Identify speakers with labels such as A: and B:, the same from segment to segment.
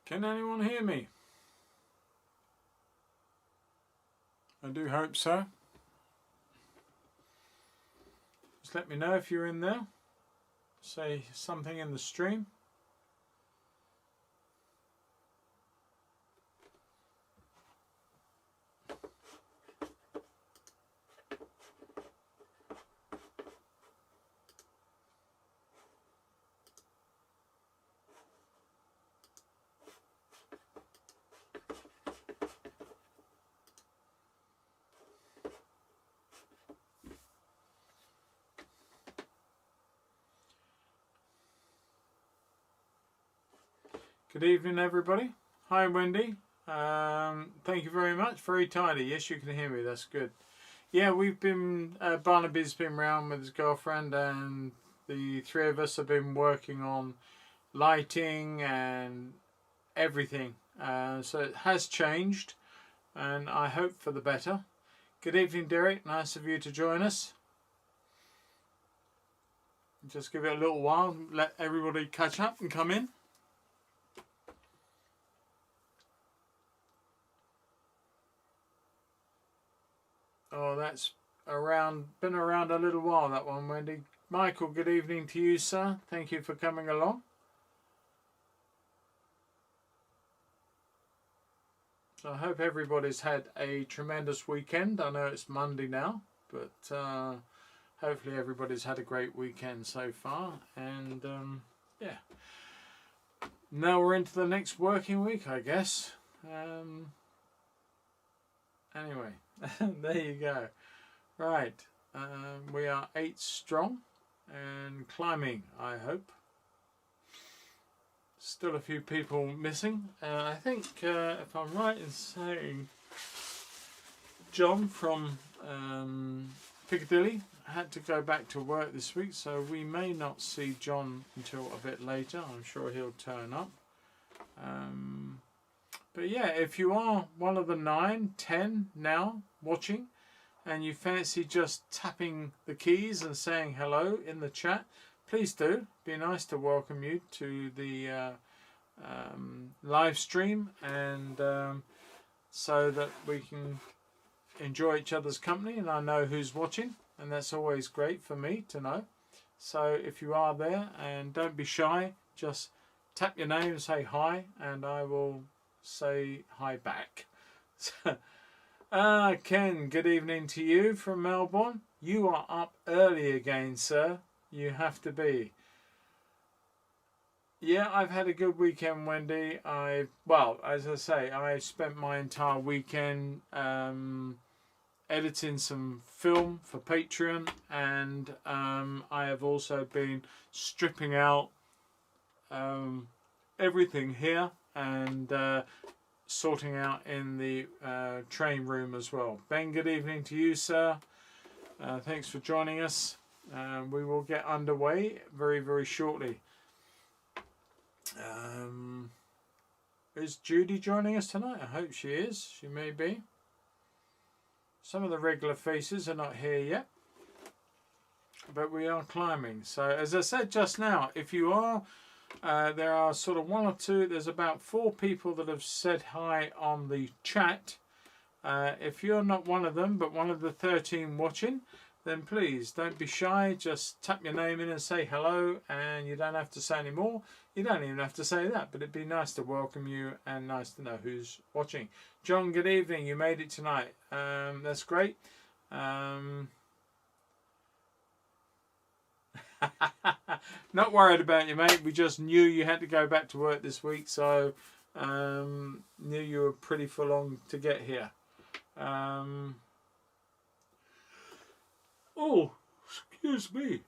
A: Can anyone hear me? I do hope so. Just let me know if you're in there. Say something in the stream. Good evening, everybody. Hi, Wendy. Thank you very much. Very tidy. Yes, you can hear me. That's good. Yeah, we've been, Barnaby's been round with his girlfriend, and the three of us have been working on lighting and everything. So it has changed, and I hope for the better. Good evening, Derek. Nice of you to join us. Just give it a little while, let everybody catch up and come in. Oh, that's been around a little while, that one, Wendy. Michael, good evening to you, sir. Thank you for coming along. So I hope everybody's had a tremendous weekend. I know it's Monday now, but hopefully everybody's had a great weekend so far. And yeah, now we're into the next working week, I guess. Anyway, there you go. Right, we are 8 strong and climbing, I hope. Still a few people missing. I think, if I'm right in saying, John from Piccadilly had to go back to work this week, so we may not see John until a bit later. I'm sure he'll turn up. But yeah, if you are one of the 9, 10 now watching, and you fancy just tapping the keys and saying hello in the chat, please do. Be nice to welcome you to the live stream, and so that we can enjoy each other's company, and I know who's watching, and that's always great for me to know. So if you are there, and don't be shy, just tap your name and say hi, and I will say hi back. Ken, good evening to you from Melbourne. You are up early again, sir. You have to be. Yeah, I've had a good weekend, Wendy. Well, as I say, I spent my entire weekend editing some film for Patreon, and I have also been stripping out everything here and sorting out in the train room as well. Ben, good evening to you, sir. Thanks for joining us. We will get underway very, very shortly. Is Judy joining us tonight? I hope she is. She may be. Some of the regular faces are not here yet, but we are climbing. So as I said just now, if you are, there are sort of 1 or 2, there's about 4 people that have said hi on the chat. If you're not one of them, but one of the 13 watching, then please don't be shy. Just tap your name in and say hello, and you don't have to say any more. You don't even have to say that, but it'd be nice to welcome you and nice to know who's watching. John, good evening. You made it tonight. That's great. Not worried about you, mate. We just knew you had to go back to work this week, so knew you were pretty full on to get here. Oh, excuse me.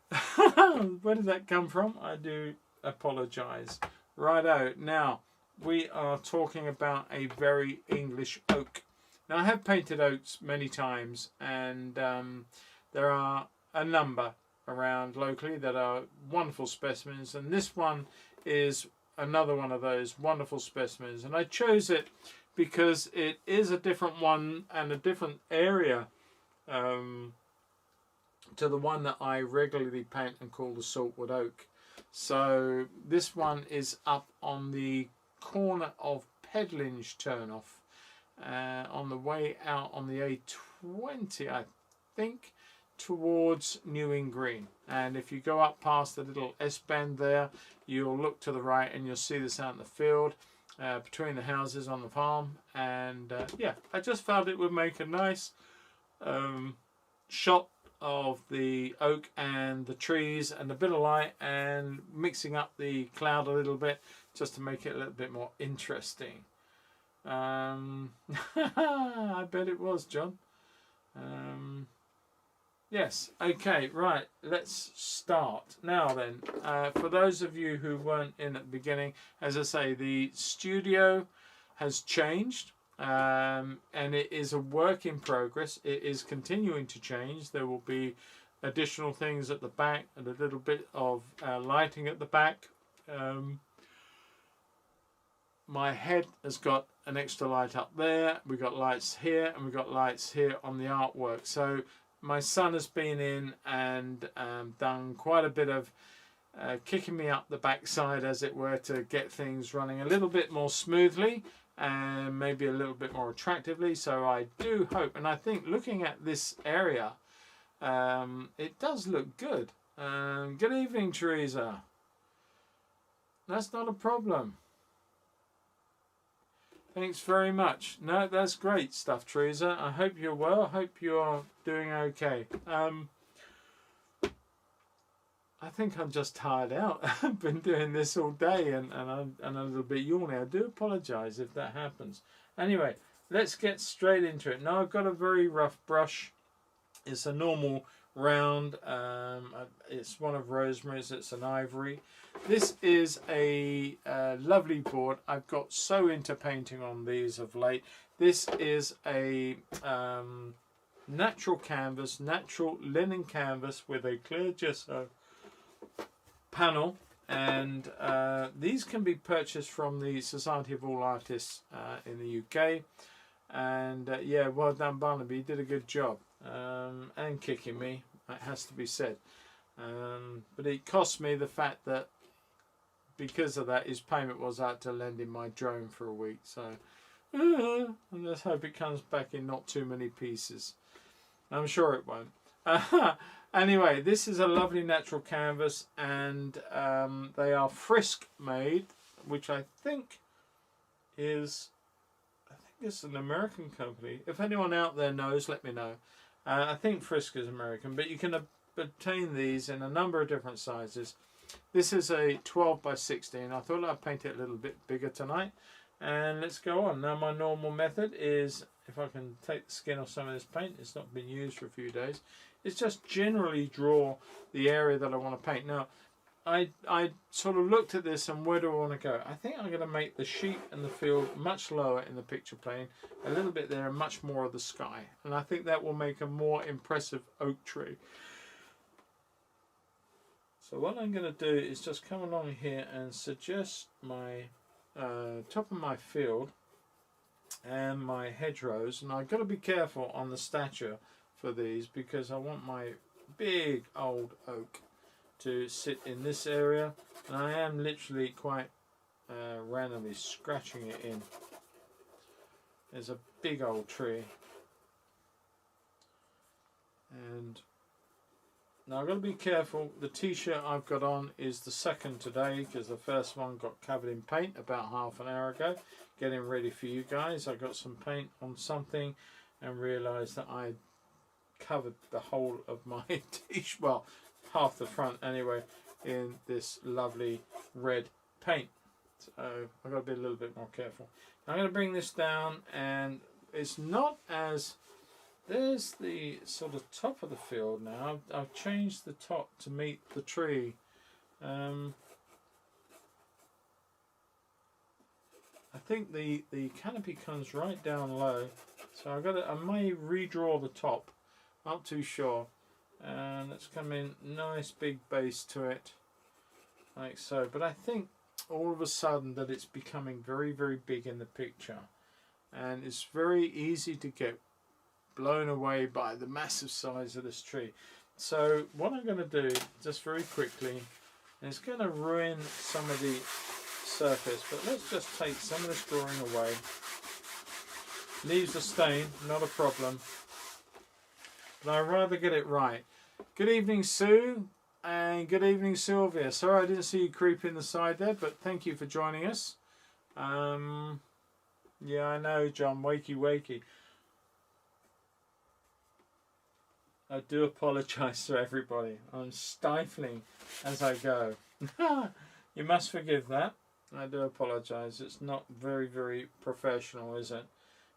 A: Where did that come from? I do apologise. Righto. Now, we are talking about a very English oak. Now, I have painted oaks many times, and there are a number around locally that are wonderful specimens, and this one is another one of those wonderful specimens. And I chose it because it is a different one and a different area to the one that I regularly paint and call the saltwood oak. So this one is up on the corner of Pedlinge turnoff on the way out on the A20, I think, towards Newing Green. And if you go up past the little S-bend there, you'll look to the right and you'll see this out in the field between the houses on the farm. And yeah, I just felt it would make a nice shot of the oak and the trees and a bit of light, and mixing up the cloud a little bit just to make it a little bit more interesting. I bet it was, John. Yes, okay, right, let's start. Now then, for those of you who weren't in at the beginning, as I say, the studio has changed. And it is a work in progress. It is continuing to change. There will be additional things at the back and a little bit of lighting at the back. My head has got an extra light up there. We've got lights here and we've got lights here on the artwork. So my son has been in and done quite a bit of kicking me up the backside, as it were, to get things running a little bit more smoothly and maybe a little bit more attractively. So I do hope, and I think looking at this area, it does look good. Good evening, Teresa. That's not a problem. Thanks very much. No, that's great stuff, Teresa. I hope you're well. I hope you're doing okay. I think I'm just tired out. I've been doing this all day and I'm a little bit yawny. I do apologise if that happens. Anyway, let's get straight into it. Now I've got a very rough brush. It's a normal round. It's one of Rosemary's. It's an ivory. This is a lovely board. I've got so into painting on these of late. This is a natural canvas, natural linen canvas with a clear gesso panel, and these can be purchased from the Society of All Artists in the UK. And yeah, well done, Barnaby. You did a good job, and kicking me, that has to be said. But it cost me the fact that because of that, his payment was out to lend him my drone for a week. So and let's hope it comes back in not too many pieces. I'm sure it won't. Anyway, this is a lovely natural canvas, and they are Frisk made, which I think it's an American company. If anyone out there knows, let me know. I think Frisk is American, but you can obtain these in a number of different sizes. This is a 12 by 16. I thought I'd paint it a little bit bigger tonight, and let's go on. Now my normal method is, if I can take the skin off some of this paint, it's not been used for a few days, it's just generally draw the area that I want to paint. Now I sort of looked at this and where do I want to go? I think I'm going to make the sheep and the field much lower in the picture plane, a little bit there and much more of the sky, and I think that will make a more impressive oak tree. So what I'm going to do is just come along here and suggest my top of my field and my hedgerows, and I've got to be careful on the stature for these because I want my big old oak to sit in this area, and I am literally quite randomly scratching it in. There's a big old tree, and now I've got to be careful. The t-shirt I've got on is the second today because the first one got covered in paint about half an hour ago. Getting ready for you guys. I got some paint on something and realised that I covered the whole of my t-shirt, well, half the front anyway, in this lovely red paint. So I've got to be a little bit more careful. I'm going to bring this down, and it's not as... There's the sort of top of the field now. I've changed the top to meet the tree. I think the canopy comes right down low, so I may redraw the top. Not too sure. And let's come in, nice big base to it, like so. But I think all of a sudden that it's becoming very, very big in the picture, and it's very easy to get blown away by the massive size of this tree. So what I'm going to do just very quickly is going to ruin some of the surface, but let's just take some of this drawing away. Leaves a stain, not a problem, but I'd rather get it right. Good evening, Sue, and good evening, Sylvia. Sorry I didn't see you creep in the side there, but thank you for joining us. Yeah, I know, John, wakey. I do apologise to everybody. I'm stifling as I go. You must forgive that. I do apologise. It's not very professional, is it?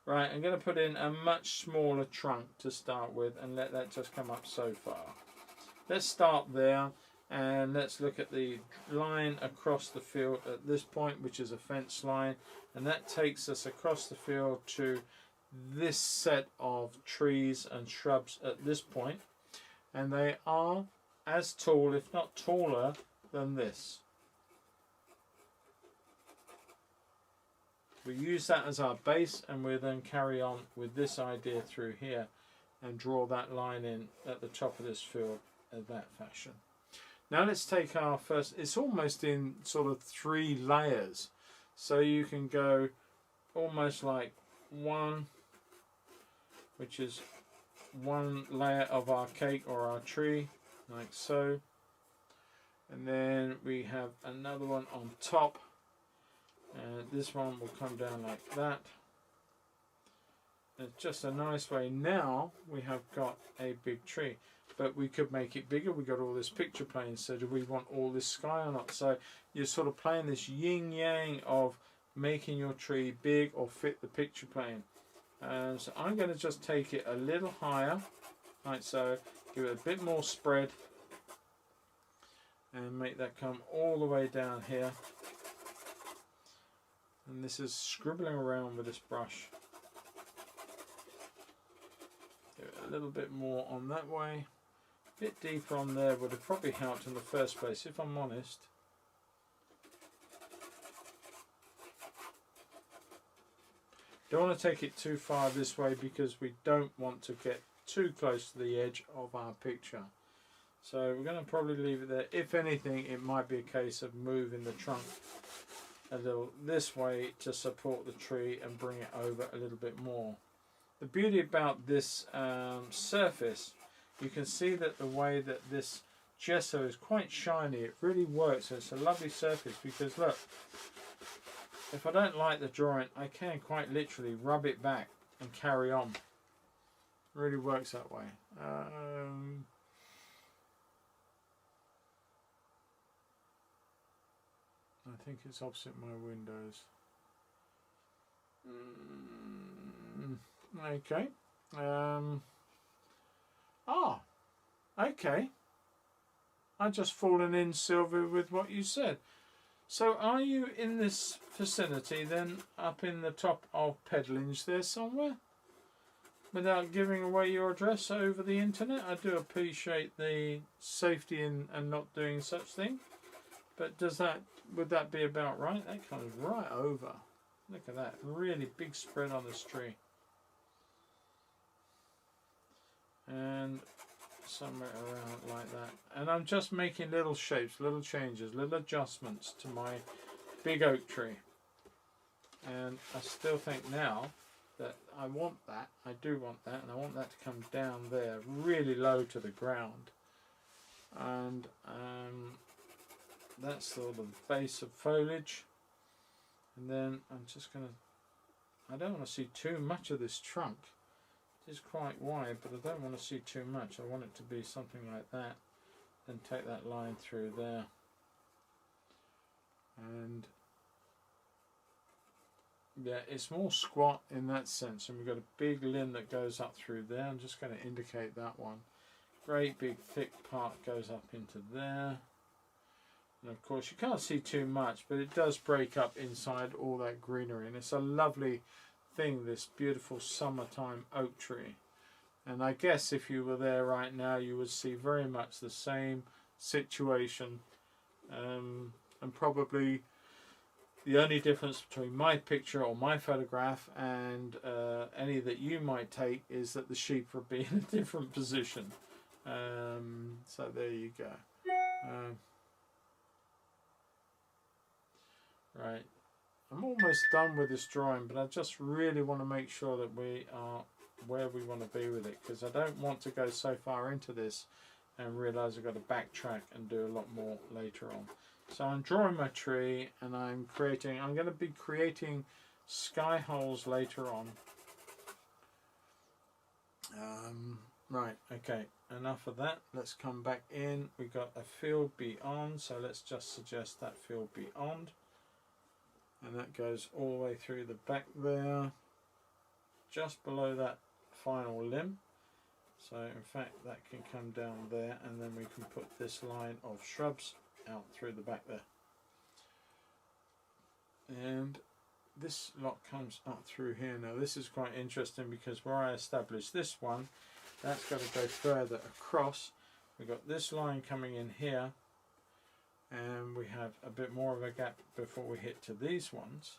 A: Right, I'm going to put in a much smaller trunk to start with and let that just come up so far. Let's start there and let's look at the line across the field at this point, which is a fence line, and that takes us across the field to this set of trees and shrubs at this point, and they are as tall, if not taller, than this. We use that as our base, and we then carry on with this idea through here and draw that line in at the top of this field in that fashion. Now let's take our first, it's almost in sort of 3 layers, so you can go almost like one, which is one layer of our cake or our tree, like so, and then we have another one on top, and this one will come down like that. It's just a nice way. Now we have got a big tree, but we could make it bigger. We got all this picture plane, so do we want all this sky or not? So you're sort of playing this yin yang of making your tree big or fit the picture plane. So I'm going to just take it a little higher, like so, give it a bit more spread, and make that come all the way down here. And this is scribbling around with this brush. Do it a little bit more on that way. A bit deeper on there would have probably helped in the first place, if I'm honest. Don't want to take it too far this way because we don't want to get too close to the edge of our picture. So we're going to probably leave it there. If anything, it might be a case of moving the trunk a little this way to support the tree and bring it over a little bit more. The beauty about this surface, you can see that the way that this gesso is quite shiny, it really works. It's a lovely surface because look, if I don't like the drawing, I can quite literally rub it back and carry on. It really works that way. I think it's opposite my windows. Okay. Okay. I've just fallen in, Sylvia, with what you said. So are you in this vicinity then, up in the top of Pedlinge there somewhere? Without giving away your address over the internet? I do appreciate the safety and not doing such thing. But would that be about right? That comes right over. Look at that, really big spread on this tree. And somewhere around like that. And I'm just making little shapes, little changes, little adjustments to my big oak tree. And I still think now that I want that, I do want that, and I want that to come down there, really low to the ground. And that's sort of the base of foliage. And then I'm just going to, I don't want to see too much of this trunk. It is quite wide, but I don't want to see too much. I want it to be something like that. Then take that line through there. And yeah, it's more squat in that sense. And we've got a big limb that goes up through there. I'm just going to indicate that one. Great big thick part goes up into there. And of course you can't see too much, but it does break up inside all that greenery. And it's a lovely thing, this beautiful summertime oak tree. And I guess if you were there right now, you would see very much the same situation. And probably the only difference between my picture or my photograph and any that you might take is that the sheep would be in a different position. So there you go. Right, I'm almost done with this drawing, but I just really want to make sure that we are where we want to be with it, because I don't want to go so far into this and realise I've got to backtrack and do a lot more later on. So I'm drawing my tree, and I'm going to be creating sky holes later on. Right, okay, enough of that. Let's come back in. We've got a field beyond, so let's just suggest that field beyond. And that goes all the way through the back there, just below that final limb. So in fact that can come down there, and then we can put this line of shrubs out through the back there. And this lot comes up through here. Now this is quite interesting, because where I established this one, that's got to go further across. We've got this line coming in here, and we have a bit more of a gap before we hit to these ones.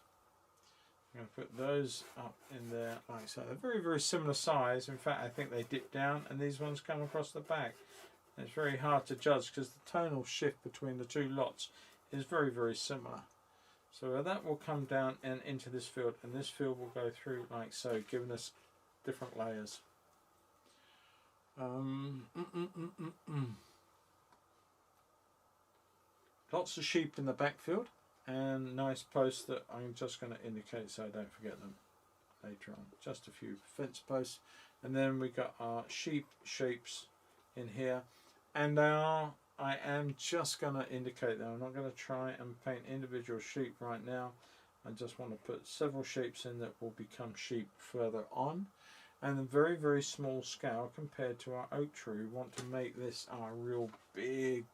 A: I'm going to put those up in there like so. They're very, very similar size. In fact, I think they dip down and these ones come across the back. And it's very hard to judge because the tonal shift between the two lots is very, very similar. So that will come down and into this field, and this field will go through like so, giving us different layers. Lots of sheep in the backfield, and nice posts that I'm just going to indicate so I don't forget them later on. Just a few fence posts, and then we got our sheep shapes in here, and I am just going to indicate them. I'm not going to try and paint individual sheep right now. I just want to put several shapes in that will become sheep further on, and a very, very small scale compared to our oak tree. We want to make this our real big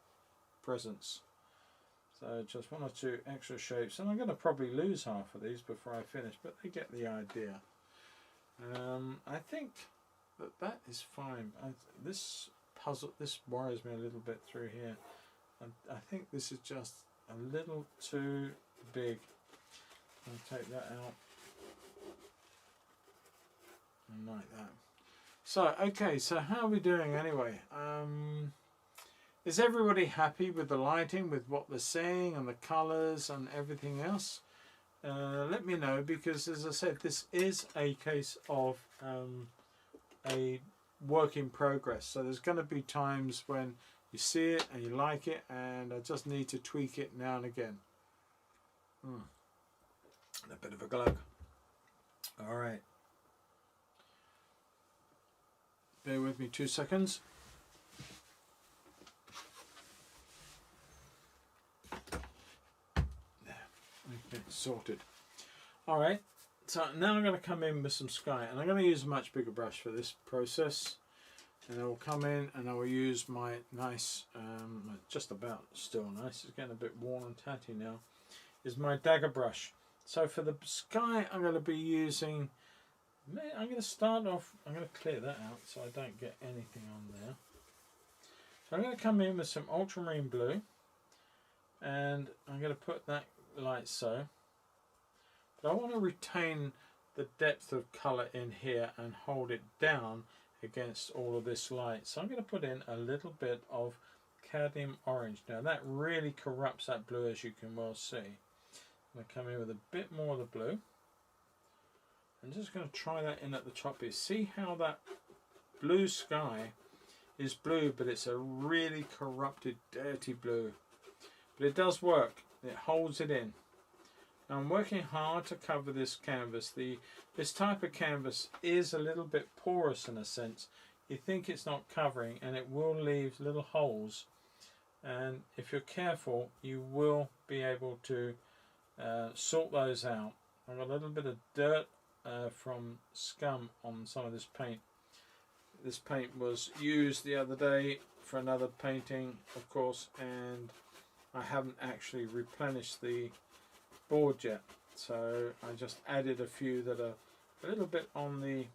A: presence. So just one or two extra shapes, and I'm going to probably lose half of these before I finish, but they get the idea. I think that is fine. This worries me a little bit through here. I think this is just a little too big. I'll take that out. And like that. So, okay, so how are we doing anyway? Is everybody happy with the lighting, with what they're seeing and the colours and everything else? Let me know, because as I said, this is a case of a work in progress. So there's going to be times when you see it and you like it, and I just need to tweak it now and again. A bit of a glug. All right. Bear with me 2 seconds. Okay, sorted. All right, so now I'm going to come in with some sky, and I'm going to use a much bigger brush for this process. And I will come in and I will use my nice, just about still nice, it's getting a bit worn and tatty now, is my dagger brush. So for the sky I'm going to be using, I'm going to start off, I'm going to clear that out so I don't get anything on there. So I'm going to come in with some ultramarine blue, and I'm going to put that like so. But I want to retain the depth of colour in here and hold it down against all of this light. So I'm going to put in a little bit of cadmium orange. Now that really corrupts that blue, as you can well see. I'm going to come in with a bit more of the blue. I'm just going to try that in at the top here. See how that blue sky is blue, but it's a really corrupted, dirty blue. But it does work. It holds it in. Now I'm working hard to cover this canvas. This type of canvas is a little bit porous in a sense. You think it's not covering, and it will leave little holes. And if you're careful, you will be able to sort those out. I've got a little bit of dirt from scum on some of this paint. This paint was used the other day for another painting, of course, and I haven't actually replenished the board yet, so I just added a few that are a little bit on the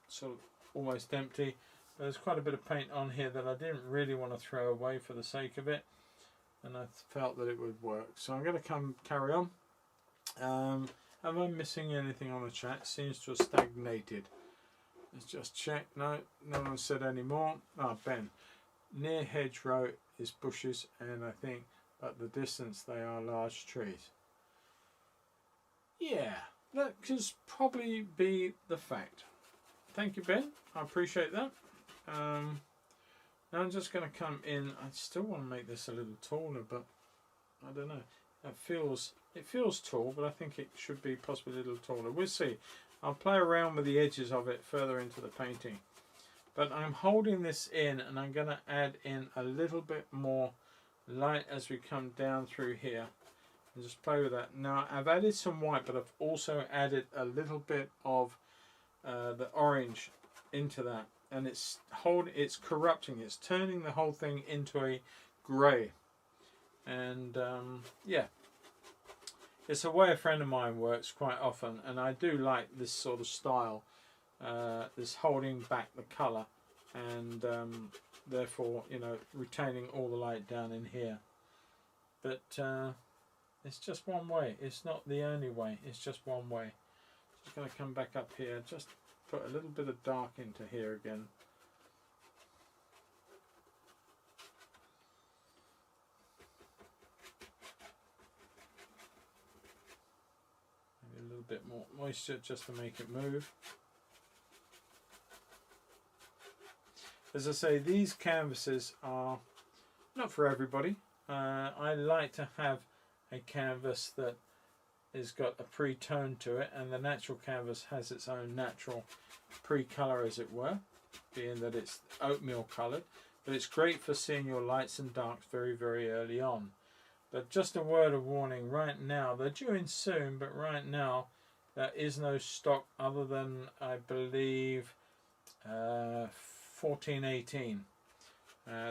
A: sort of almost empty. There's quite a bit of paint on here that I didn't really want to throw away for the sake of it, and I felt that it would work. So I'm going to carry on. Am I missing anything on the chat? It seems to have stagnated. Let's just check. No one said any more. Ben, near hedgerow is bushes, and I think at the distance they are large trees. Yeah, that could probably be the fact. Thank you, Ben. I appreciate that. Now I'm just going to come in. I still want to make this a little taller, but I don't know. It feels tall, but I think it should be possibly a little taller. We'll see. I'll play around with the edges of it further into the painting. But I'm holding this in, and I'm going to add in a little bit more light as we come down through here. And just play with that. Now I've added some white, but I've also added a little bit of the orange into that, and it's corrupting. It's turning the whole thing into a grey. And yeah, it's a way a friend of mine works quite often, and I do like this sort of style, this holding back the colour, and therefore, you know, retaining all the light down in here. But it's just one way. It's not the only way. It's just one way. Just going to come back up here, just put a little bit of dark into here again. Maybe a little bit more moisture just to make it move. As I say, these canvases are not for everybody. I like to have a canvas that has got a pre-tone to it, and the natural canvas has its own natural pre-colour, as it were, being that it's oatmeal coloured. But it's great for seeing your lights and darks very, very early on. But just a word of warning, right now, they're due in soon, but right now there is no stock other than, I believe, 1418.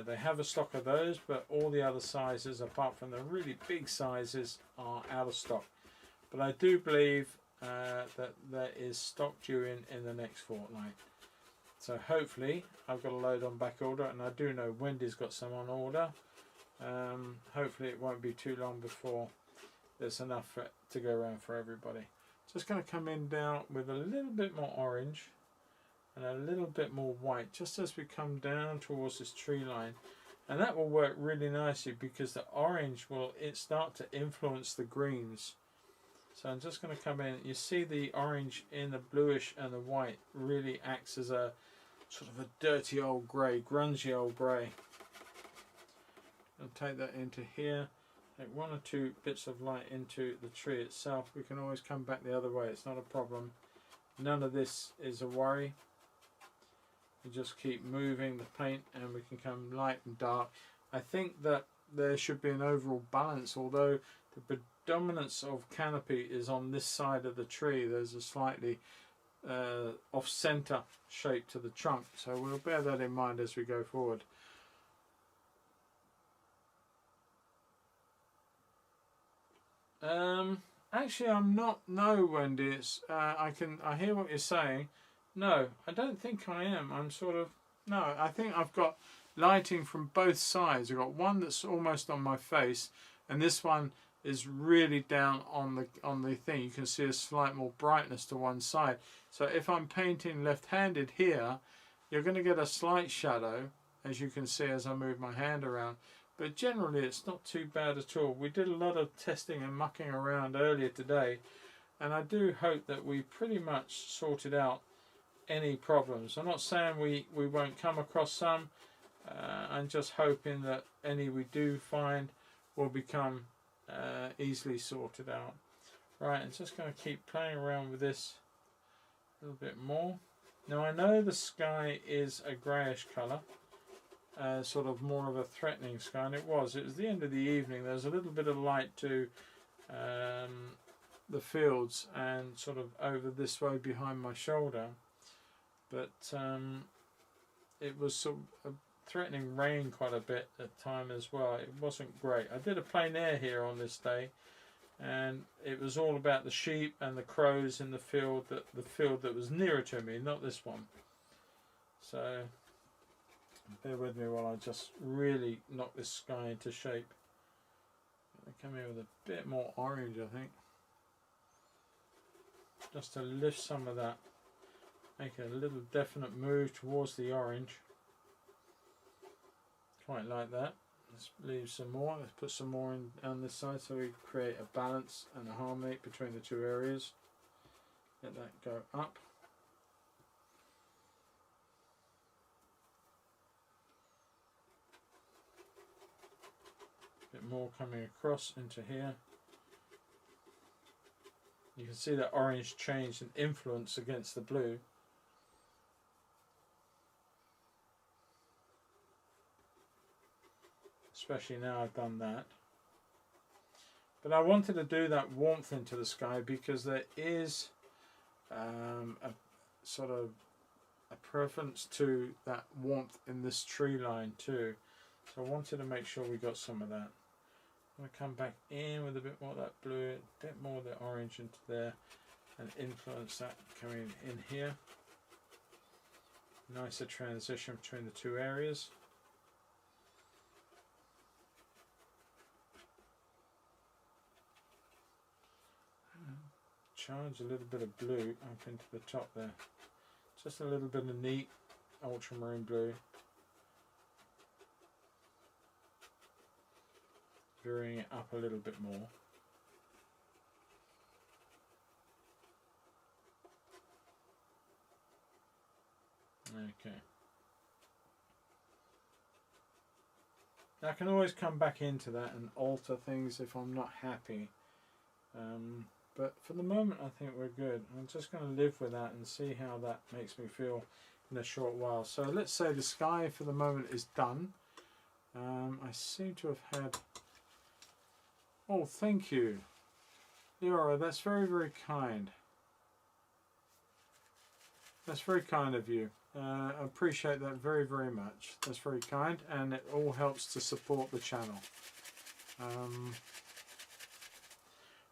A: They have a stock of those, but all the other sizes, apart from the really big sizes, are out of stock. But I do believe that there is stock due in the next fortnight. So hopefully, I've got a load on back order, and I do know Wendy's got some on order. Hopefully it won't be too long before there's enough for it to go around for everybody. Just going to come in down with a little bit more orange and a little bit more white, just as we come down towards this tree line. And that will work really nicely because the orange will start to influence the greens. So I'm just going to come in. You see the orange in the bluish and the white really acts as a sort of a dirty old grey, grungy old grey. I'll take that into here. Take one or two bits of light into the tree itself. We can always come back the other way. It's not a problem. None of this is a worry. We just keep moving the paint, and we can come light and dark. I think that there should be an overall balance, although the predominance of canopy is on this side of the tree. There's a slightly off-centre shape to the trunk, so we'll bear that in mind as we go forward. Actually, I'm not. No, Wendy. It's I hear what you're saying. No, I don't think I am. I'm sort of, no, I think I've got lighting from both sides. I've got one that's almost on my face, and this one is really down on the thing. You can see a slight more brightness to one side. So if I'm painting left-handed here, you're going to get a slight shadow, as you can see as I move my hand around. But generally it's not too bad at all. We did a lot of testing and mucking around earlier today, and I do hope that we pretty much sorted out any problems. I'm not saying we won't come across some. I'm just hoping that any we do find will become easily sorted out. Right, I'm just going to keep playing around with this a little bit more. Now I know the sky is a greyish colour, sort of more of a threatening sky, and it was the end of the evening. There's a little bit of light to the fields and sort of over this way behind my shoulder. But it was sort of threatening rain quite a bit at the time as well. It wasn't great. I did a plein air here on this day, and it was all about the sheep and the crows in the field that was nearer to me, not this one. So bear with me while I just really knock this sky into shape. I come in with a bit more orange, I think, just to lift some of that. Make a little definite move towards the orange. Quite like that. Let's leave some more. Let's put some more in on this side so we create a balance and a harmony between the two areas. Let that go up. A bit more coming across into here. You can see that orange change and influence against the blue. Especially now I've done that. But I wanted to do that warmth into the sky because there is a sort of a preference to that warmth in this tree line too. So I wanted to make sure we got some of that. I'm going to come back in with a bit more of that blue, a bit more of the orange into there and influence that coming in here. Nicer transition between the two areas. Charge a little bit of blue up into the top there. Just a little bit of neat ultramarine blue. Varying it up a little bit more. Okay. I can always come back into that and alter things if I'm not happy. But for the moment I think we're good. I'm just going to live with that and see how that makes me feel in a short while. So let's say the sky for the moment is done. I seem to have had... Oh, thank you, Leora, that's very, very kind. That's very kind of you. I appreciate that very, very much. That's very kind, and it all helps to support the channel.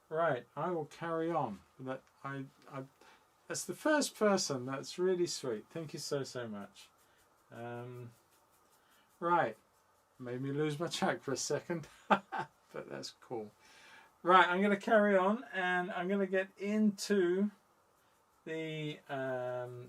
A: Right, I will carry on. That that's the first person. That's really sweet. Thank you so, so much. Right, made me lose my track for a second, but that's cool. Right, I'm going to carry on, and I'm going to get into the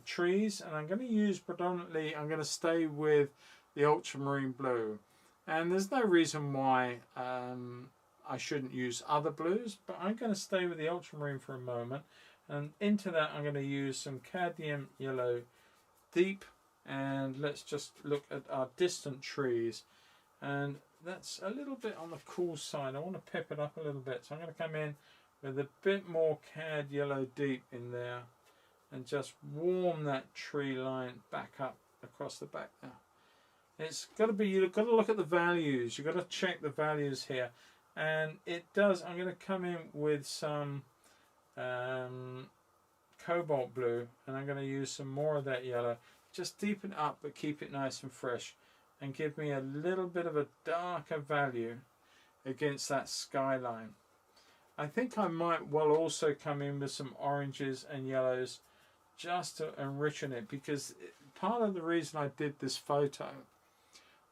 A: trees, and I'm going to use predominantly, I'm going to stay with the ultramarine blue, and there's no reason why I shouldn't use other blues, but I'm going to stay with the ultramarine for a moment, and into that I'm going to use some cadmium yellow deep, and let's just look at our distant trees, and that's a little bit on the cool side. I want to pep it up a little bit, so I'm going to come in with a bit more cad yellow deep in there and just warm that tree line back up across the back there. It's got to be, you've got to look at the values, you've got to check the values here, and it does. I'm going to come in with some cobalt blue, and I'm going to use some more of that yellow, just deepen it up but keep it nice and fresh, and give me a little bit of a darker value against that skyline. I think I might well also come in with some oranges and yellows just to enrich it, because part of the reason I did this photo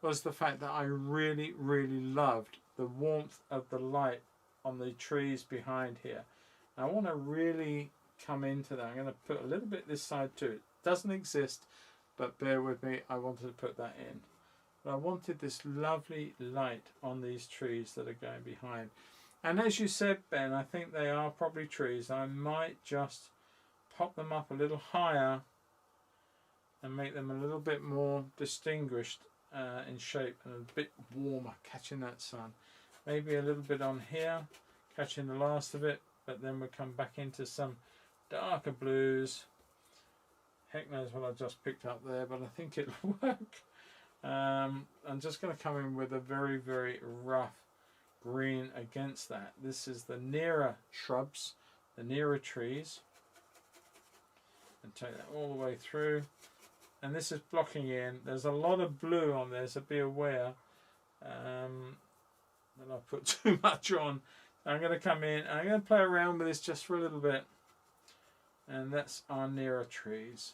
A: was the fact that I really, really loved the warmth of the light on the trees behind here. I want to really come into that. I'm going to put a little bit this side too. It doesn't exist, but bear with me, I wanted to put that in. But I wanted this lovely light on these trees that are going behind. And as you said, Ben, I think they are probably trees. I might just pop them up a little higher and make them a little bit more distinguished in shape and a bit warmer, catching that sun. Maybe a little bit on here, catching the last of it, but then we'll come back into some darker blues. Heck knows what I just picked up there, but I think it'll work. I'm just going to come in with a very, very rough green against that. This is the nearer shrubs, the nearer trees, and take that all the way through. And this is blocking in. There's a lot of blue on there, so be aware that I put too much on. I'm going to come in and I'm going to play around with this just for a little bit, and that's our nearer trees,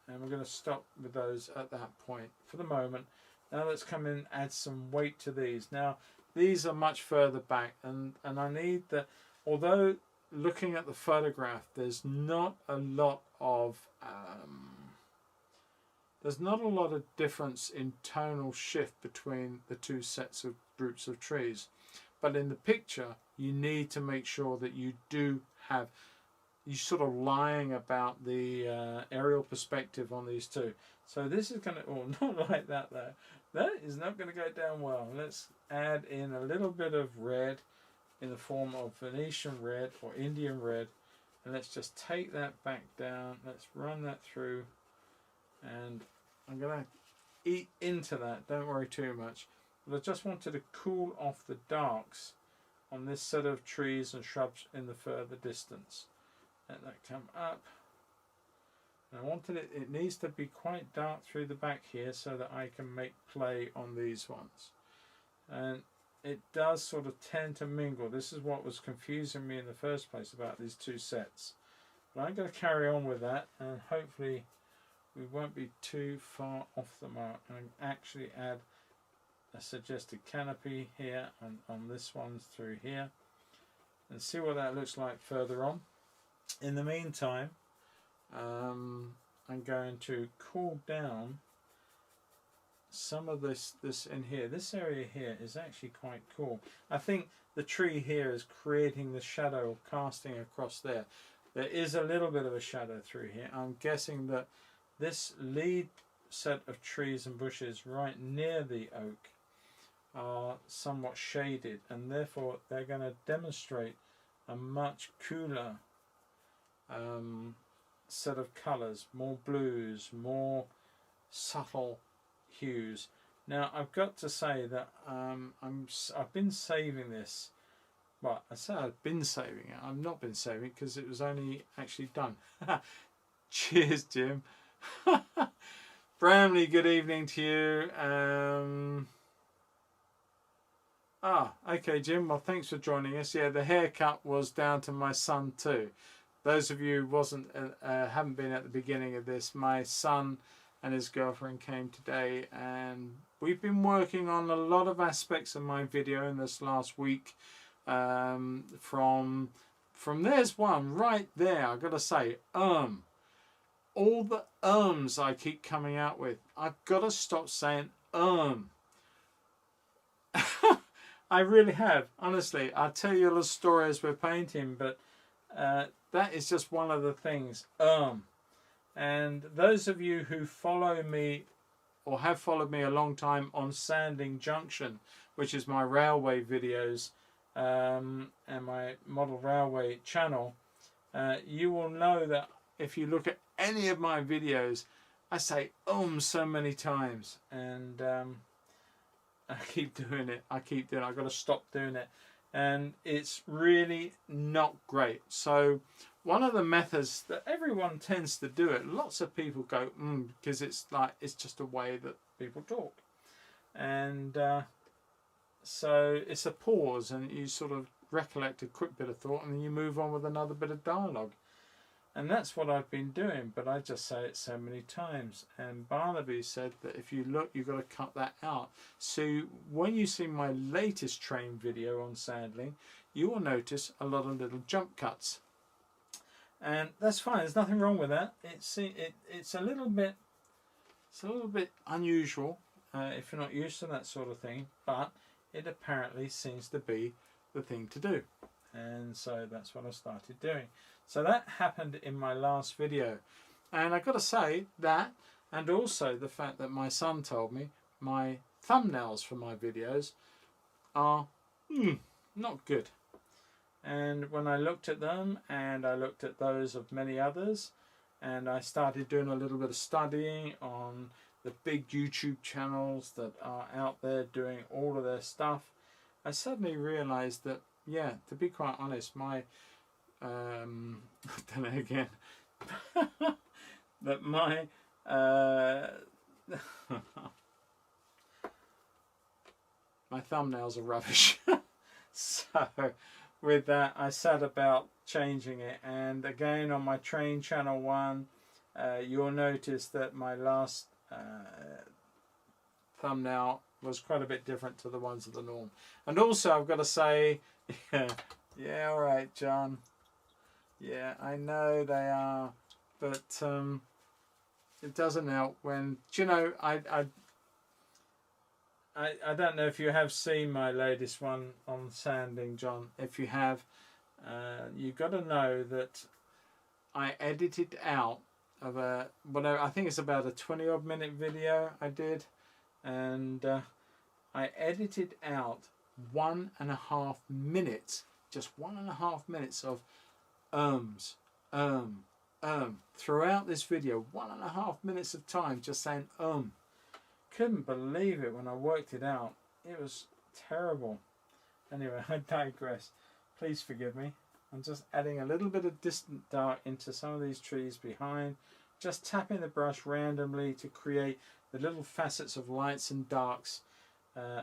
A: and we're going to stop with those at that point for the moment. Now let's come in and add some weight to these. Now these are much further back, and I need that, although looking at the photograph there's not a lot of there's not a lot of difference in tonal shift between the two sets of groups of trees. But in the picture, you need to make sure that you do have, you sort of lying about the aerial perspective on these two. So this is going to, oh, not like that though. That is not going to go down well. Let's add in a little bit of red in the form of Venetian red or Indian red. And let's just take that back down. Let's run that through. And I'm going to eat into that. Don't worry too much. But I just wanted to cool off the darks on this set of trees and shrubs in the further distance. Let that come up. And I wanted it, it needs to be quite dark through the back here so that I can make play on these ones. And it does sort of tend to mingle. This is what was confusing me in the first place about these two sets. But I'm going to carry on with that, and hopefully we won't be too far off the mark. And actually add a suggested canopy here and on this one through here, and see what that looks like further on. In the meantime, I'm going to cool down some of this in here. This area here is actually quite cool. I think the tree here is creating the shadow casting across there. There is a little bit of a shadow through here. I'm guessing that this lead set of trees and bushes right near the oak are somewhat shaded, and therefore they're going to demonstrate a much cooler set of colours, more blues, more subtle hues. Now I've got to say that I've been saving this. Well, I say I've been saving it. I've not been saving it because it was only actually done. Cheers, Jim. Bramley, good evening to you. Okay, Jim. Well, thanks for joining us. Yeah, the haircut was down to my son too. Those of you who haven't been at the beginning of this, my son and his girlfriend came today, and we've been working on a lot of aspects of my video in this last week. From there's one right there. I've got to say, all the I keep coming out with. I've got to stop saying I really have, honestly. I'll tell you a little story as we're painting, but that is just one of the things. And those of you who follow me or have followed me a long time on Sanding Junction, which is my railway videos and my model railway channel, you will know that if you look at any of my videos, I say so many times, and I keep doing it. I've got to stop doing it, and it's really not great. So one of the methods that everyone tends to do it, lots of people go because it's just a way that people talk, and so it's a pause, and you sort of recollect a quick bit of thought, and then you move on with another bit of dialogue. And that's what I've been doing, but I just say it so many times. And Barnaby said that if you look, you've got to cut that out. So when you see my latest train video on sandling, you will notice a lot of little jump cuts. And that's fine. There's nothing wrong with that. It's a little bit unusual if you're not used to that sort of thing, but it apparently seems to be the thing to do. And so that's what I started doing. So that happened in my last video, and I've got to say that, and also the fact that my son told me my thumbnails for my videos are not good. And when I looked at them, and I looked at those of many others, and I started doing a little bit of studying on the big YouTube channels that are out there doing all of their stuff, I suddenly realized that, yeah, to be quite honest, my I don't know again that my my thumbnails are rubbish. So with that, I set about changing it, and again on my train channel 1, you'll notice that my last thumbnail was quite a bit different to the ones of the norm. And also I've got to say, yeah, all right, John. Yeah, I know they are, but It doesn't help when, do you know, I don't know if you have seen my latest one on sanding, John. If you have, you've got to know that I edited out of a, whatever, I think it's about a 20 odd minute video I did, and I edited out 1.5 minutes, just 1.5 minutes of throughout this video. 1.5 minutes of time just saying Couldn't believe it when I worked it out. It was terrible. Anyway, I digress. Please forgive me. I'm just adding a little bit of distant dark into some of these trees behind, just tapping the brush randomly to create the little facets of lights and darks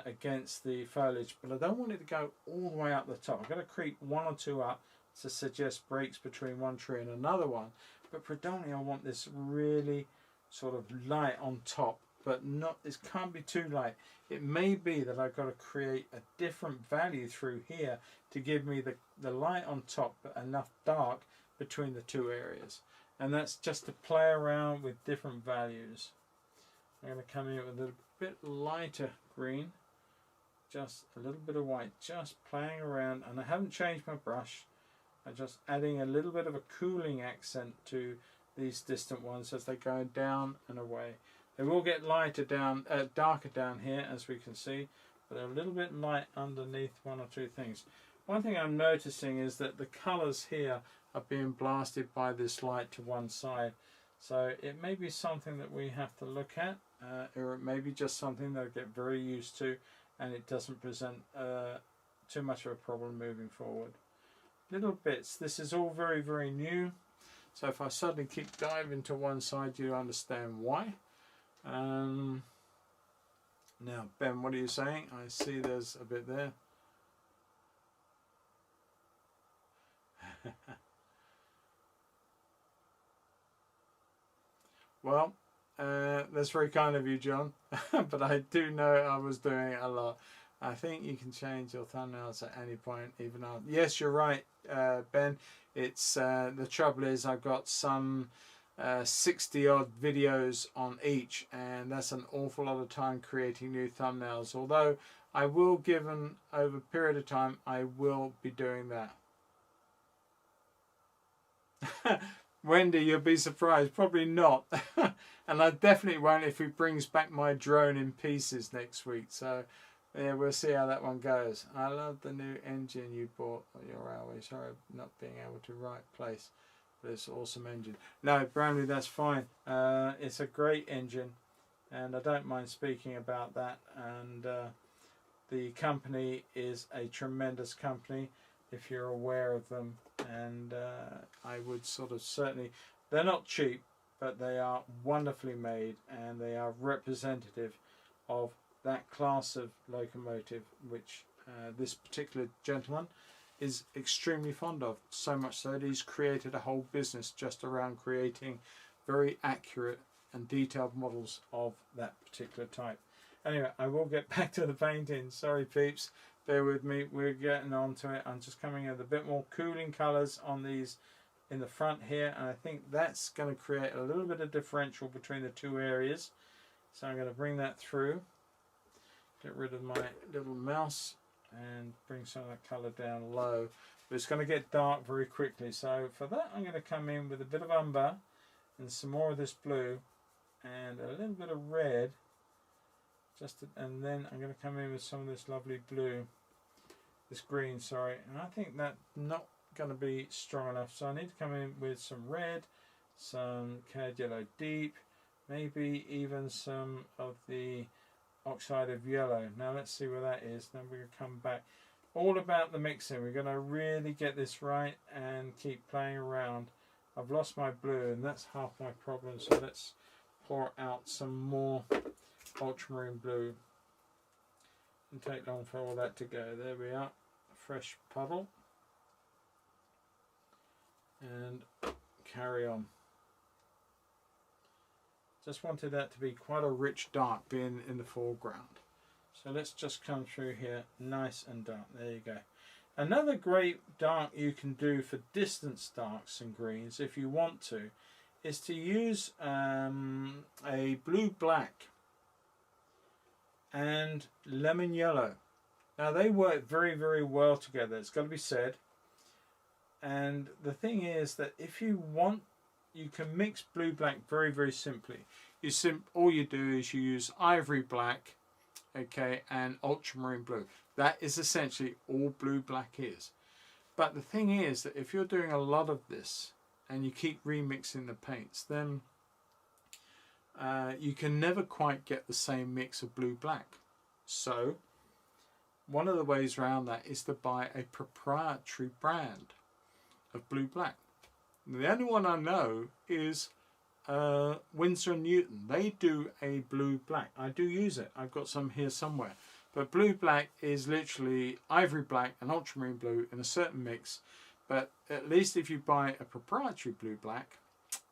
A: against the foliage, but I don't want it to go all the way up the top. I'm going to creep 1 or 2 up to suggest breaks between one tree and another one, but predominantly I want this really sort of light on top, but not, this can't be too light. It may be that I've got to create a different value through here to give me the light on top but enough dark between the two areas, and that's just to play around with different values. I'm going to come in with a bit lighter green, just a little bit of white, just playing around, and I haven't changed my brush. I'm just adding a little bit of a cooling accent to these distant ones as they go down and away. They will get lighter down, darker down here, as we can see, but they're a little bit light underneath 1 or 2 things. One thing I'm noticing is that the colours here are being blasted by this light to one side, so it may be something that we have to look at, or it may be just something that I get very used to, and it doesn't present too much of a problem moving forward. Little bits. This is all very, very new, so if I suddenly keep diving to one side, you understand why. Now, Ben, what are you saying? I see there's a bit there. Well, that's very kind of you, John, but I do know I was doing it a lot. I think you can change your thumbnails at any point, even on. Yes, you're right, Ben. It's the trouble is I've got some 60 odd videos on each, and that's an awful lot of time creating new thumbnails. Although I will, given over a period of time, I will be doing that. Wendy, you'll be surprised. Probably not. And I definitely won't if he brings back my drone in pieces next week. So yeah, we'll see how that one goes. I love the new engine you bought at your railway. Sorry not being able to right place. But it's an awesome engine. No, Bramley, that's fine. It's a great engine, and I don't mind speaking about that. And the company is a tremendous company, if you're aware of them. And I would sort of certainly, they're not cheap, but they are wonderfully made, and they are representative of that class of locomotive which this particular gentleman is extremely fond of, so much so that he's created a whole business just around creating very accurate and detailed models of that particular type. Anyway, I will get back to the painting. Sorry peeps, bear with me, we're getting on to it. I'm just coming in with a bit more cooling colours on these in the front here, and I think that's going to create a little bit of differential between the two areas. So I'm going to bring that through, get rid of my little mouse, and bring some of that colour down low. But it's going to get dark very quickly, so for that I'm going to come in with a bit of umber and some more of this blue and a little bit of red, and then I'm going to come in with some of this lovely blue, this green, sorry, and I think that's not going to be strong enough, so I need to come in with some red, some cad yellow deep, maybe even some of the oxide of yellow. Now let's see where that is, then we're going to come back. All about the mixing, we're going to really get this right and keep playing around. I've lost my blue, and that's half my problem, so let's pour out some more ultramarine blue. Didn't take long for all that to go. There we are, a fresh puddle, and carry on. Just wanted that to be quite a rich dark being in the foreground. So let's just come through here nice and dark. There you go. Another great dark you can do for distance darks and greens, if you want to, is to use a blue black and lemon yellow. Now they work very, very well together, it's got to be said. And the thing is that if you want, you can mix blue black very, very simply. All you do is you use ivory black, okay, and ultramarine blue. That is essentially all blue black is. But the thing is that if you're doing a lot of this and you keep remixing the paints, then you can never quite get the same mix of blue black. So one of the ways around that is to buy a proprietary brand of blue black. The only one I know is Winsor & Newton. They do a blue black. I do use it. I've got some here somewhere. But blue black is literally ivory black and ultramarine blue in a certain mix. But at least if you buy a proprietary blue black,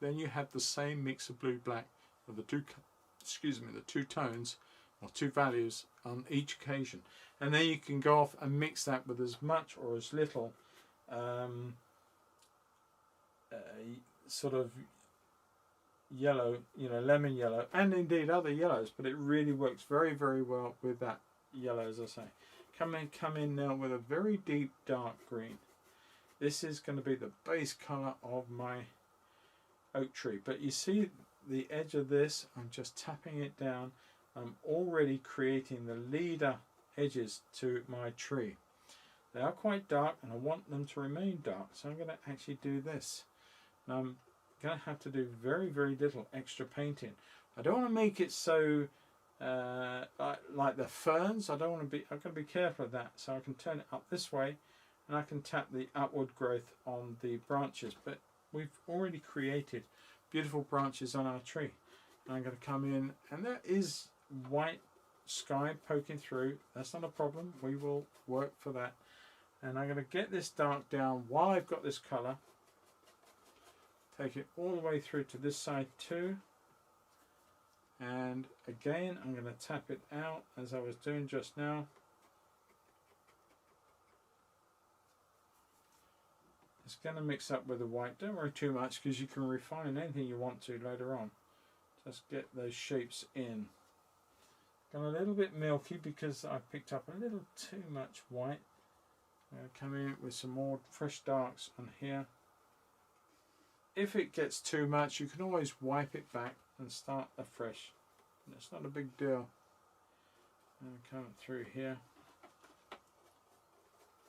A: then you have the same mix of blue black of the two tones or two values on each occasion. And then you can go off and mix that with as much or as little sort of yellow, lemon yellow, and indeed other yellows, but it really works very, very well with that yellow, as I say. Come in now with a very deep dark green. This is going to be the base colour of my oak tree, but you see the edge of this, I'm just tapping it down. I'm already creating the leader edges to my tree. They are quite dark and I want them to remain dark, so I'm going to actually do this. Now I'm going to have to do very, very little extra painting. I don't want to make it so like the ferns. I've got to be careful of that, so I can turn it up this way and I can tap the upward growth on the branches, but we've already created beautiful branches on our tree. And I'm going to come in, and there is white sky poking through. That's not a problem, we will work for that. And I'm going to get this dark down while I've got this colour. Take it all the way through to this side too. And again, I'm going to tap it out as I was doing just now. It's going to mix up with the white. Don't worry too much, because you can refine anything you want to later on. Just get those shapes in. Got a little bit milky because I picked up a little too much white. I'm going to come in with some more fresh darks on here. If it gets too much, you can always wipe it back and start afresh. It's not a big deal. And come through here.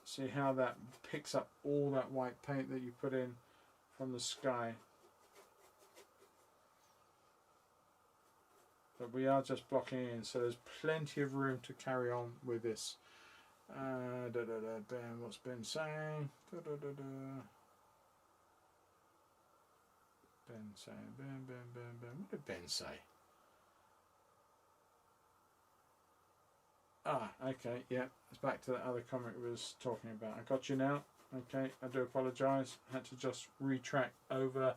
A: See how that picks up all that white paint that you put in from the sky. But we are just blocking in, so there's plenty of room to carry on with this. Ben, what's Ben saying? Ben saying, Ben. What did Ben say? Ah, okay, yeah, it's back to that other comment we was talking about. I got you now. Okay, I do apologise. I had to just retract over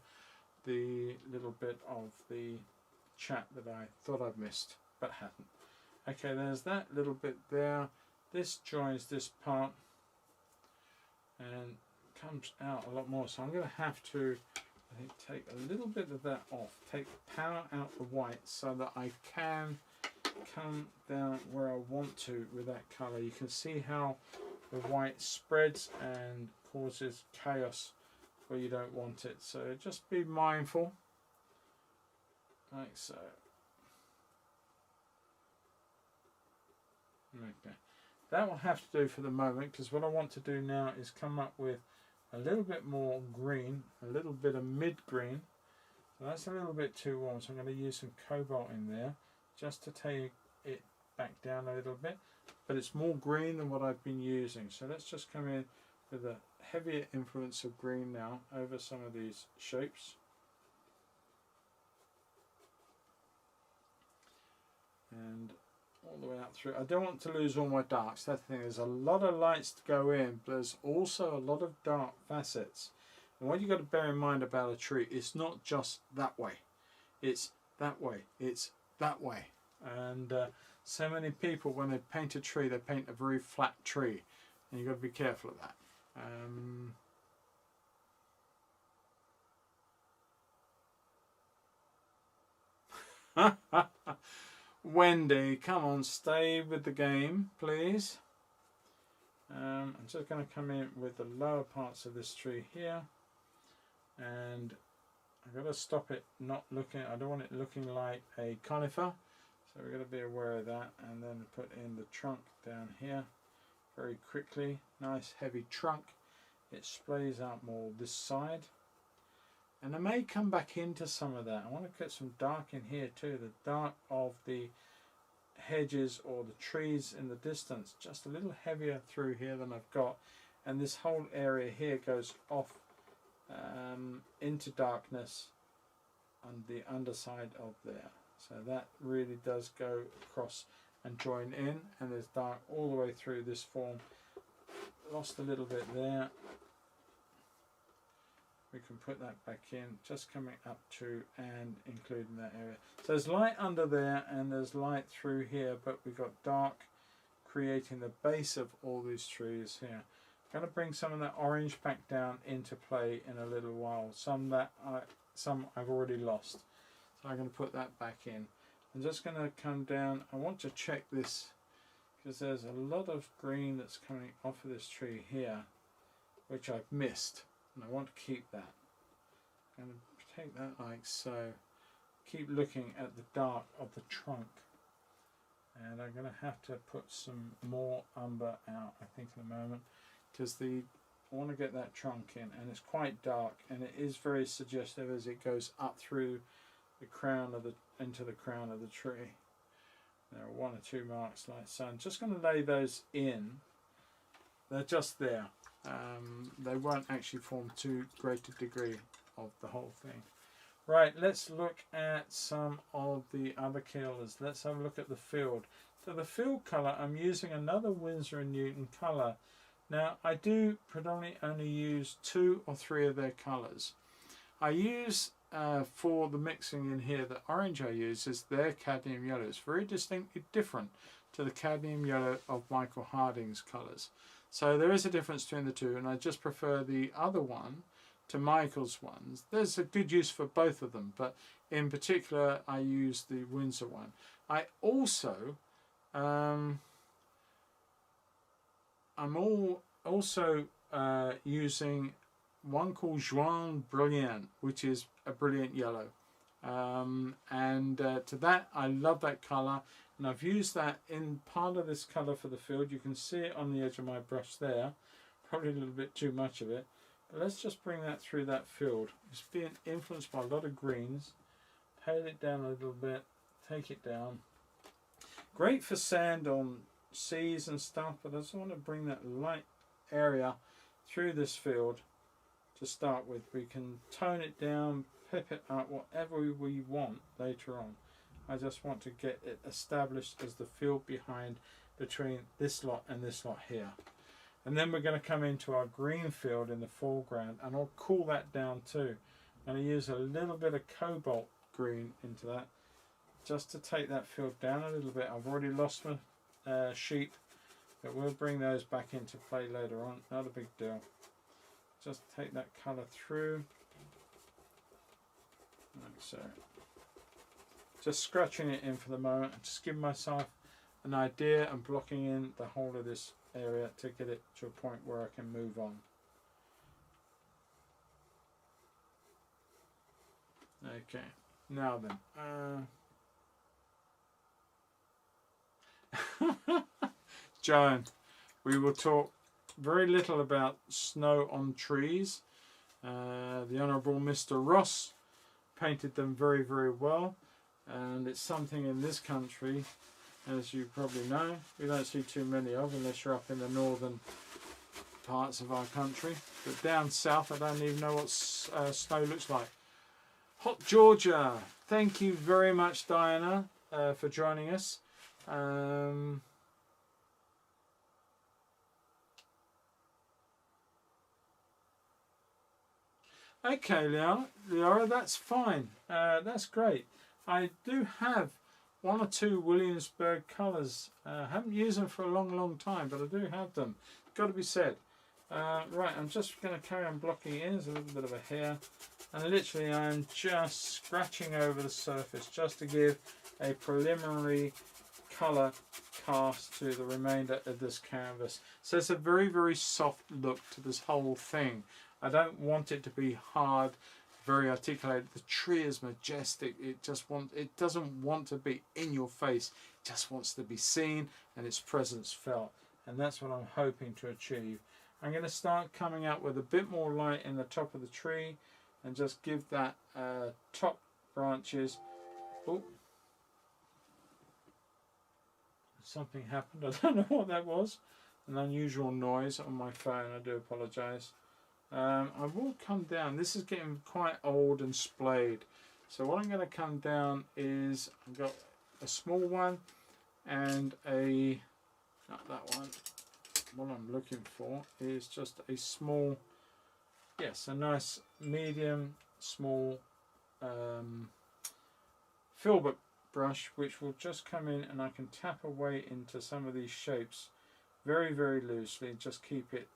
A: the little bit of the chat that I thought I'd missed, but hadn't. Okay, there's that little bit there. This joins this part and comes out a lot more. So I'm going to have to, I think, take a little bit of that off. Take the power out the white so that I can come down where I want to with that colour. You can see how the white spreads and causes chaos where you don't want it. So just be mindful, like so. Okay, that will have to do for the moment, because what I want to do now is come up with a little bit more green, a little bit of mid-green. So that's a little bit too warm, so I'm going to use some cobalt in there just to take it back down a little bit, but it's more green than what I've been using. So let's just come in with a heavier influence of green now over some of these shapes. And all the way out through. I don't want to lose all my darks. That's the thing. There's a lot of lights to go in, but there's also a lot of dark facets. And what you've got to bear in mind about a tree, it's not just that way. It's that way. It's that way. And so many people, when they paint a tree, they paint a very flat tree. And you've got to be careful of that. Wendy, come on, stay with the game, please. I'm just going to come in with the lower parts of this tree here, and I've got to stop it not looking, I don't want it looking like a conifer, so we've got to be aware of that, and then put in the trunk down here very quickly. Nice heavy trunk. It splays out more this side, and I may come back into some of that. I want to get some dark in here too, the dark of the hedges or the trees in the distance, just a little heavier through here than I've got, and this whole area here goes off into darkness on the underside of there, so that really does go across and join in, and there's dark all the way through this form. Lost a little bit there, we can put that back in, just coming up to and including that area. So there's light under there and there's light through here, but we've got dark creating the base of all these trees here. I'm going to bring some of that orange back down into play in a little while. Some I've already lost, so I'm going to put that back in. I'm just going to come down. I want to check this because there's a lot of green that's coming off of this tree here, which I've missed. And I want to keep that. I'm going to take that like so. Keep looking at the dark of the trunk. And I'm going to have to put some more umber out, I think, in a moment. Because I want to get that trunk in. And it's quite dark. And it is very suggestive as it goes up through the crown of into the crown of the tree. There are one or two marks like so. I'm just going to lay those in. They're just there. They won't actually form too great a degree of the whole thing. Right, let's look at some of the other colours. Let's have a look at the field. So the field colour, I'm using another Winsor & Newton colour. Now I do predominantly only use 2 or 3 of their colours. I use for the mixing in here, the orange I use is their cadmium yellow. It's very distinctly different to the cadmium yellow of Michael Harding's colours. So there is a difference between the two, and I just prefer the other one to Michael's ones. There's a good use for both of them, but in particular I use the Winsor one. I also I'm also using one called Juin Brilliant, which is a brilliant yellow, to that I love that colour. And I've used that in part of this colour for the field. You can see it on the edge of my brush there. Probably a little bit too much of it. But let's just bring that through that field. It's being influenced by a lot of greens. Pale it down a little bit. Take it down. Great for sand on seas and stuff. But I just want to bring that light area through this field to start with. We can tone it down, pip it up, whatever we want later on. I just want to get it established as the field behind between this lot and this lot here. And then we're going to come into our green field in the foreground, and I'll cool that down too. I'm going to use a little bit of cobalt green into that just to take that field down a little bit. I've already lost my sheep, but we'll bring those back into play later on. Not a big deal. Just take that colour through like so. Just scratching it in for the moment and just giving myself an idea and blocking in the whole of this area to get it to a point where I can move on. Okay, now then. Joan, we will talk very little about snow on trees. The Honourable Mr. Ross painted them very, very well. And it's something in this country, as you probably know, we don't see too many of unless you're up in the northern parts of our country. But down south, I don't even know what snow looks like. Hot Georgia, thank you very much, Diana, for joining us. Okay, Leora, that's fine. That's great. I do have 1 or 2 Williamsburg colours. I haven't used them for a long, long time, but I do have them. Got to be said. Right, I'm just going to carry on blocking in. There's a little bit of a hair. And literally I'm just scratching over the surface just to give a preliminary colour cast to the remainder of this canvas. So it's a very, very soft look to this whole thing. I don't want it to be hard, very articulated. The tree is majestic. It doesn't want to be in your face. It just wants to be seen and its presence felt. And that's what I'm hoping to achieve. I'm going to start coming out with a bit more light in the top of the tree and just give that top branches. Oh, something happened. I don't know what that was. An unusual noise on my phone. I do apologise. I will come down. This is getting quite old and splayed. So what I'm going to come down is I've got a small one and a, not that one. What I'm looking for is just a small, yes, a nice medium small filbert brush, which will just come in and I can tap away into some of these shapes very, very loosely. Just keep it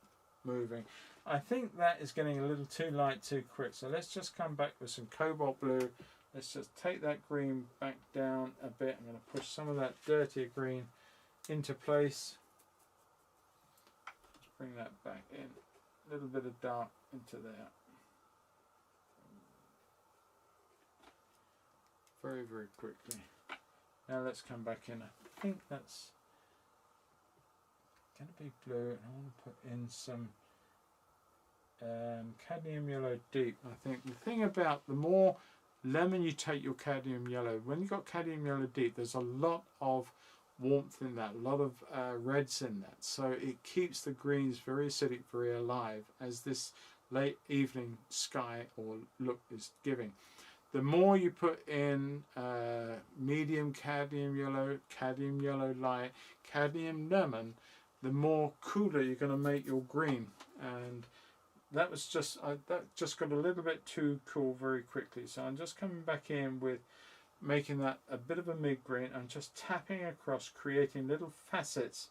A: moving. I think that is getting a little too light too quick, so let's just come back with some cobalt blue. Let's just take that green back down a bit. I'm going to push some of that dirtier green into place. Just bring that back in. A little bit of dark into there. Very, very quickly. Now let's come back in. I think that's going to be blue, and I want to put in some cadmium yellow deep. I think the thing about the more lemon you take your cadmium yellow, when you've got cadmium yellow deep, there's a lot of warmth in that, a lot of reds in that, so it keeps the greens very acidic, very alive, as this late evening sky or look is giving. The more you put in medium cadmium yellow light, cadmium lemon, the more cooler you're going to make your green. And that was just that just got a little bit too cool very quickly. So I'm just coming back in with making that a bit of a mid-green and just tapping across, creating little facets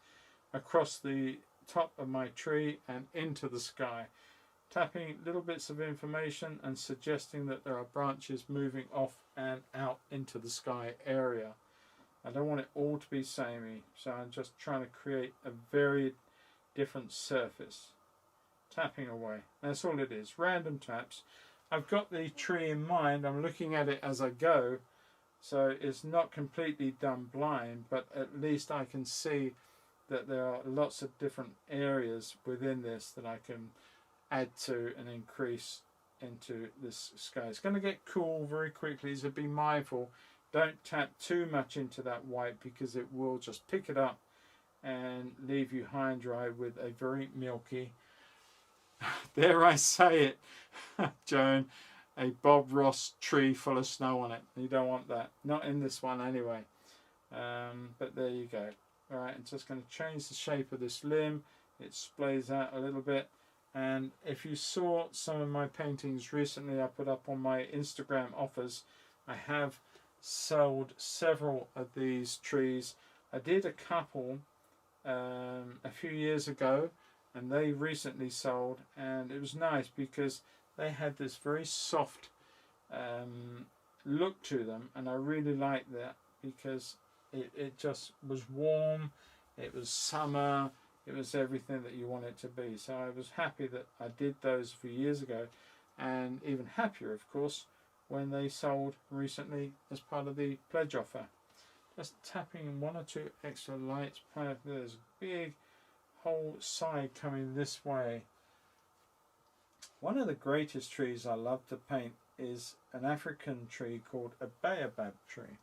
A: across the top of my tree and into the sky. Tapping little bits of information and suggesting that there are branches moving off and out into the sky area. I don't want it all to be samey, so I'm just trying to create a very different surface. Tapping away. That's all it is. Random taps. I've got the tree in mind. I'm looking at it as I go, so it's not completely done blind, but at least I can see that there are lots of different areas within this that I can add to and increase into this sky. It's going to get cool very quickly, so be mindful. Don't tap too much into that white because it will just pick it up and leave you high and dry with a very milky, dare I say it, Joan, a Bob Ross tree full of snow on it. You don't want that. Not in this one anyway. But there you go. Alright, I'm just going to change the shape of this limb. It splays out a little bit. And if you saw some of my paintings recently I put up on my Instagram offers, I have sold several of these trees. I did a couple a few years ago, and they recently sold, and it was nice because they had this very soft look to them, and I really liked that because it just was warm, it was summer, it was everything that you want it to be. So I was happy that I did those a few years ago, and even happier of course when they sold recently as part of the pledge offer. Just tapping one or two extra lights. There's a big whole side coming this way. One of the greatest trees I love to paint is an African tree called a baobab tree,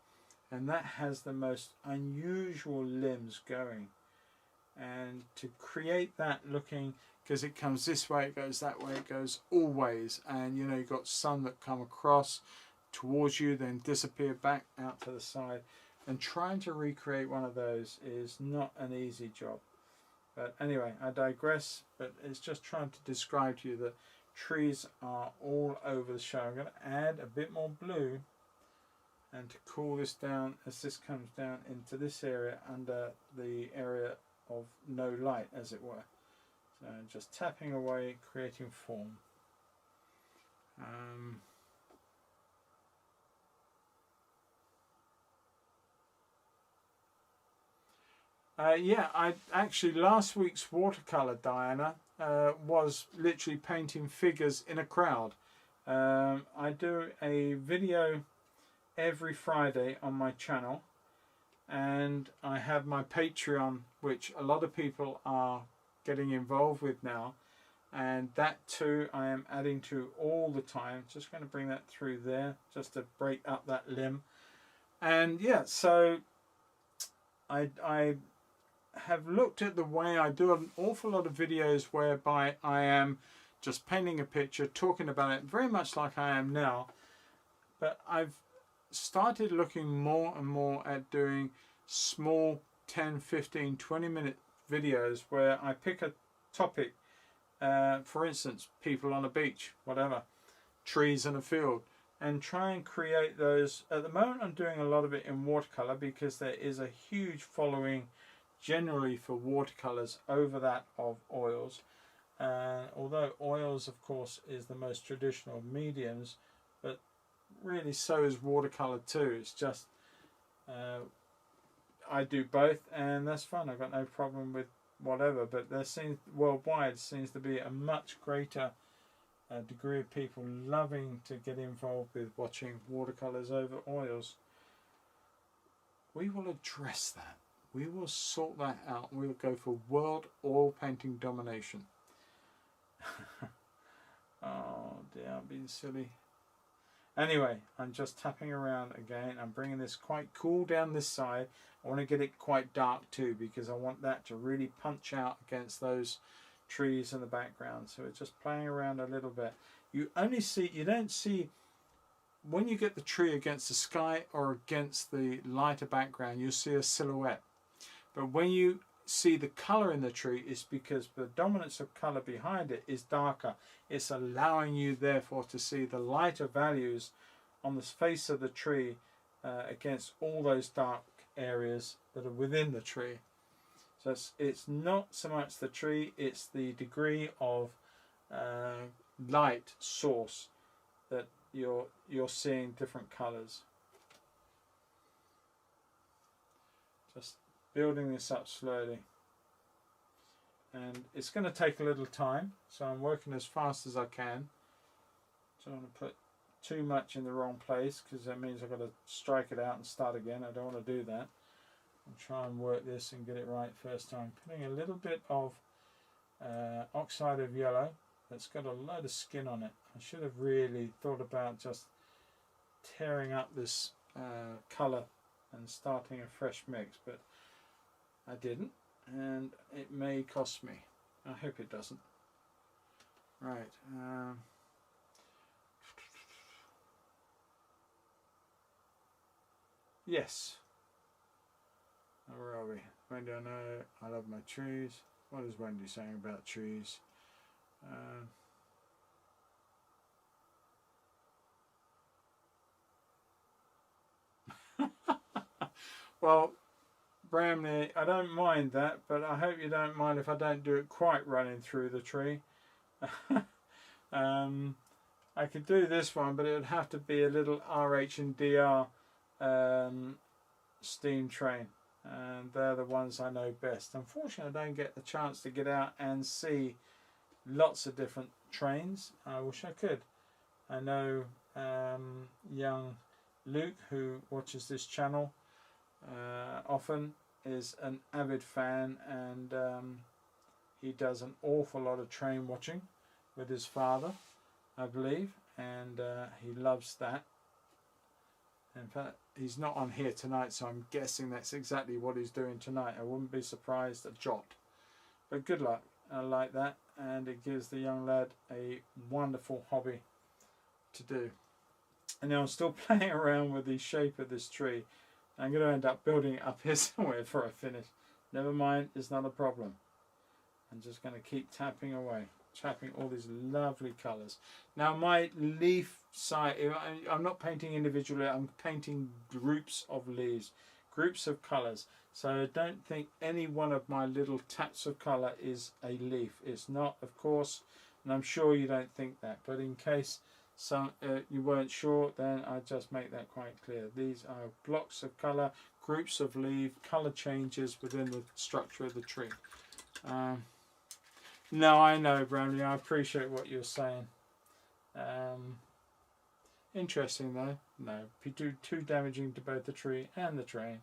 A: and that has the most unusual limbs going. And to create that looking, because it comes this way, it goes that way, it goes all ways, and you know you've got some that come across towards you then disappear back out to the side, and trying to recreate one of those is not an easy job. But anyway, I digress, but it's just trying to describe to you that trees are all over the show. I'm going to add a bit more blue and to cool this down as this comes down into this area under the area of no light, as it were. So just tapping away, creating form. Yeah, I actually, last week's watercolor, Diana, was literally painting figures in a crowd. I do a video every Friday on my channel, and I have my Patreon, which a lot of people are getting involved with now, and that too I am adding to all the time. Just going to bring that through there just to break up that limb. And yeah, so I have looked at the way I do an awful lot of videos whereby I am just painting a picture, talking about it very much like I am now, but I've started looking more and more at doing small 10, 15, 20 minute videos where I pick a topic, for instance, people on a beach, whatever, trees in a field, and try and create those. At the moment I'm doing a lot of it in watercolor because there is a huge following generally for watercolors over that of oils, although oils of course is the most traditional of mediums, but really so is watercolor too. It's just I do both, and that's fun. I've got no problem with whatever, but there seems worldwide seems to be a much greater degree of people loving to get involved with watching watercolors over oils. We will address that. We will sort that out. We'll go for world oil painting domination. Oh dear, I'm being silly. Anyway, I'm just tapping around again. I'm bringing this quite cool down this side. I want to get it quite dark too because I want that to really punch out against those trees in the background. So it's just playing around a little bit. You don't see when you get the tree against the sky or against the lighter background, you see a silhouette. But when you see the colour in the tree, it's because the dominance of colour behind it is darker. It's allowing you therefore to see the lighter values on the face of the tree against all those dark areas that are within the tree. So it's not so much the tree, it's the degree of light source that you're seeing different colours. Just building this up slowly, and it's going to take a little time, so I'm working as fast as I can. So I don't want to put too much in the wrong place because that means I've got to strike it out and start again. I don't want to do that. I'll try and work this and get it right first time. Putting a little bit of oxide of yellow that's got a load of skin on it. I should have really thought about just tearing up this colour and starting a fresh mix, but I didn't, and it may cost me. I hope it doesn't. Right. Yes. Where are we? Wendy, I know I love my trees. What is Wendy saying about trees? Well, Bramley, I don't mind that, but I hope you don't mind if I don't do it quite running through the tree. I could do this one, but it would have to be a little RH and DR steam train, and they're the ones I know best. Unfortunately, I don't get the chance to get out and see lots of different trains. I wish I could. I know young Luke, who watches this channel often, is an avid fan, and he does an awful lot of train watching with his father, I believe, and he loves that. In fact, he's not on here tonight, so I'm guessing that's exactly what he's doing tonight. I wouldn't be surprised a jot. But good luck. I like that, and it gives the young lad a wonderful hobby to do. And now I'm still playing around with the shape of this tree. I'm going to end up building it up here somewhere before I finish. Never mind, it's not a problem. I'm just going to keep tapping away, tapping all these lovely colours. Now my leaf side, I'm not painting individually, I'm painting groups of leaves. groups of colours. So don't think any one of my little taps of colour is a leaf. It's not, of course, and I'm sure you don't think that, but in case you weren't sure, then I just make that quite clear. These are blocks of colour, groups of leaf, colour changes within the structure of the tree. No, I know, Bramley, I appreciate what you're saying. Interesting though. No, be too damaging to both the tree and the train.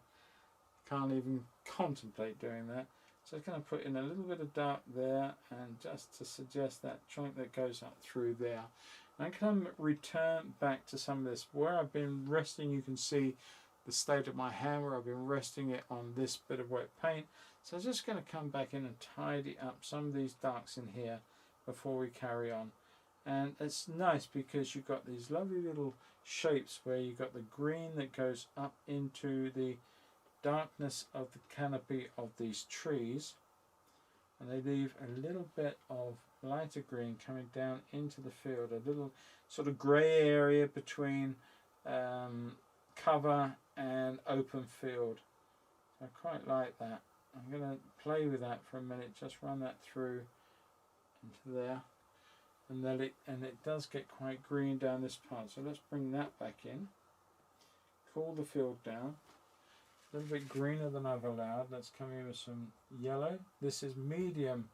A: Can't even contemplate doing that. So I'm going to put in a little bit of dark there, and just to suggest that joint that goes up through there. And I can return back to some of this. Where I've been resting, you can see the state of my hammer. I've been resting it on this bit of wet paint. So I'm just going to come back in and tidy up some of these darks in here before we carry on. And it's nice because you've got these lovely little shapes where you've got the green that goes up into the darkness of the canopy of these trees, and they leave a little bit of lighter green coming down into the field, a little sort of grey area between cover and open field. I quite like that. I'm going to play with that for a minute, just run that through into there, and then it does get quite green down this part. So let's bring that back in, cool the field down. A little bit greener than I've allowed. Let's come in with some yellow. This is medium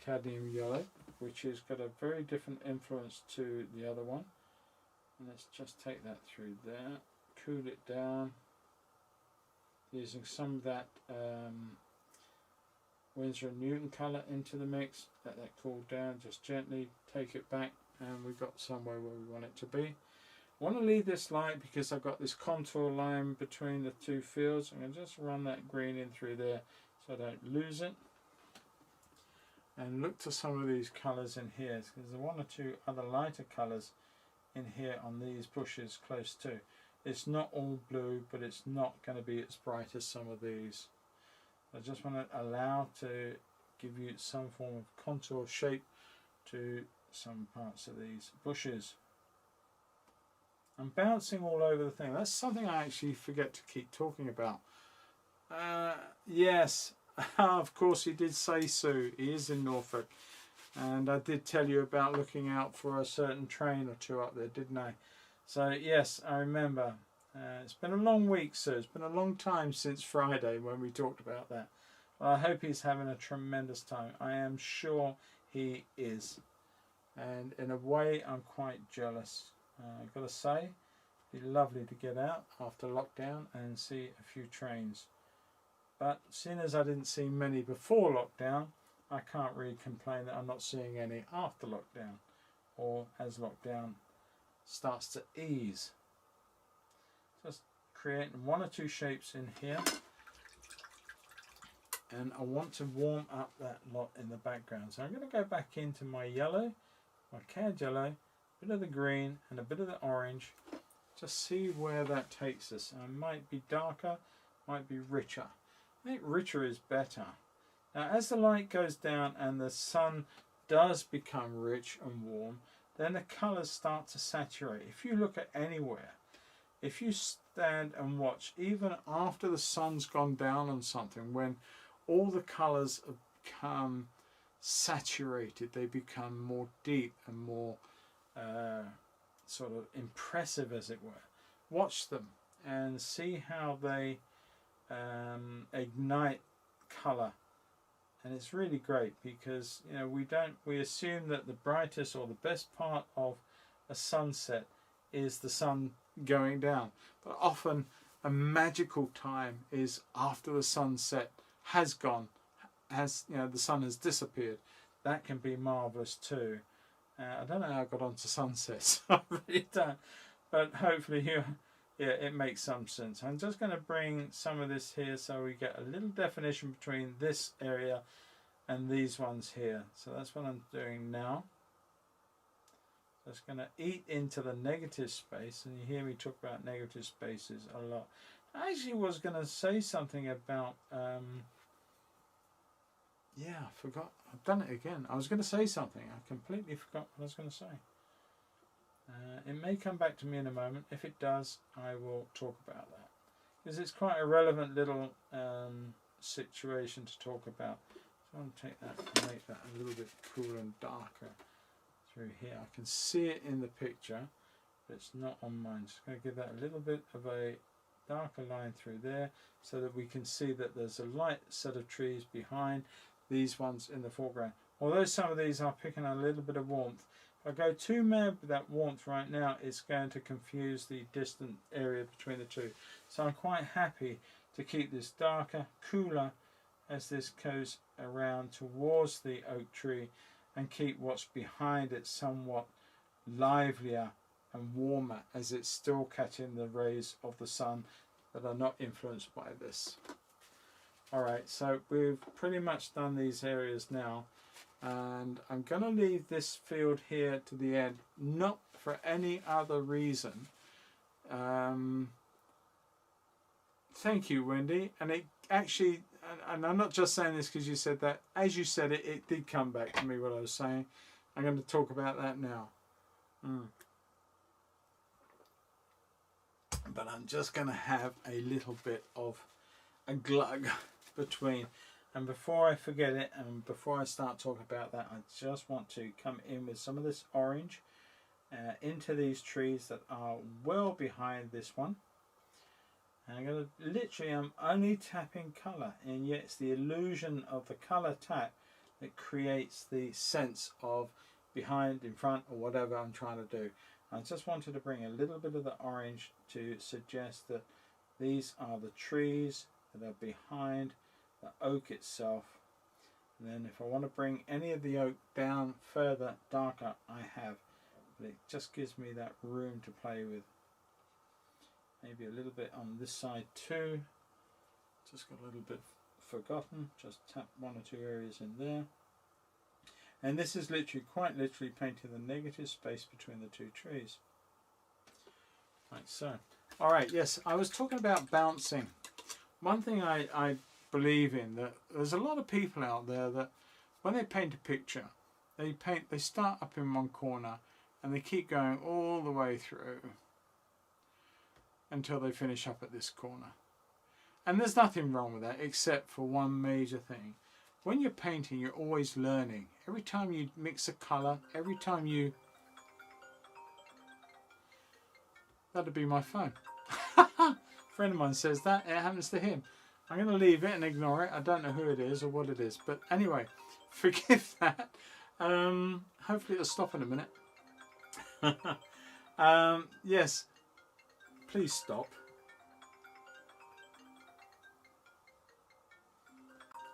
A: cadmium yellow, which has got a very different influence to the other one. And let's just take that through there, cool it down, using some of that Winsor & Newton colour into the mix. Let that cool down, just gently take it back, and we've got somewhere where we want it to be. I want to leave this light because I've got this contour line between the two fields. I'm going to just run that green in through there so I don't lose it. And look to some of these colours in here, because there's one or two other lighter colours in here on these bushes close to. It's not all blue, but it's not going to be as bright as some of these. I just want to allow to give you some form of contour shape to some parts of these bushes. I'm bouncing all over the thing. That's something I actually forget to keep talking about. Yes, of course he did say so. He is in Norfolk. And I did tell you about looking out for a certain train or two up there, didn't I? So yes, I remember. It's been a long week, sir. It's been a long time since Friday when we talked about that. Well, I hope he's having a tremendous time. I am sure he is. And in a way, I'm quite jealous. I've got to say, it'd be lovely to get out after lockdown and see a few trains. But seeing as I didn't see many before lockdown, I can't really complain that I'm not seeing any after lockdown, or as lockdown starts to ease. Just creating one or two shapes in here, and I want to warm up that lot in the background. So I'm going to go back into my yellow, my cad yellow, a bit of the green and a bit of the orange. Just see where that takes us. And it might be darker, might be richer. I think richer is better. Now as the light goes down and the sun does become rich and warm, then the colours start to saturate. If you look at anywhere, if you stand and watch, even after the sun's gone down on something, when all the colours have become saturated, they become more deep and more sort of impressive, as it were. Watch them and see how they ignite colour, and it's really great because we assume that the brightest or the best part of a sunset is the sun going down, but often a magical time is after the sunset has gone, the sun has disappeared. That can be marvellous too. I don't know how I got onto sunsets. I really don't. But hopefully it makes some sense. I'm just going to bring some of this here so we get a little definition between this area and these ones here. So that's what I'm doing now. Just going to eat into the negative space, and you hear me talk about negative spaces a lot. I actually was going to say something about yeah, I forgot. I've done it again. I was going to say something. I completely forgot what I was going to say. It may come back to me in a moment. If it does, I will talk about that. because it's quite a relevant little situation to talk about. So I'm going to take that and make that a little bit cooler and darker through here. I can see it in the picture, but it's not on mine. Just going to give that a little bit of a darker line through there so that we can see that there's a light set of trees behind these ones in the foreground. Although some of these are picking a little bit of warmth, if I go too mad with that warmth right now, it's going to confuse the distant area between the two. So I'm quite happy to keep this darker, cooler as this goes around towards the oak tree, and keep what's behind it somewhat livelier and warmer as it's still catching the rays of the sun that are not influenced by this. Alright, so we've pretty much done these areas now, and I'm going to leave this field here to the end, not for any other reason. Thank you, Wendy. And it actually, and I'm not just saying this because you said that, as you said it, it did come back to me what I was saying. I'm going to talk about that now. But I'm just going to have a little bit of a glug between. And before I forget it, and before I start talking about that, I just want to come in with some of this orange into these trees that are well behind this one. And I'm going to literally, I'm only tapping colour, and yet it's the illusion of the colour tap that creates the sense of behind, in front, or whatever I'm trying to do. I just wanted to bring a little bit of the orange to suggest that these are the trees that are behind the oak itself. And then if I want to bring any of the oak down further, darker, I have. But it just gives me that room to play with. Maybe a little bit on this side too. Just got a little bit forgotten. Just tap one or two areas in there. And this is literally, quite literally painting the negative space between the two trees. Like so. Alright, yes, I was talking about bouncing. One thing I believe in, that there's a lot of people out there that when they paint a picture, they start up in one corner and they keep going all the way through until they finish up at this corner. And there's nothing wrong with that except for one major thing. When you're painting, you're always learning. Every time you mix a colour, every time you... That'd be my phone. A friend of mine says that, it happens to him. I'm going to leave it and ignore it. I don't know who it is or what it is. But anyway, forgive that. Hopefully it'll stop in a minute. Yes, please stop.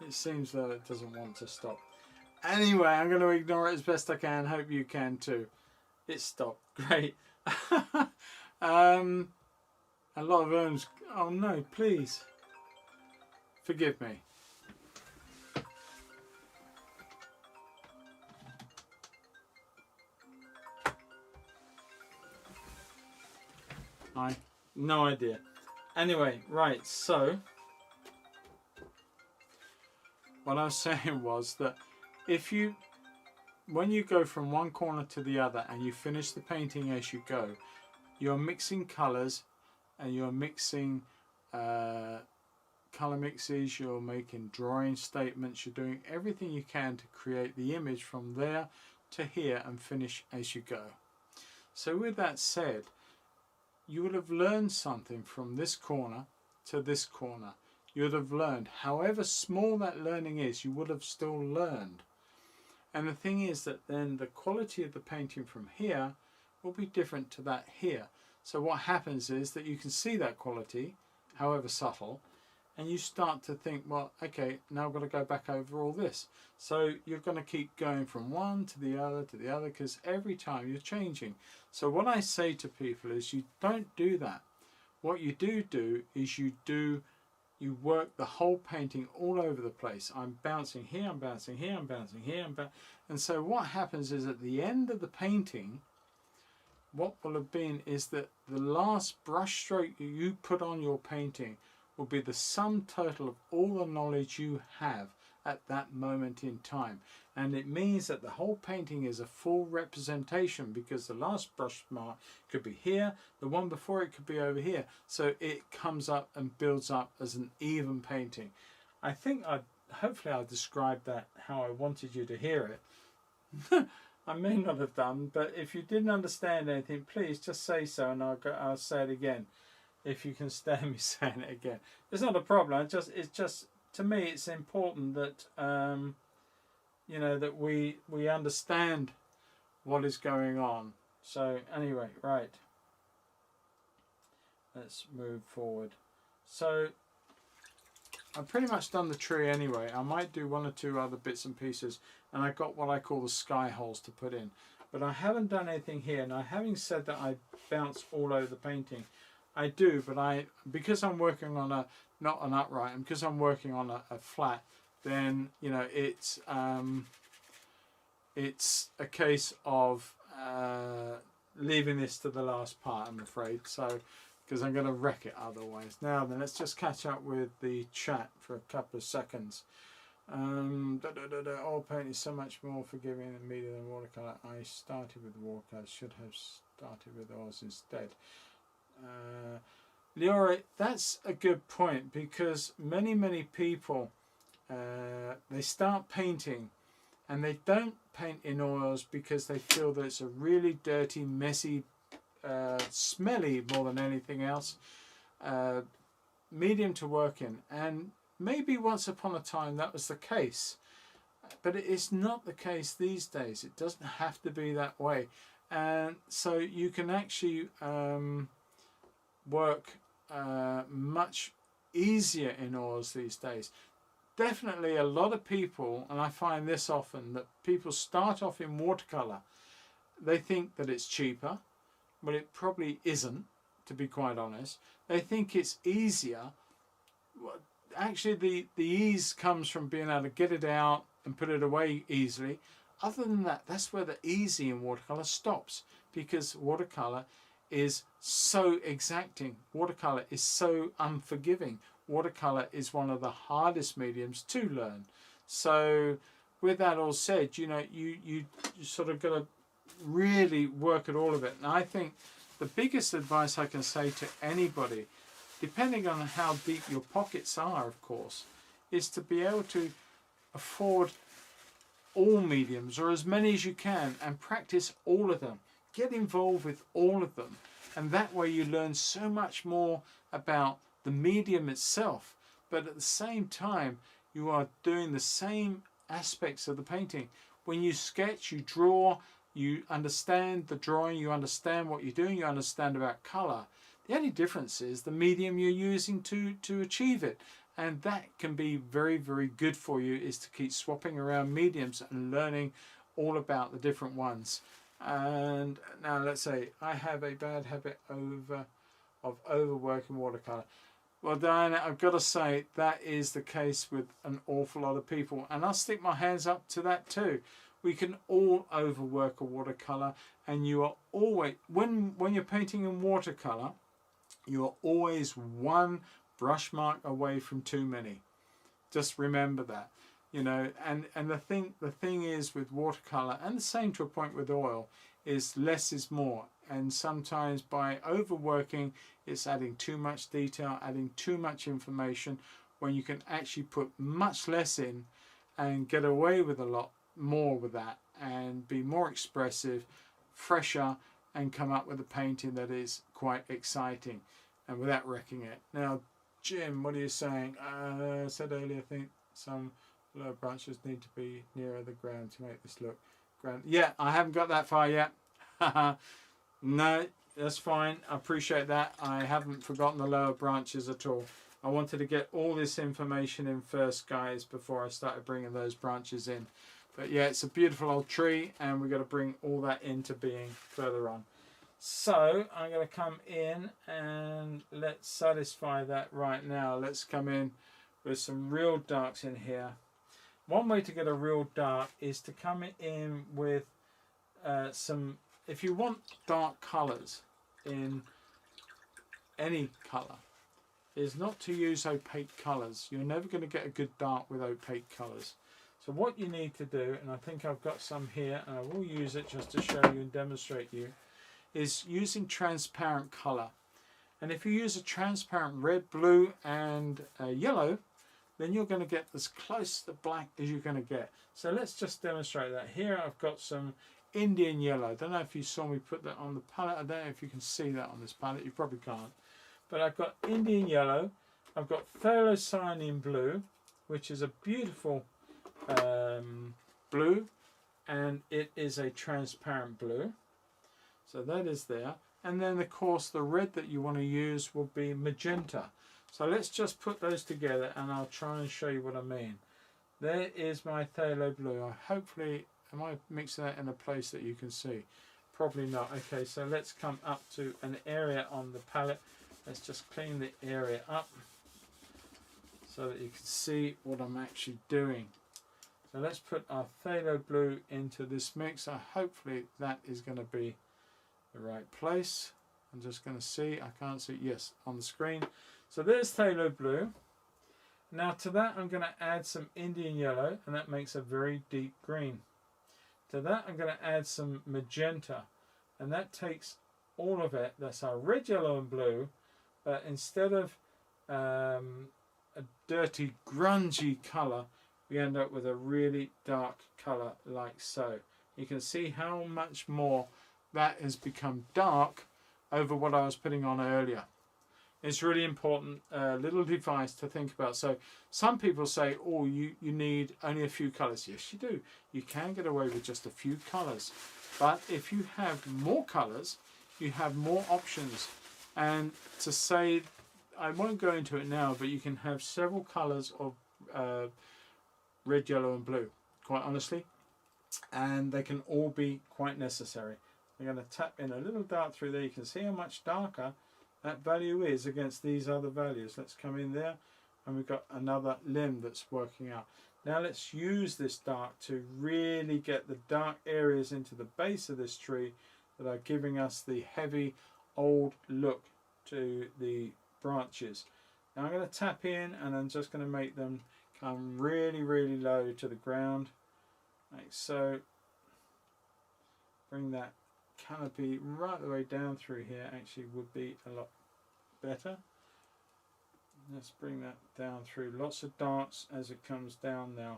A: It seems that it doesn't want to stop. Anyway, I'm going to ignore it as best I can. Hope you can too. It stopped. Great. A lot of urns. Oh no, please. Forgive me. No idea. Anyway, right, so what I was saying was that when you go from one corner to the other and you finish the painting as you go, you're mixing colours and you're mixing colour mixes, you're making drawing statements, you're doing everything you can to create the image from there to here and finish as you go. So with that said, you would have learned something from this corner to this corner. You would have learned, however small that learning is, you would have still learned. And the thing is that then the quality of the painting from here will be different to that here. So what happens is that you can see that quality, however subtle, and you start to think, well, okay, now I've got to go back over all this. So you're going to keep going from one to the other, because every time you're changing. So what I say to people is you don't do that. What you do is you work the whole painting all over the place. I'm bouncing here, I'm bouncing here, I'm bouncing here, and so what happens is at the end of the painting, what will have been is that the last brush stroke you put on your painting will be the sum total of all the knowledge you have at that moment in time. And it means that the whole painting is a full representation, because the last brush mark could be here, the one before it could be over here. So it comes up and builds up as an even painting. I think hopefully I'll describe that how I wanted you to hear it. I may not have done, but if you didn't understand anything, please just say so, and I'll say it again. If you can stand me saying it again, it's not a problem. It's just to me, it's important that you know, that we understand what is going on. So anyway, right. Let's move forward. So I've pretty much done the tree anyway. I might do one or two other bits and pieces, and I've got what I call the sky holes to put in. But I haven't done anything here. Now, having said that, I bounce all over the painting. I do, but because I'm working on not an upright, and because I'm working on a flat, then you know it's a case of leaving this to the last part, I'm afraid. So, because I'm going to wreck it otherwise. Now then, let's just catch up with the chat for a couple of seconds. Oil paint is so much more forgiving and media than watercolour. I started with watercolour, should have started with oils instead. Leora, that's a good point, because many people they start painting and they don't paint in oils because they feel that it's a really dirty, messy, smelly more than anything else medium to work in. And maybe once upon a time that was the case, but it is not the case these days. It doesn't have to be that way, and so you can actually work much easier in oils these days. Definitely a lot of people, and I find this often, that people start off in watercolour. They think that it's cheaper, but it probably isn't, to be quite honest. They think it's easier. Actually, the ease comes from being able to get it out and put it away easily. Other than that, that's where the easy in watercolour stops, because watercolour is so exacting. Watercolour is so unforgiving. Watercolour is one of the hardest mediums to learn. So with that all said, you know, you sort of got to really work at all of it. And I think the biggest advice I can say to anybody, depending on how deep your pockets are, of course, is to be able to afford all mediums, or as many as you can, and practice all of them. Get involved with all of them, and that way you learn so much more about the medium itself, but at the same time you are doing the same aspects of the painting. When you sketch, you draw, you understand the drawing, you understand what you're doing, you understand about colour. The only difference is the medium you're using to achieve it, and that can be very, very good for you, is to keep swapping around mediums and learning all about the different ones. And now let's say I have a bad habit of overworking watercolour. Well, Diana, I've got to say that is the case with an awful lot of people, and I'll stick my hands up to that too. We can all overwork a watercolour, and you are always, when you're painting in watercolour, you are always one brush mark away from too many. Just remember that, you know. And the thing is with watercolour, and the same to a point with oil, is less is more. And sometimes by overworking, it's adding too much detail, adding too much information, when you can actually put much less in and get away with a lot more with that, and be more expressive, fresher, and come up with a painting that is quite exciting and without wrecking it. Now, Jim, what are you saying? I said earlier, I think some lower branches need to be nearer the ground to make this look grand. Yeah, I haven't got that far yet. No, that's fine. I appreciate that. I haven't forgotten the lower branches at all. I wanted to get all this information in first, guys, before I started bringing those branches in. But yeah, it's a beautiful old tree, and we've got to bring all that into being further on. So I'm going to come in and let's satisfy that right now. Let's come in with some real darks in here. One way to get a real dark is to come in with some, if you want dark colours in any colour, is not to use opaque colours. You're never going to get a good dark with opaque colours. So what you need to do, and I think I've got some here, and I will use it just to show you and demonstrate you, is using transparent colour. And if you use a transparent red, blue and yellow, then you're going to get as close to black as you're going to get. So let's just demonstrate that. Here I've got some Indian yellow. I don't know if you saw me put that on the palette. I don't know if you can see that on this palette. You probably can't. But I've got Indian yellow. I've got phthalocyanine blue, which is a beautiful blue, and it is a transparent blue. So that is there. And then of course the red that you want to use will be magenta. So let's just put those together and I'll try and show you what I mean. There is my phthalo blue. Hopefully, am I mixing that in a place that you can see? Probably not. Okay, so let's come up to an area on the palette. Let's just clean the area up so that you can see what I'm actually doing. So let's put our phthalo blue into this mix. Hopefully that is going to be the right place. I'm just going to see. I can't see. Yes, on the screen. So there's phthalo blue. Now to that I'm going to add some Indian yellow, and that makes a very deep green. To that I'm going to add some magenta, and that takes all of it. That's our red, yellow and blue, but instead of a dirty grungy colour, we end up with a really dark colour like so. You can see how much more that has become dark over what I was putting on earlier. It's really important little device to think about. So some people say, oh, you need only a few colours. Yes, you do. You can get away with just a few colours. But if you have more colours, you have more options. And to say, I won't go into it now, but you can have several colours of red, yellow and blue, quite honestly. And they can all be quite necessary. I'm going to tap in a little dart through there. You can see how much darker that value is against these other values. Let's come in there, and we've got another limb that's working out. Now let's use this dark to really get the dark areas into the base of this tree that are giving us the heavy old look to the branches. Now I'm going to tap in, and I'm just going to make them come really, really low to the ground, like so. Bring that canopy right the way down through here. Actually would be a lot better. Let's bring that down through. Lots of darts as it comes down now.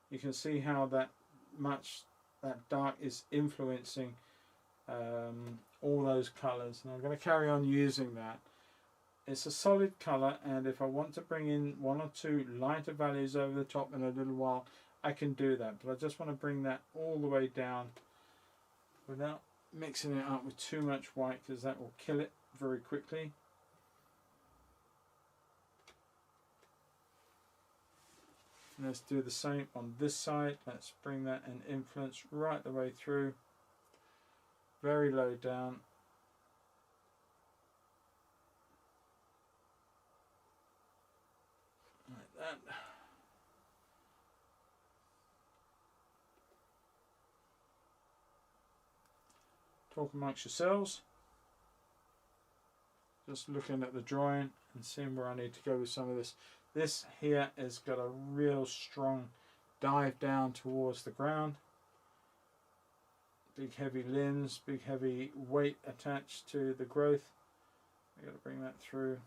A: You can see how that dark is influencing all those colours, and I'm going to carry on using that. It's a solid colour, and if I want to bring in one or two lighter values over the top in a little while, I can do that, but I just want to bring that all the way down without mixing it up with too much white, because that will kill it very quickly. And let's do the same on this side. Let's bring that and influence right the way through, very low down. Like that. Talk amongst yourselves. Just looking at the drawing and seeing where I need to go with some of this. This here has got a real strong dive down towards the ground. Big heavy limbs, big heavy weight attached to the growth. We've got to bring that through.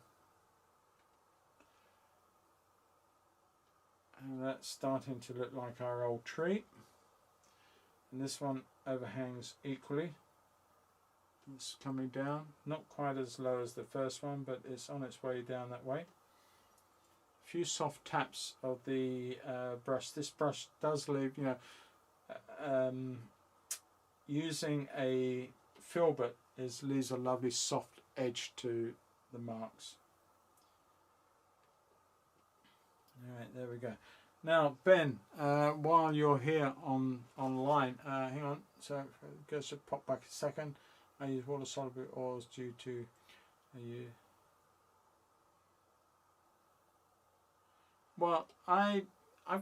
A: And that's starting to look like our old tree. And this one overhangs equally. It's coming down, not quite as low as the first one, but it's on its way down that way. A few soft taps of the brush. This brush does leave, you know, using a filbert leaves a lovely soft edge to the marks. Alright, there we go. Now, Ben, while you're here online, hang on, so just pop back a second. I use water soluble oils due to well, I've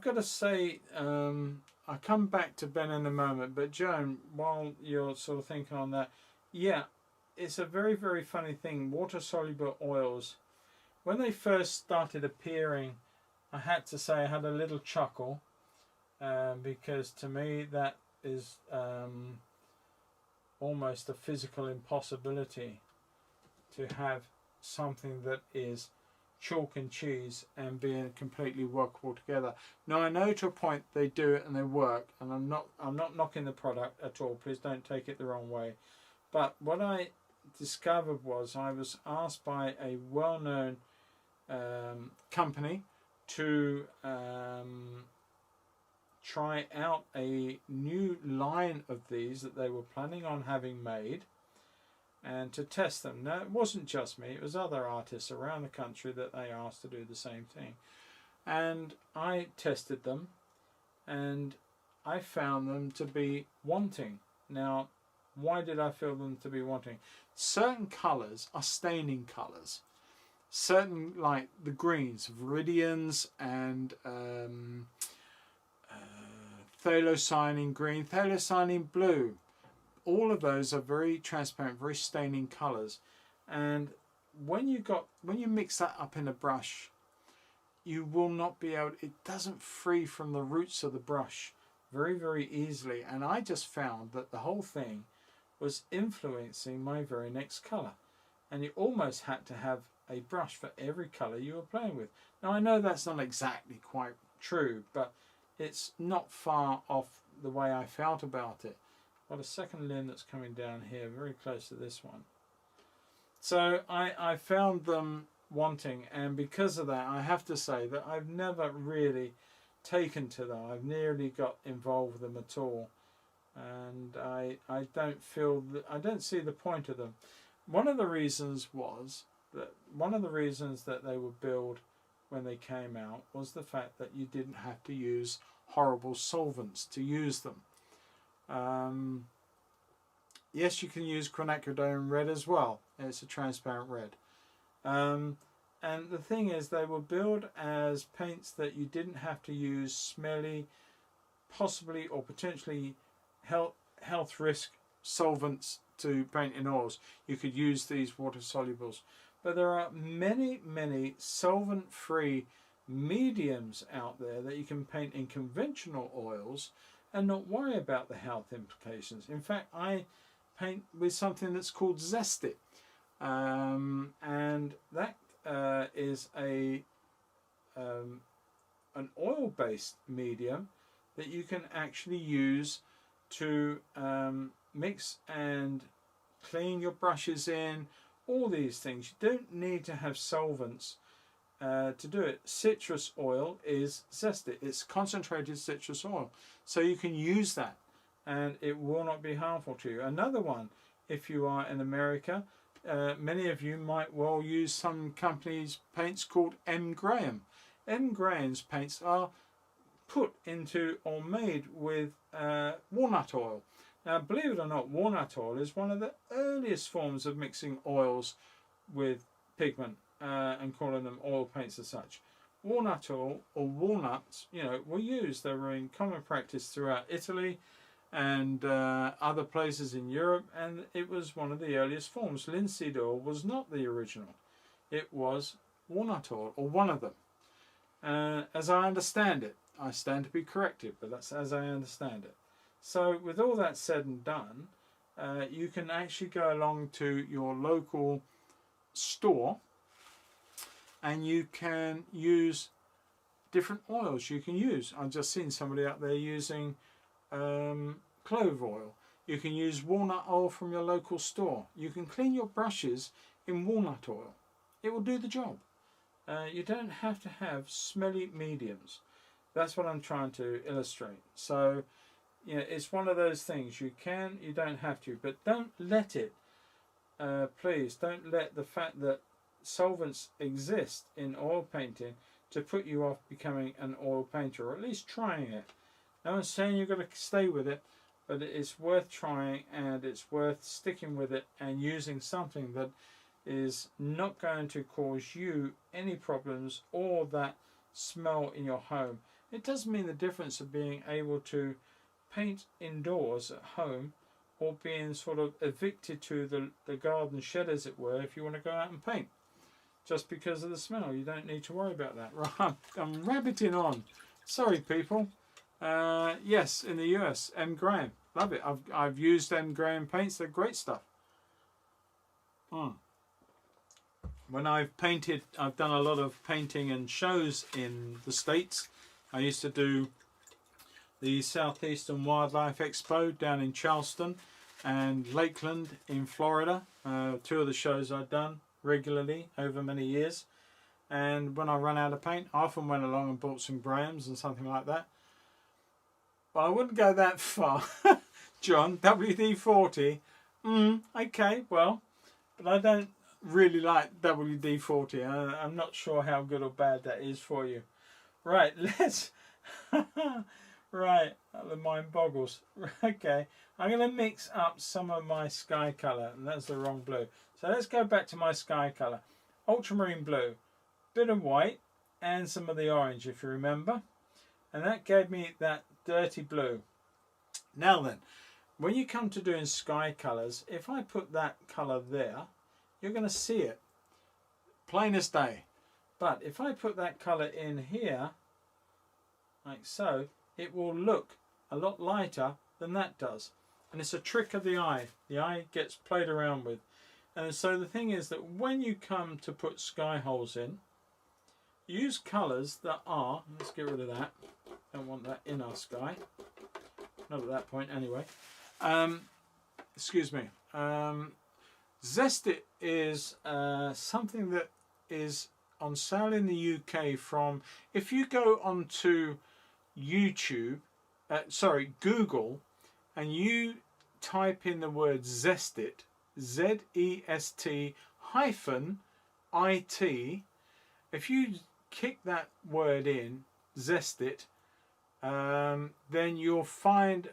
A: got to say, I'll come back to Ben in a moment, but Joan, while you're sort of thinking on that, yeah, it's a very, very funny thing. Water soluble oils, when they first started appearing, I had to say I had a little chuckle, because to me that is almost a physical impossibility to have something that is chalk and cheese and being completely workable together. Now I know to a point they do it and they work, and I'm not knocking the product at all, please don't take it the wrong way. But what I discovered was I was asked by a well-known company to try out a new line of these that they were planning on having made, and to test them. Now it wasn't just me, it was other artists around the country that they asked to do the same thing, and I tested them and I found them to be wanting. Now why did I feel them to be wanting? Certain colours are staining colours. Certain, like the greens, viridians and phthalocyanin green, phthalocyanin blue, all of those are very transparent, very staining colours. And when you mix that up in a brush, you will not be able, it doesn't free from the roots of the brush very, very easily. And I just found that the whole thing was influencing my very next colour. And you almost had to have a brush for every colour you were playing with. Now I know that's not exactly quite true, but it's not far off the way I felt about it. Got a second limb that's coming down here, very close to this one. So I found them wanting, and because of that I have to say that I've never really taken to them. I've nearly got involved with them at all, and I don't feel that, I don't see the point of them. One of the reasons that they were billed when they came out was the fact that you didn't have to use horrible solvents to use them. Yes, you can use quinacridone red as well. It's a transparent red. And the thing is, they were billed as paints that you didn't have to use smelly, possibly or potentially health risk solvents to paint in oils. You could use these water solubles. But there are many, many solvent-free mediums out there that you can paint in conventional oils and not worry about the health implications. In fact, I paint with something that's called Zestit, and that is an oil-based medium that you can actually use to mix and clean your brushes in, all these things. You don't need to have solvents to do it. Citrus oil is Zestit. It's concentrated citrus oil. So you can use that and it will not be harmful to you. Another one, if you are in America, many of you might well use some companies' paints called M. Graham. M. Graham's paints are put into or made with walnut oil. Now, believe it or not, walnut oil is one of the earliest forms of mixing oils with pigment and calling them oil paints as such. Walnut oil, or walnuts, were used. They were in common practice throughout Italy and other places in Europe, and it was one of the earliest forms. Linseed oil was not the original. It was walnut oil, or one of them. As I understand it, I stand to be corrected, but that's as I understand it. So with all that said and done, you can actually go along to your local store and you can use different oils you can use. I've just seen somebody out there using clove oil. You can use walnut oil from your local store. You can clean your brushes in walnut oil. It will do the job. You don't have to have smelly mediums. That's what I'm trying to illustrate. So it's one of those things. You can, you don't have to, but don't let it, please, don't let the fact that solvents exist in oil painting to put you off becoming an oil painter, or at least trying it. No one's saying you've got to stay with it, but it's worth trying and it's worth sticking with it and using something that is not going to cause you any problems or that smell in your home. It doesn't mean the difference of being able to paint indoors at home or being sort of evicted to the garden shed, as it were, if you want to go out and paint. Just because of the smell, you don't need to worry about that. Right, I'm rabbiting on. Sorry, people. Yes, in the US, M. Graham. Love it. I've used M. Graham paints. They're great stuff. When I've painted, I've done a lot of painting and shows in the States. I used to do the Southeastern Wildlife Expo down in Charleston and Lakeland in Florida. 2 of the shows I've done regularly over many years. And when I run out of paint, I often went along and bought some Grahams and something like that. But I wouldn't go that far. John, WD-40. Okay, well, but I don't really like WD-40. I'm not sure how good or bad that is for you. Right, let's... Right, the mind boggles. Okay, I'm going to mix up some of my sky colour, and that's the wrong blue. So let's go back to my sky colour. Ultramarine blue, bit of white, and some of the orange, if you remember. And that gave me that dirty blue. Now then, when you come to doing sky colours, if I put that colour there, you're going to see it. Plain as day. But if I put that colour in here, like so, it will look a lot lighter than that does. And it's a trick of the eye. The eye gets played around with. And so the thing is that when you come to put sky holes in, use colours that are, let's get rid of that, don't want that in our sky, not at that point anyway. Excuse me. Zest It is something that is on sale in the UK from, if you go onto YouTube, Google, and you type in the word Zest It, Z-E-S-T hyphen I-T, if you kick that word in, Zest It, then you'll find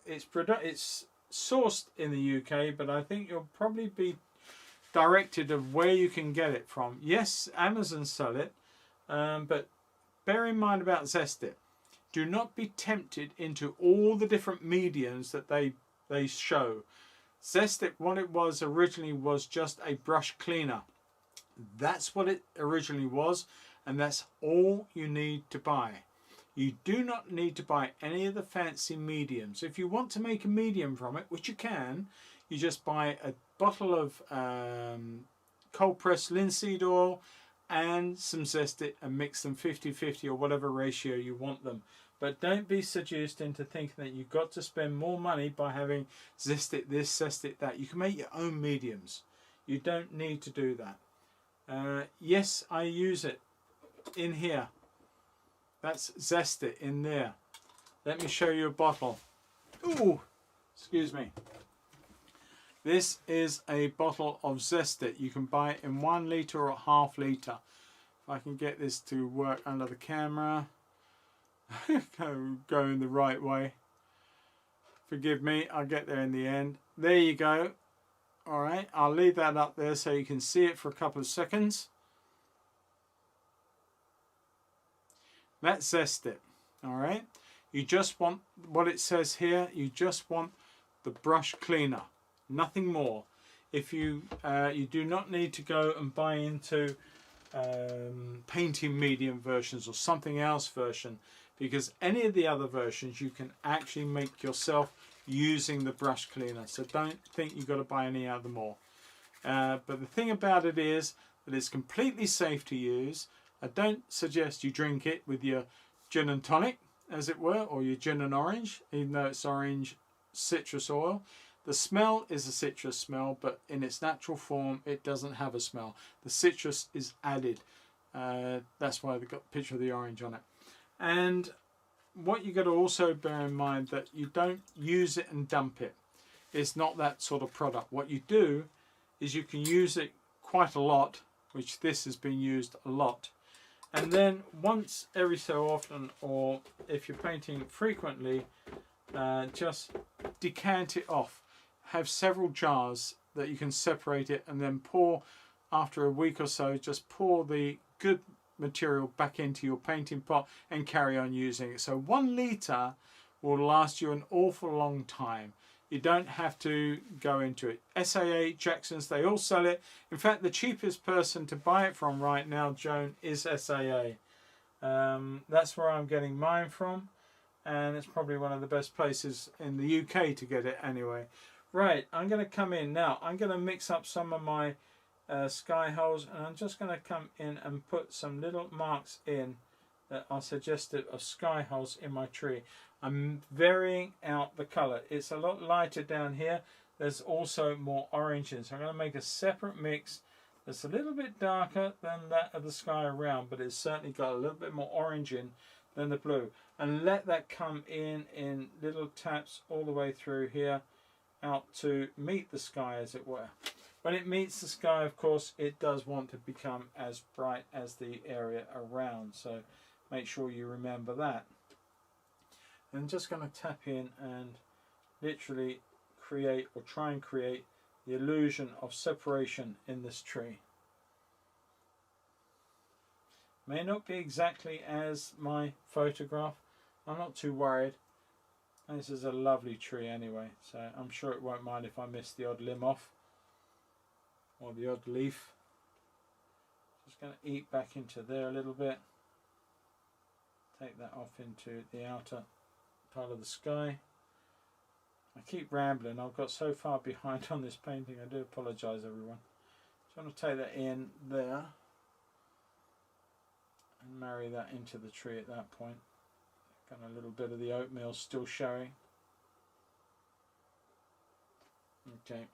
A: it's sourced in the UK, but I think you'll probably be directed of where you can get it from. Yes, Amazon sell it, but bear in mind about Zest It. Do not be tempted into all the different mediums that they show. Zest It, what it was originally, was just a brush cleaner. That's what it originally was, and that's all you need to buy. You do not need to buy any of the fancy mediums. If you want to make a medium from it, which you can, you just buy a bottle of cold pressed linseed oil and some Zest It and mix them 50-50 or whatever ratio you want them. But don't be seduced into thinking that you've got to spend more money by having Zest It this, Zest It that. You can make your own mediums. You don't need to do that. Yes, I use it in here. That's Zest It in there. Let me show you a bottle. Ooh, excuse me. This is a bottle of Zest It. You can buy it in 1 litre or ½ litre. If I can get this to work under the camera. Going the right way. Forgive me, I'll get there in the end. There you go. Alright, I'll leave that up there so you can see it for a couple of seconds. That's Zest It. Alright, you just want what it says here, you just want the brush cleaner, nothing more. If you you do not need to go and buy into painting medium versions or something else version, because any of the other versions you can actually make yourself using the brush cleaner. So don't think you've got to buy any other more. But the thing about it is that it's completely safe to use. I don't suggest you drink it with your gin and tonic, as it were, or your gin and orange, even though it's orange citrus oil. The smell is a citrus smell, but in its natural form it doesn't have a smell. The citrus is added. That's why they've got a picture of the orange on it. And what you got to also bear in mind, that you don't use it and dump it. It's not that sort of product. What you do is you can use it quite a lot, which this has been used a lot. And then once every so often, or if you're painting frequently, just decant it off. Have several jars that you can separate it, and then pour, after a week or so, just pour the good material back into your painting pot and carry on using it. So 1 litre will last you an awful long time. You don't have to go into it. SAA, Jackson's, they all sell it. In fact, the cheapest person to buy it from right now, Joan, is SAA. That's where I'm getting mine from, and it's probably one of the best places in the UK to get it anyway. Right, I'm going to come in now. I'm going to mix up some of my sky holes, and I'm just going to come in and put some little marks in that are suggestive of sky holes in my tree. I'm varying out the colour. It's a lot lighter down here. There's also more orange in, so I'm going to make a separate mix that's a little bit darker than that of the sky around, but it's certainly got a little bit more orange in than the blue. And let that come in little taps all the way through here out to meet the sky, as it were. When it meets the sky, of course, it does want to become as bright as the area around, so make sure you remember that. I'm just going to tap in and literally create, or try and create, the illusion of separation in this tree. May not be exactly as my photograph. I'm not too worried. This is a lovely tree anyway, so I'm sure it won't mind if I miss the odd limb off or the odd leaf. Just going to eat back into there a little bit. Take that off into the outer part of the sky. I keep rambling. I've got so far behind on this painting. I do apologise, everyone. So I'm going to take that in there and marry that into the tree at that point. Got a little bit of the oatmeal still showing. Okay.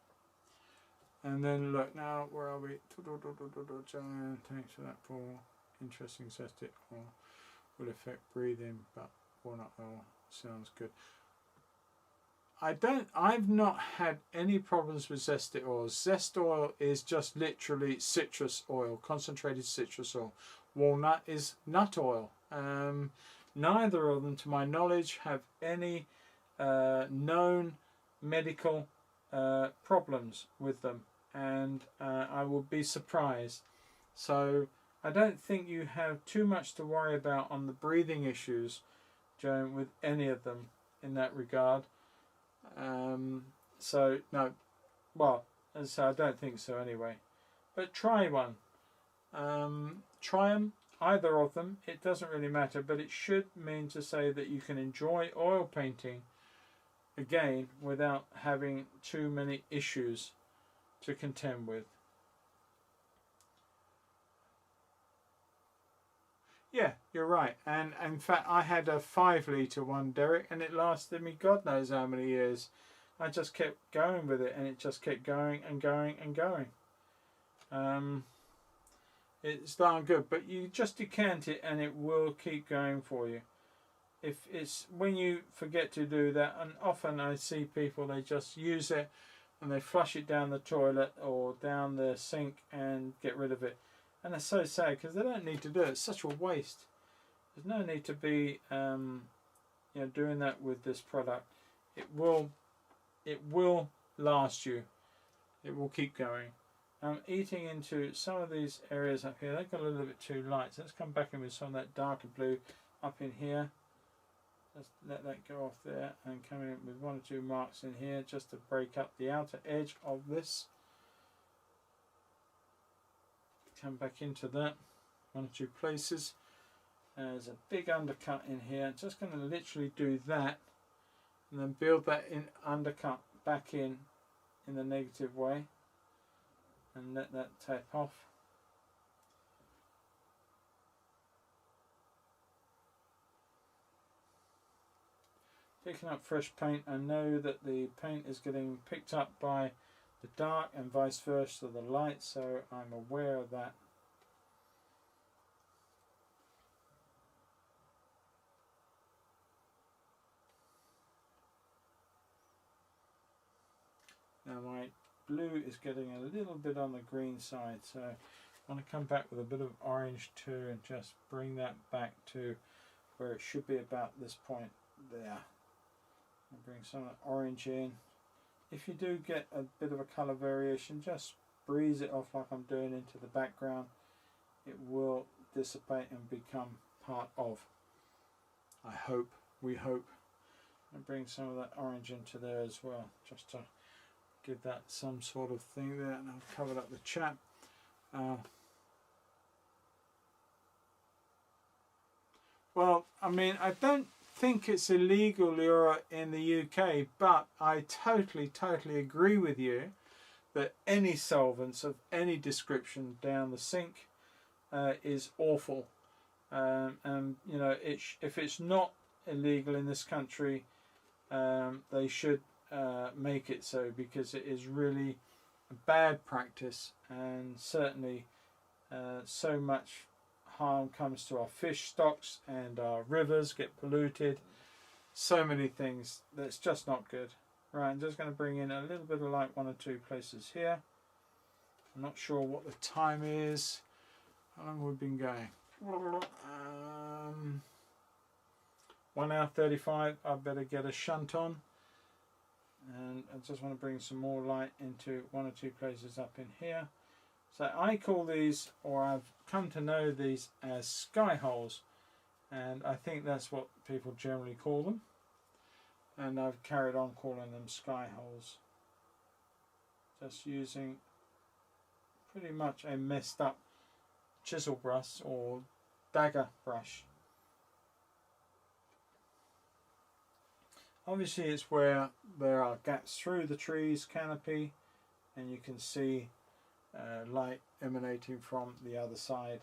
A: And then look, now where are we? Thanks for that, Paul. Interesting zesty oil will affect breathing, but walnut oil sounds good. I've not had any problems with zesty oils. Zest oil is just literally citrus oil, concentrated citrus oil. Walnut is nut oil. Neither of them, to my knowledge, have any known medical problems with them, and I would be surprised. So I don't think you have too much to worry about on the breathing issues, Joan, with any of them in that regard. So no, well, as I say, I don't think so anyway. But try one. Try them, either of them. It doesn't really matter, but it should mean to say that you can enjoy oil painting again without having too many issues to contend with. Yeah, you're right. And in fact, I had a 5-litre one, Derek, and it lasted me God knows how many years. I just kept going with it, and it just kept going and going and going. It's darn good, but you just decant it and it will keep going for you. If it's when you forget to do that, and often I see people, they just use it and they flush it down the toilet or down the sink and get rid of it. And it's so sad because they don't need to do it. It's such a waste. There's no need to be doing that with this product. It will last you. It will keep going. I'm eating into some of these areas up here. They've got a little bit too light. So let's come back in with some of that darker blue up in here. Let's let that go off there and come in with 1 or 2 marks in here just to break up the outer edge of this. Come back into that 1 or 2 places. There's a big undercut in here. Just going to literally do that and then build that in undercut back in the negative way and let that tape off. Picking up fresh paint, I know that the paint is getting picked up by the dark and vice versa the light, so I'm aware of that. Now my blue is getting a little bit on the green side, so I want to come back with a bit of orange too and just bring that back to where it should be about this point there. And bring some of the orange in. If you do get a bit of a colour variation, just breeze it off like I'm doing into the background. It will dissipate and become part of. I hope, we hope. And bring some of that orange into there as well, just to give that some sort of thing there. And I've covered up the chat. Well, I mean, I don't think it's illegal in the UK, but I totally agree with you that any solvents of any description down the sink is awful. And you know, if it's not illegal in this country, they should make it so, because it is really a bad practice, and certainly so much harm comes to our fish stocks, and our rivers get polluted. So many things that's just not good. Right, I'm just going to bring in a little bit of light, one or two places here. I'm not sure what the time is. How long have we been going? 1 hour 35. I better get a shunt on. And I just want to bring some more light into one or two places up in here. So I call these, or I've come to know these as sky holes, and I think that's what people generally call them, and I've carried on calling them sky holes, just using pretty much a messed up chisel brush or dagger brush. Obviously it's where there are gaps through the tree's canopy, and you can see light emanating from the other side,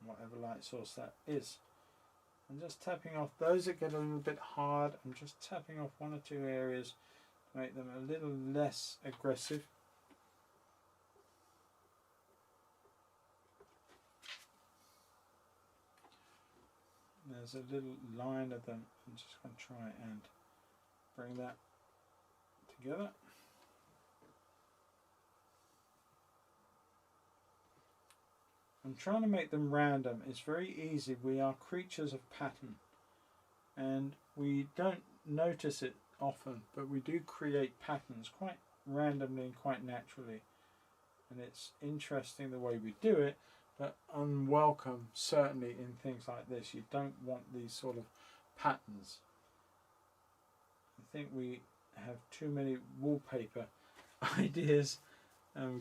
A: whatever light source that is. I'm just tapping off those that get a little bit hard. I'm just tapping off one or two areas to make them a little less aggressive. There's a little line of them. I'm just going to try and bring that together. I'm trying to make them random. It's very easy. We are creatures of pattern, and we don't notice it often, but we do create patterns quite randomly and quite naturally, and it's interesting the way we do it, but unwelcome certainly in things like this. You don't want these sort of patterns. I think we have too many wallpaper ideas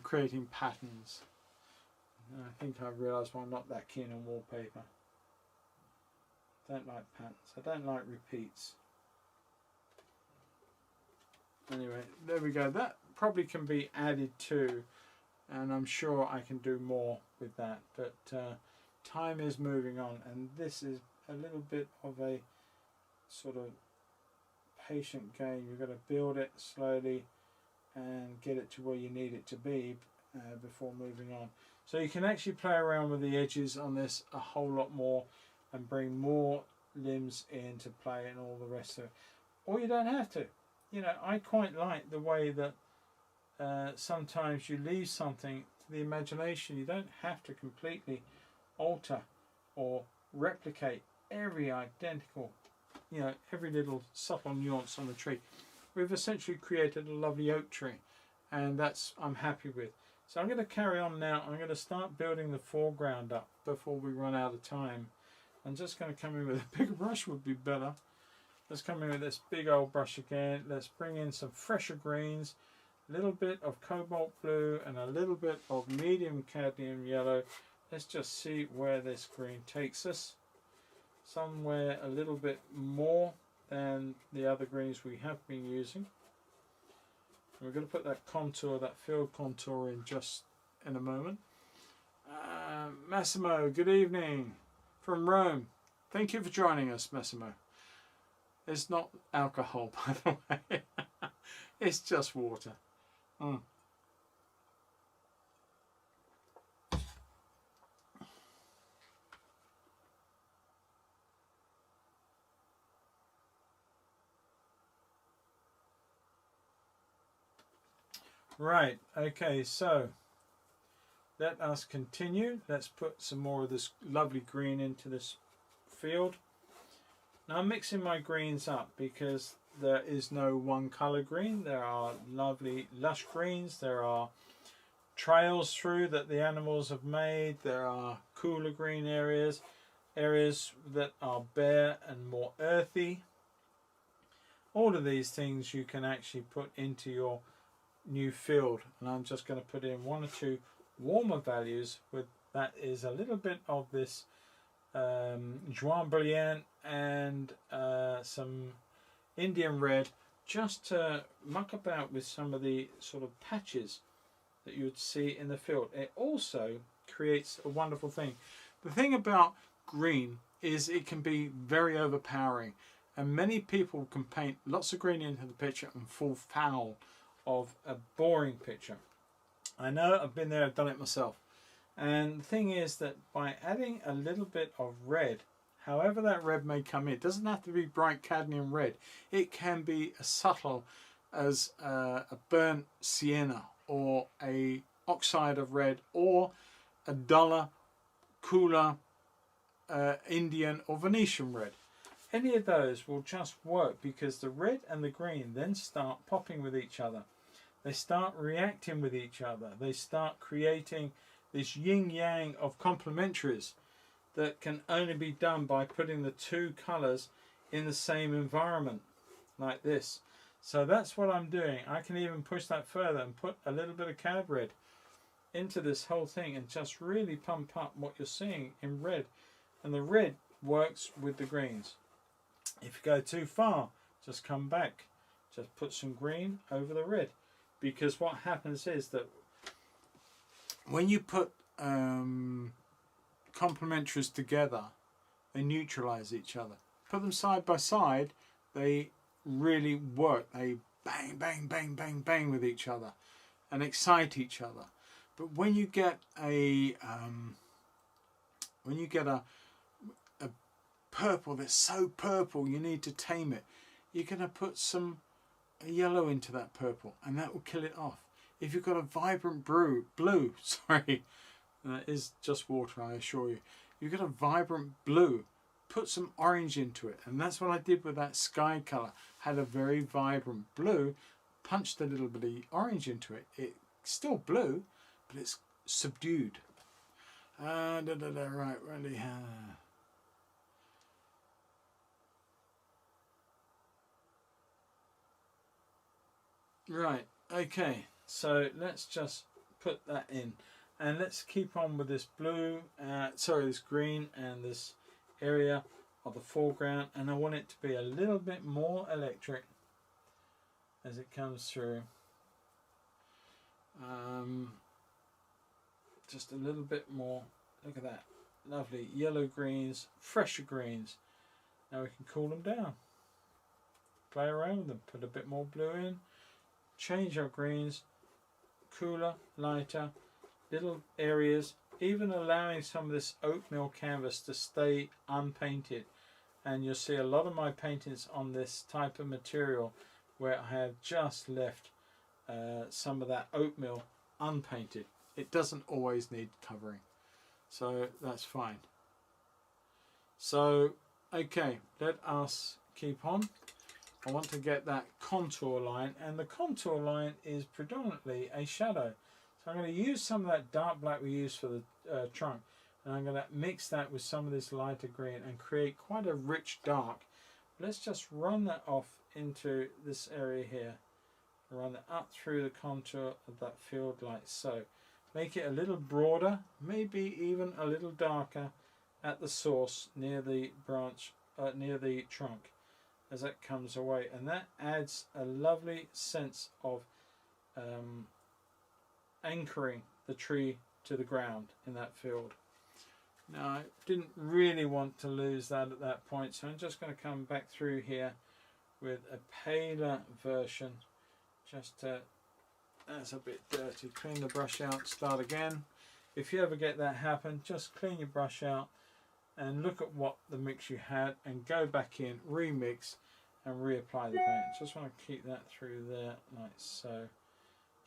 A: creating patterns. And I think I've realised why I'm not that keen on wallpaper. I don't like patterns. I don't like repeats. Anyway, there we go. That probably can be added to, and I'm sure I can do more with that. But time is moving on, and this is a little bit of a sort of patient game. You've got to build it slowly and get it to where you need it to be before moving on. So you can actually play around with the edges on this a whole lot more and bring more limbs into play and all the rest of it. Or you don't have to. You know, I quite like the way that sometimes you leave something to the imagination. You don't have to completely alter or replicate every identical, you know, every little subtle nuance on the tree. We've essentially created a lovely oak tree, and that's I'm happy with. So I'm going to carry on now. I'm going to start building the foreground up before we run out of time. I'm just going to come in with a bigger brush would be better. Let's come in with this big old brush again. Let's bring in some fresher greens, a little bit of cobalt blue and a little bit of medium cadmium yellow. Let's just see where this green takes us. Somewhere a little bit more than the other greens we have been using. We're going to put that contour, that field contour in just in a moment. Massimo, good evening from Rome. Thank you for joining us, Massimo. It's not alcohol, by the way. It's just water. Right, okay, so let us continue. Let's put some more of this lovely green into this field. Now I'm mixing my greens up because there is no one colour green. There are lovely lush greens. There are trails through that the animals have made. There are cooler green areas, areas that are bare and more earthy. All of these things you can actually put into your new field, and I'm just going to put in 1 or 2 warmer values with that is a little bit of this Juan Brilliant and some Indian red, just to muck about with some of the sort of patches that you would see in the field. It also creates a wonderful thing. The thing about green is it can be very overpowering, and many people can paint lots of green into the picture and fall foul of a boring picture. I know, I've been there, I've done it myself. And the thing is that by adding a little bit of red, however that red may come in, it doesn't have to be bright cadmium red. It can be as subtle as a burnt sienna or a oxide of red or a duller, cooler Indian or Venetian red. Any of those will just work because the red and the green then start popping with each other. They start reacting with each other. They start creating this yin-yang of complementaries that can only be done by putting the 2 colours in the same environment, like this. So that's what I'm doing. I can even push that further and put a little bit of cab red into this whole thing and just really pump up what you're seeing in red. And the red works with the greens. If you go too far, just come back. Just put some green over the red. Because what happens is that when you put complementaries together, they neutralize each other. Put them side by side, they really work. They bang, bang, bang, bang, bang with each other and excite each other. But when you get a purple that's so purple you need to tame it, you're going to put some yellow into that purple and that will kill it off. If you've got a vibrant blue, sorry, that is just water, I assure you. You've got a vibrant blue, put some orange into it, and that's what I did with that sky colour. Had a very vibrant blue, punched a little bit of orange into it. It's still blue, but it's subdued. Right, really. Right, okay, so let's just put that in. And let's keep on with this blue, this green and this area of the foreground. And I want it to be a little bit more electric as it comes through. Just a little bit more. Look at that. Lovely yellow greens, fresher greens. Now we can cool them down. Play around with them. Put a bit more blue in. Change our greens. Cooler, lighter. Little areas, even allowing some of this oatmeal canvas to stay unpainted, and you'll see a lot of my paintings on this type of material where I have just left some of that oatmeal unpainted. It doesn't always need covering, so that's fine. So okay, let us keep on. I want to get that contour line, and the contour line is predominantly a shadow. I'm going to use some of that dark black we used for the trunk, and I'm going to mix that with some of this lighter green and create quite a rich dark. Let's just run that off into this area here. Run it up through the contour of that field like so. Make it a little broader, maybe even a little darker at the source near the branch, near the trunk as that comes away, and that adds a lovely sense of anchoring the tree to the ground in that field. Now I didn't really want to lose that at that point, so I'm just going to come back through here with a paler version. Just that's a bit dirty. Clean the brush out, start again. If you ever get that happen, just clean your brush out and look at what the mix you had and go back in, remix and reapply the paint. Just want to keep that through there like so.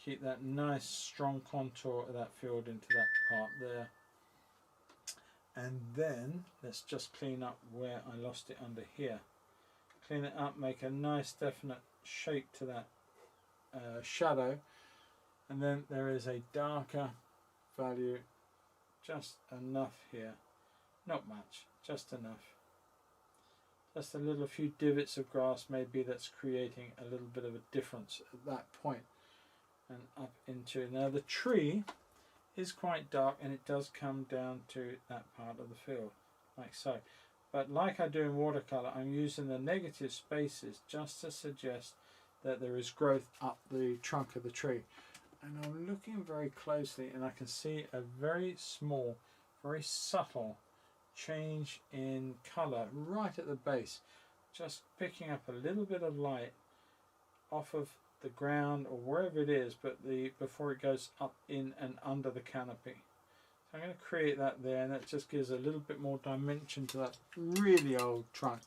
A: Keep that nice strong contour of that field into that part there. And then let's just clean up where I lost it under here. Clean it up, make a nice definite shape to that shadow. And then there is a darker value, just enough here. Not much, just enough Just a little few divots of grass maybe that's creating a little bit of a difference at that point. And up into, now the tree is quite dark and it does come down to that part of the field, like so. But like I do in watercolour, I'm using the negative spaces just to suggest that there is growth up the trunk of the tree. And I'm looking very closely and I can see a very small, very subtle change in colour right at the base, just picking up a little bit of light off of the ground or wherever it is, but before it goes up in and under the canopy. So I'm going to create that there, and that just gives a little bit more dimension to that really old trunk.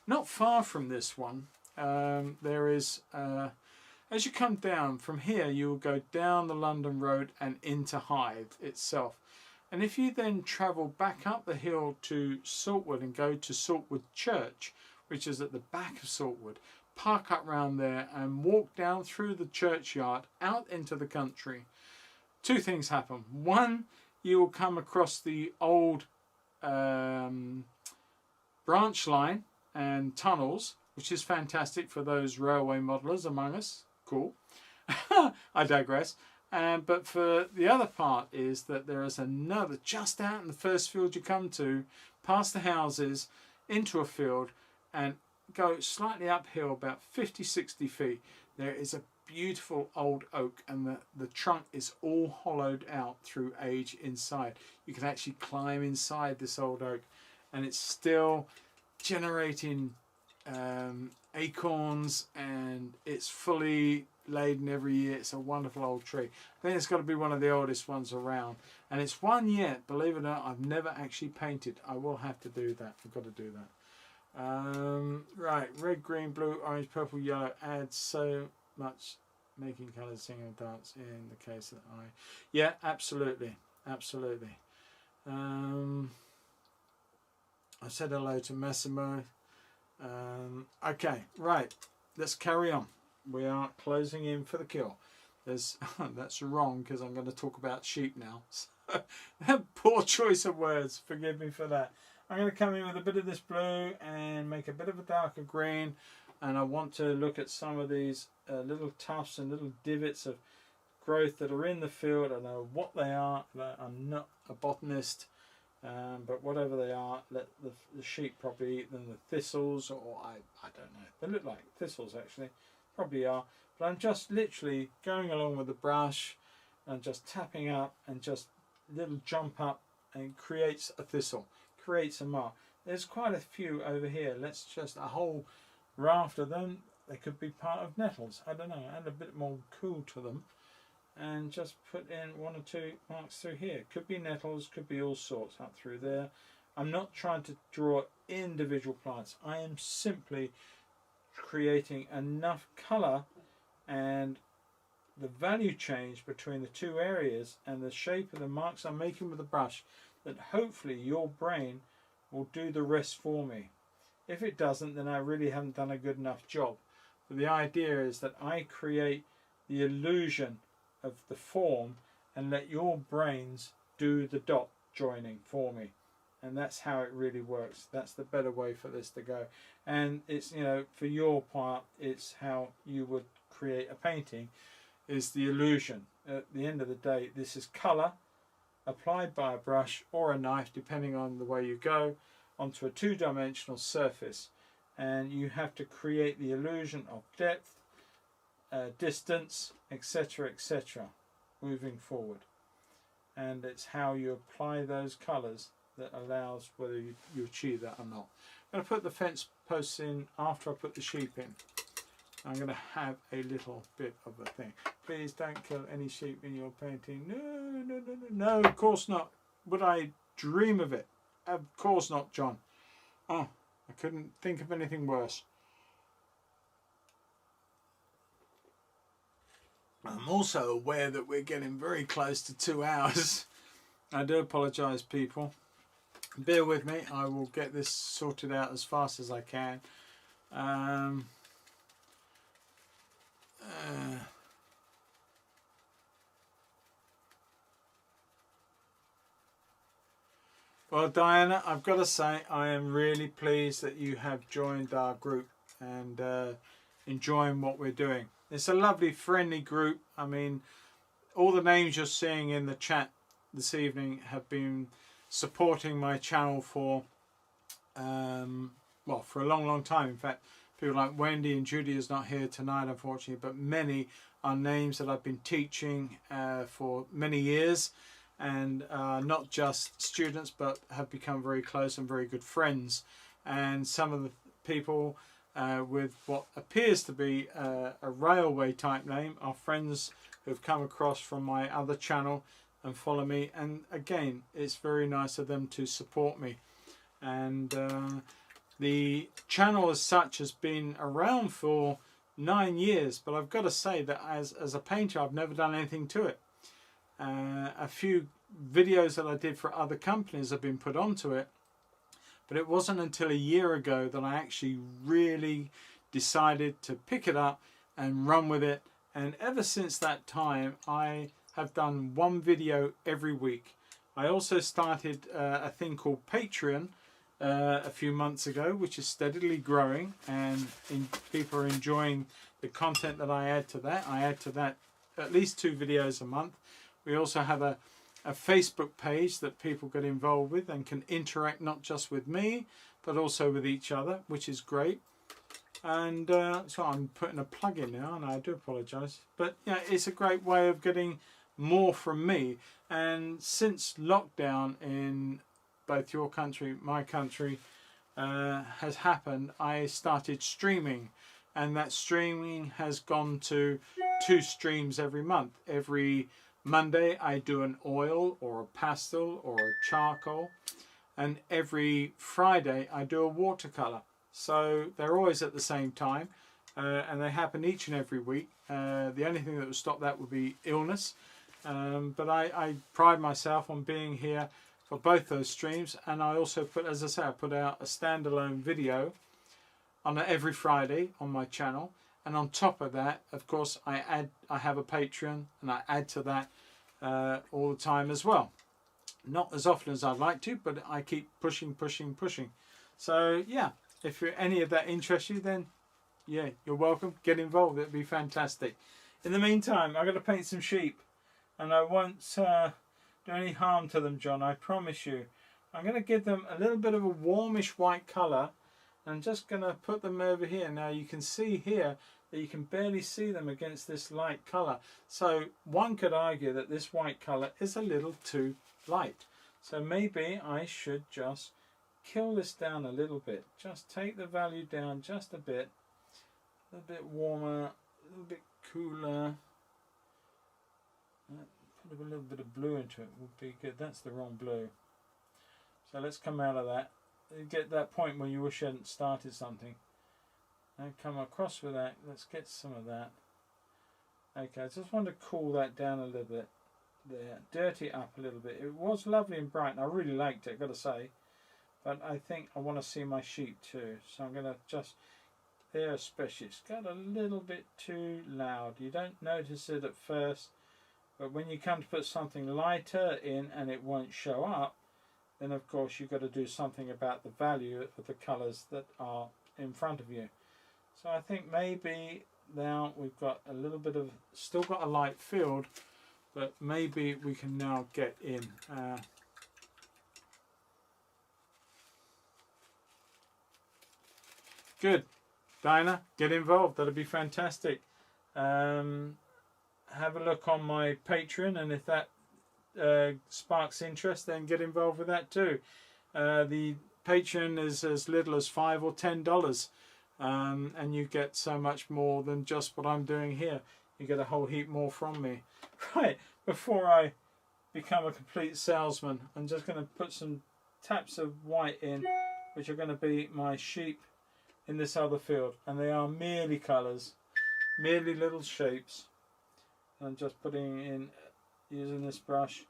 A: Not far from this one, there is, as you come down from here, you will go down the London Road and into Hythe itself. And if you then travel back up the hill to Saltwood and go to Saltwood Church, which is at the back of Saltwood, park up round there and walk down through the churchyard out into the country, two things happen. One, you will come across the old branch line and tunnels, which is fantastic for those railway modelers among us. Cool. I digress. But for the other part is that there is another, just out in the first field you come to, past the houses, into a field, and go slightly uphill about 50-60 feet. There is a beautiful old oak, and the trunk is all hollowed out through age inside. You can actually climb inside this old oak, and it's still generating acorns, and it's fully laden every year. It's a wonderful old tree. I think it's got to be one of the oldest ones around, and it's one yet, believe it or not, I've never actually painted. I will have to do that. I've got to do that. Right, red, green, blue, orange, purple, yellow adds so much, making colours sing and dance in the case that yeah, absolutely, absolutely. I said hello to Massimo. Okay, right, let's carry on. We are closing in for the kill. There's that's wrong because I'm going to talk about sheep now. So, poor choice of words, forgive me for that. I'm going to come in with a bit of this blue and make a bit of a darker green, and I want to look at some of these little tufts and little divots of growth that are in the field. I know what they are. I'm not a botanist, but whatever they are, let the sheep probably eat them. The thistles, or I don't know. They look like thistles actually, probably are. But I'm just literally going along with the brush and just tapping up and just little jump up and creates a thistle, creates a mark. There's quite a few over here. Let's just, a whole raft of them. They could be part of nettles. I don't know. Add a bit more cool to them. And just put in one or two marks through here. Could be nettles, could be all sorts up through there. I'm not trying to draw individual plants. I am simply creating enough colour and the value change between the two areas and the shape of the marks I'm making with the brush that hopefully your brain will do the rest for me. If it doesn't, then I really haven't done a good enough job. But the idea is that I create the illusion of the form and let your brains do the dot joining for me, and that's how it really works. That's the better way for this to go, and it's, you know, for your part, it's how you would create a painting, is the illusion. At the end of the day, this is colour applied by a brush or a knife, depending on the way you go, onto a two-dimensional surface, and you have to create the illusion of depth, distance, etc., etc., moving forward. And it's how you apply those colours that allows whether you achieve that or not. I'm going to put the fence posts in after I put the sheep in. I'm going to have a little bit of a thing. Please don't kill any sheep in your painting. No, no, no, no, no, of course not. Would I dream of it? Of course not, John. Oh, I couldn't think of anything worse. I'm also aware that we're getting very close to 2 hours. I do apologise, people. Bear with me. I will get this sorted out as fast as I can. Well, Diana, I've got to say I am really pleased that you have joined our group and enjoying what we're doing. It's a lovely, friendly group. I mean, all the names you're seeing in the chat this evening have been supporting my channel for, well, for a long, long time. In fact, people like Wendy and Judy is not here tonight, unfortunately, but many are names that I've been teaching for many years. And not just students, but have become very close and very good friends. And some of the people with what appears to be a railway type name are friends who've come across from my other channel and follow me. And again, it's very nice of them to support me. And the channel as such has been around for 9 years, but I've got to say that as a painter, I've never done anything to it. A few videos that I did for other companies have been put onto it, but it wasn't until a year ago that I actually really decided to pick it up and run with it. And ever since that time, I have done one video every week. I also started a thing called Patreon a few months ago, which is steadily growing, and people are enjoying the content that I add to that. I add to that at least 2 videos a month. We also have a Facebook page that people get involved with and can interact not just with me, but also with each other, which is great. And so I'm putting a plug in now, and I do apologise. But yeah, it's a great way of getting more from me. And since lockdown in both your country, my country, has happened, I started streaming. And that streaming has gone to 2 streams every month. Every Monday I do an oil or a pastel or a charcoal, and every Friday I do a watercolour. So they're always at the same time, and they happen each and every week. The only thing that would stop that would be illness, but I pride myself on being here for both those streams. And I also put, as I say, I put out a standalone video on every Friday on my channel. And on top of that, of course, I have a Patreon, and I add to that all the time as well. Not as often as I'd like to, but I keep pushing. So yeah, if any of that interests you, then yeah, you're welcome. Get involved. It'd be fantastic. In the meantime, I've got to paint some sheep, and I won't do any harm to them, John. I promise you. I'm going to give them a little bit of a warmish white colour. I'm just going to put them over here. Now you can see here that you can barely see them against this light colour. So one could argue that this white colour is a little too light. So maybe I should just kill this down a little bit. Just take the value down just a bit. A little bit warmer, a little bit cooler. Put a little bit of blue into it would be good. That's the wrong blue. So let's come out of that. You get that point where you wish you hadn't started something. And come across with that. Let's get some of that. Okay, I just want to cool that down a little bit. There, dirty it up a little bit. It was lovely and bright, and I really liked it, I've got to say. But I think I want to see my sheep too. So I'm going to just, there especially, it's got a little bit too loud. You don't notice it at first, but when you come to put something lighter in and it won't show up, then of course you've got to do something about the value of the colours that are in front of you. So I think maybe now we've got a little bit of, still got a light field, but maybe we can now get in. Good. Dinah, get involved. That'll be fantastic. Have a look on my Patreon, and if that sparks interest, then get involved with that too. The Patreon is as little as $5 or $10, and you get so much more than just what I'm doing here. You get a whole heap more from me. Right, before I become a complete salesman, I'm just going to put some taps of white in, which are going to be my sheep in this other field, and they are merely colours, merely little shapes. I'm just putting in, using this brush,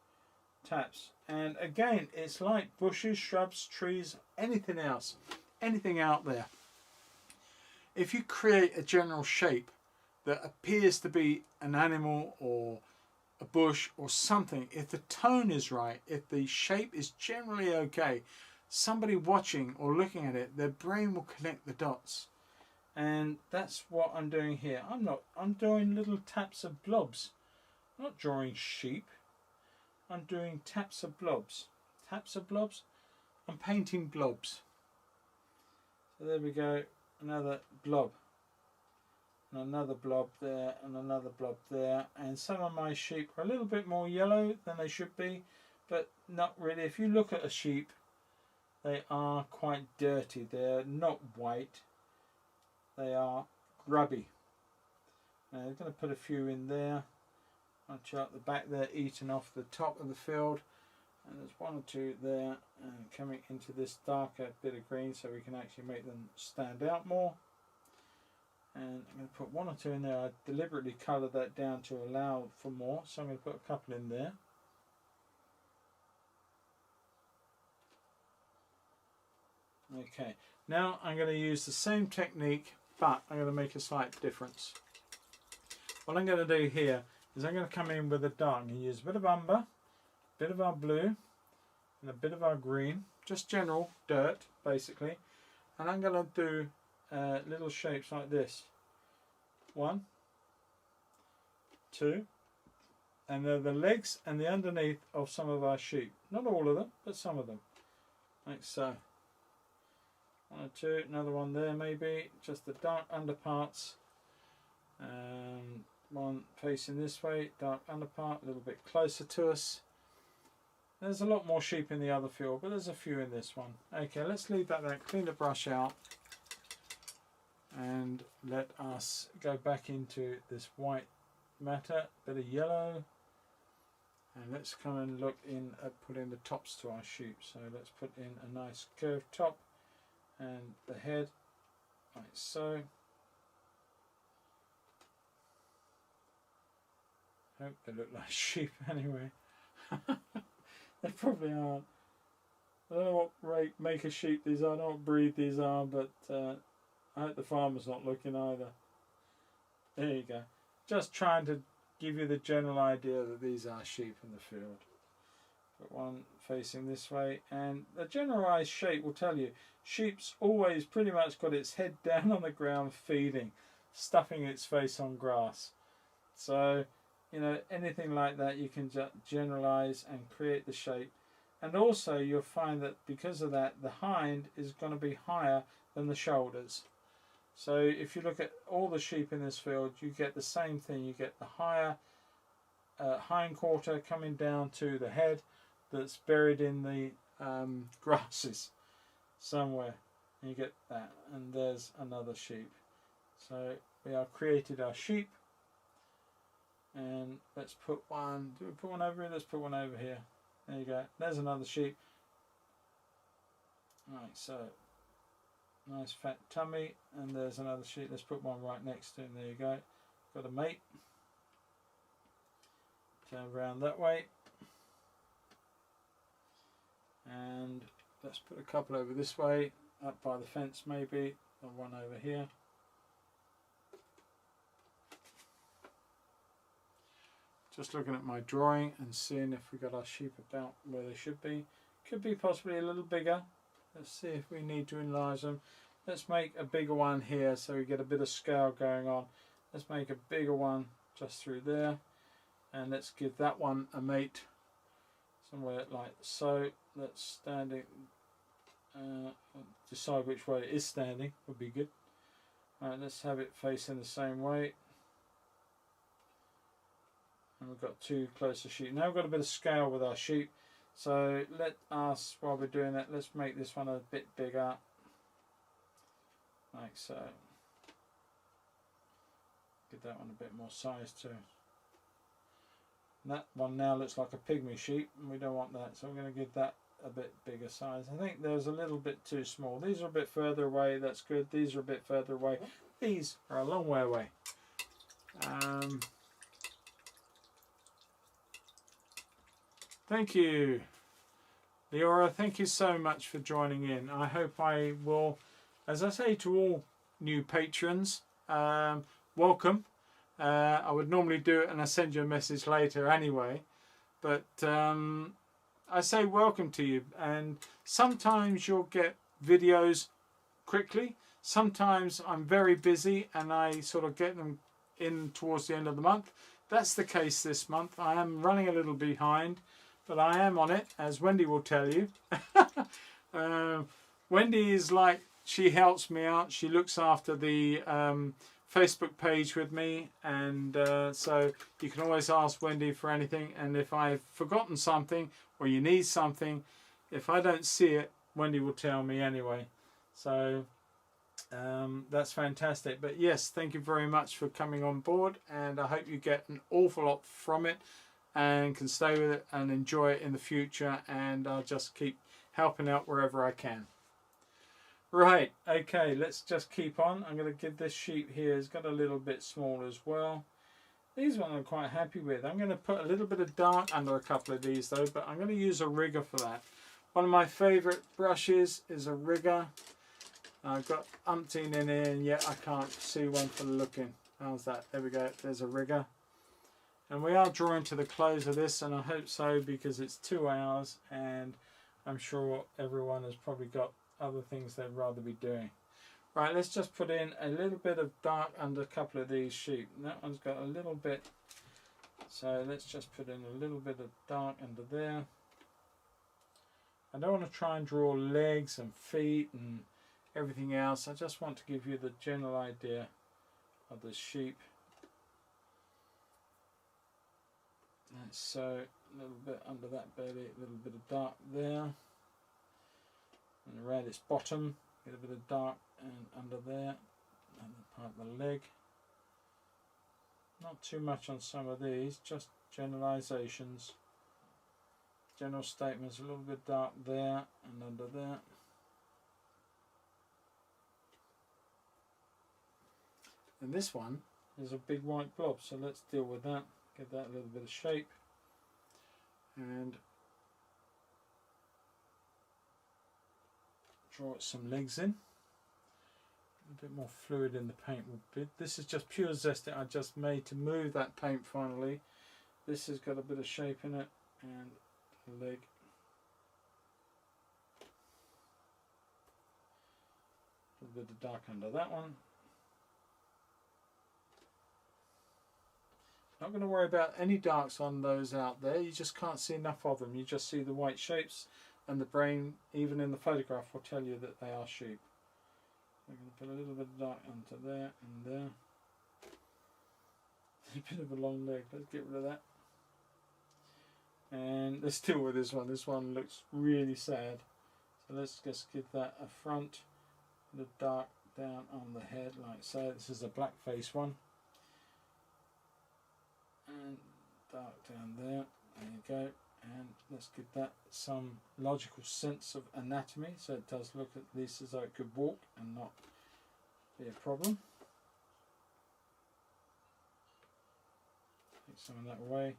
A: taps. And again, it's like bushes, shrubs, trees, anything else, anything out there. If you create a general shape that appears to be an animal or a bush or something, if the tone is right, if the shape is generally okay, somebody watching or looking at it, their brain will connect the dots. And that's what I'm doing here. I'm doing little taps of blobs. I'm not drawing sheep. I'm doing taps of blobs. Taps of blobs? I'm painting blobs. So there we go, another blob. And another blob there, and another blob there. And some of my sheep are a little bit more yellow than they should be, but not really. If you look at a sheep, they are quite dirty. They're not white. They are grubby. Now I'm going to put a few in there. I'll chart the back there, eaten off the top of the field. And there's one or two there coming into this darker bit of green so we can actually make them stand out more. And I'm going to put one or two in there. I deliberately coloured that down to allow for more, so I'm going to put a couple in there. Okay, now I'm going to use the same technique, but I'm going to make a slight difference. What I'm going to do here is I'm going to come in with a dark. I'm going to use a bit of umber, a bit of our blue, and a bit of our green, just general dirt basically. And I'm going to do little shapes like this. 1, 2, and they're the legs and the underneath of some of our sheep. Not all of them, but some of them, like so. 1 or 2, another one there maybe, just the dark underparts. One facing this way, dark underpart, a little bit closer to us. There's a lot more sheep in the other field, but there's a few in this one. Okay, let's leave that there, clean the brush out, and let us go back into this white matter, bit of yellow, and let's come and look in at putting the tops to our sheep. So let's put in a nice curved top and the head, like so. Hope they look like sheep anyway. They probably aren't. I don't know what make of sheep these are, I don't know what breed these are, but I hope the farmer's not looking either. There you go. Just trying to give you the general idea that these are sheep in the field. Put one facing this way, and the generalised shape will tell you sheep's always pretty much got its head down on the ground feeding, stuffing its face on grass. So, you know, anything like that you can generalise and create the shape. And also you'll find that because of that, the hind is going to be higher than the shoulders. So if you look at all the sheep in this field, you get the same thing. You get the higher hind quarter coming down to the head that's buried in the grasses somewhere. And you get that. And there's another sheep. So we have created our sheep. And let's put one, do we put one over here? Let's put one over here. There you go. There's another sheep. Right, so nice fat tummy, and there's another sheep. Let's put one right next to him. There you go. Got a mate. Turn around that way. And let's put a couple over this way, up by the fence maybe, and one over here. Just looking at my drawing and seeing if we got our sheep about where they should be. Could be possibly a little bigger. Let's see if we need to enlarge them. Let's make a bigger one here so we get a bit of scale going on. Let's make a bigger one just through there. And let's give that one a mate somewhere like so. That's standing. Decide which way it is standing would be good. Alright, let's have it facing the same way. And we've got two closer sheep. Now we've got a bit of scale with our sheep. So let us, while we're doing that, let's make this one a bit bigger. Like so. Give that one a bit more size too. And that one now looks like a pygmy sheep, and we don't want that. So we're going to give that a bit bigger size. I think there's a little bit too small. These are a bit further away. That's good. These are a bit further away. These are a long way away. Thank you, Leora. Thank you so much for joining in. I hope I will, as I say to all new patrons, welcome. I would normally do it and I send you a message later anyway. But I say welcome to you. And sometimes you'll get videos quickly. Sometimes I'm very busy and I sort of get them in towards the end of the month. That's the case this month. I am running a little behind, but I am on it, as Wendy will tell you. Wendy is like, she helps me out. She looks after the Facebook page with me, and so you can always ask Wendy for anything. And if I've forgotten something or you need something, if I don't see it, Wendy will tell me anyway. So that's fantastic. But yes, thank you very much for coming on board, and I hope you get an awful lot from it and can stay with it and enjoy it in the future, and I'll just keep helping out wherever I can. Right, okay, let's just keep on. I'm going to give this sheep here, it's got a little bit small as well. These ones I'm quite happy with. I'm going to put a little bit of dark under a couple of these though, but I'm going to use a rigger for that. One of my favourite brushes is a rigger. I've got umpteen in here and yet I can't see one for looking. How's that? There we go, there's a rigger. And we are drawing to the close of this, and I hope so, because it's 2 hours and I'm sure everyone has probably got other things they'd rather be doing. Right, let's just put in a little bit of dark under a couple of these sheep. And that one's got a little bit, so let's just put in a little bit of dark under there. I don't want to try and draw legs and feet and everything else. I just want to give you the general idea of the sheep. And so a little bit under that belly, a little bit of dark there. And around its bottom, get a bit of dark and under there, and the part of the leg. Not too much on some of these, just generalizations, general statements. A little bit dark there and under there. And this one is a big white blob, so let's deal with that. Give that a little bit of shape. And draw some legs in. A bit more fluid in the paint would be. This is just pure zesting I just made to move that paint finally. This has got a bit of shape in it, and the leg. A little bit of dark under that one. Not going to worry about any darks on those out there. You just can't see enough of them. You just see the white shapes, and the brain, even in the photograph, will tell you that they are sheep. I'm going to put a little bit of dark onto there and there. A bit of a long leg. Let's get rid of that. And let's deal with this one. This one looks really sad. So let's just give that a front, the dark down on the head like so. This is a black face one. And dark down there. There you go. And let's give that some logical sense of anatomy, so it does look at least as though it could walk and not be a problem. Take some of that away.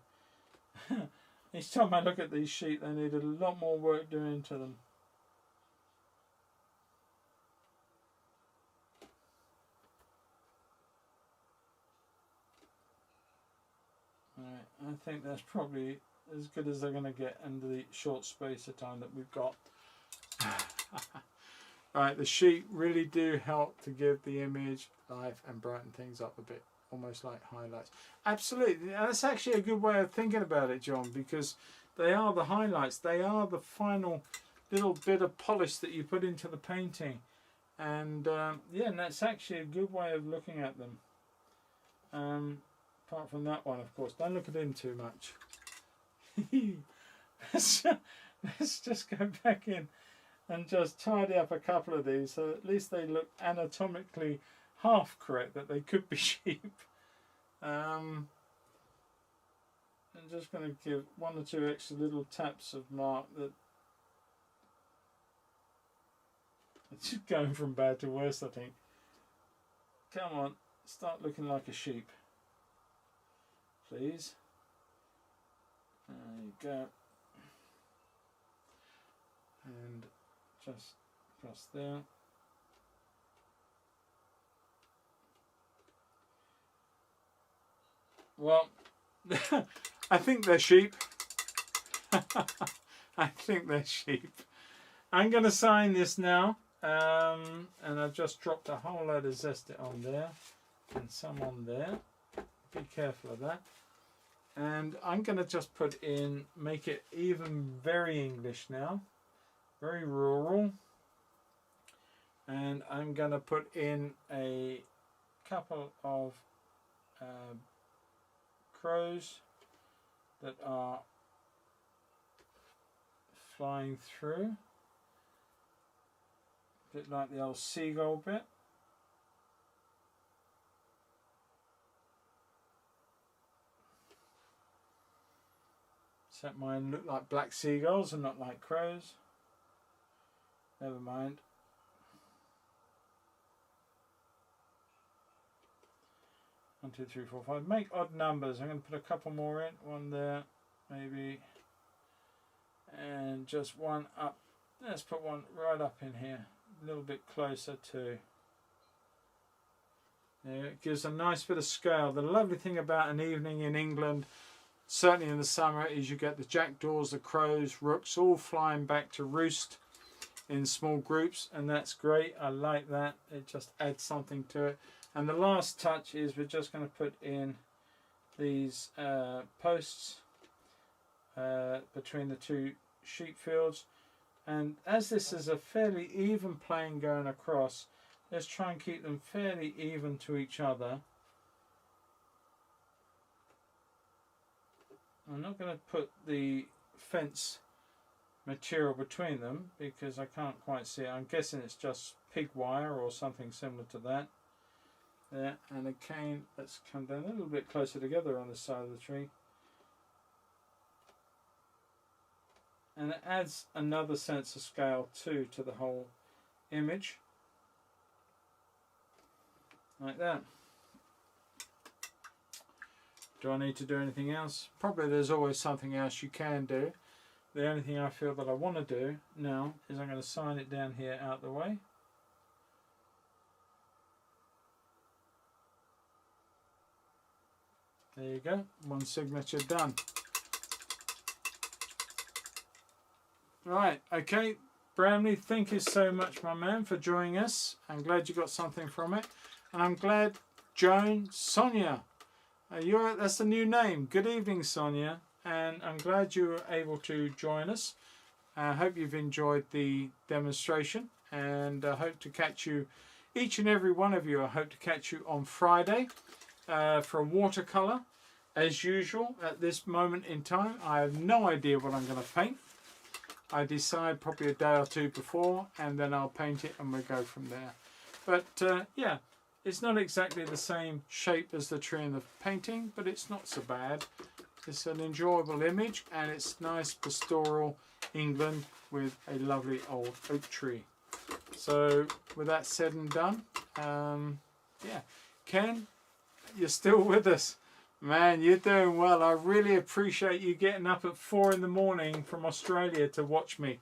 A: Each time I look at these sheep, they need a lot more work doing to them. Alright, I think that's probably as good as they're going to get under the short space of time that we've got. Right, the sheep really do help to give the image life and brighten things up a bit, almost like highlights. Absolutely, that's actually a good way of thinking about it, John, because they are the highlights. They are the final little bit of polish that you put into the painting. And yeah, and that's actually a good way of looking at them. Apart from that one, of course. Don't look at him too much. Let's just go back in and just tidy up a couple of these, so at least they look anatomically half correct, that they could be sheep. I'm just going to give 1 or 2 extra little taps of mark that it's just going from bad to worse, I think. Come on, start looking like a sheep, please. There you go. And just across there. Well, I think they're sheep. I think they're sheep. I'm going to sign this now. And I've just dropped a whole load of zesty on there. And some on there. Be careful of that. And I'm going to just put in, make it even very English now. Very rural. And I'm going to put in a couple of crows that are flying through. A bit like the old seagull bit. Except mine look like black seagulls and not like crows. Never mind. One, two, three, four, five. Make odd numbers. I'm going to put a couple more in. One there, maybe. And just one up. Let's put one right up in here. A little bit closer too. There, it gives a nice bit of scale. The lovely thing about an evening in England, certainly in the summer, is you get the jackdaws, the crows, rooks all flying back to roost in small groups, and that's great. I like that. It just adds something to it. And the last touch is we're just going to put in these posts between the two sheep fields. And as this is a fairly even plane going across, let's try and keep them fairly even to each other. I'm not going to put the fence material between them because I can't quite see it. I'm guessing it's just pig wire or something similar to that. There, and a cane. Let's come down a little bit closer together on the side of the tree. And it adds another sense of scale too to the whole image. Like that. Do I need to do anything else? Probably there's always something else you can do. The only thing I feel that I want to do now is I'm going to sign it down here out the way. There you go, one signature done. Right, okay, Bramley, thank you so much, my man, for joining us. I'm glad you got something from it. And I'm glad Joan, Sonia, that's a new name. Good evening, Sonia. And I'm glad you were able to join us. I hope you've enjoyed the demonstration. And I hope to catch you, each and every one of you, I hope to catch you on Friday for watercolour. As usual, at this moment in time, I have no idea what I'm going to paint. I decide probably a day or two before, and then I'll paint it and we'll go from there. But yeah, it's not exactly the same shape as the tree in the painting, but it's not so bad. It's an enjoyable image, and it's nice pastoral England with a lovely old oak tree. So with that said and done, yeah, Ken, you're still with us. Man, you're doing well. I really appreciate you getting up at 4 in the morning from Australia to watch me.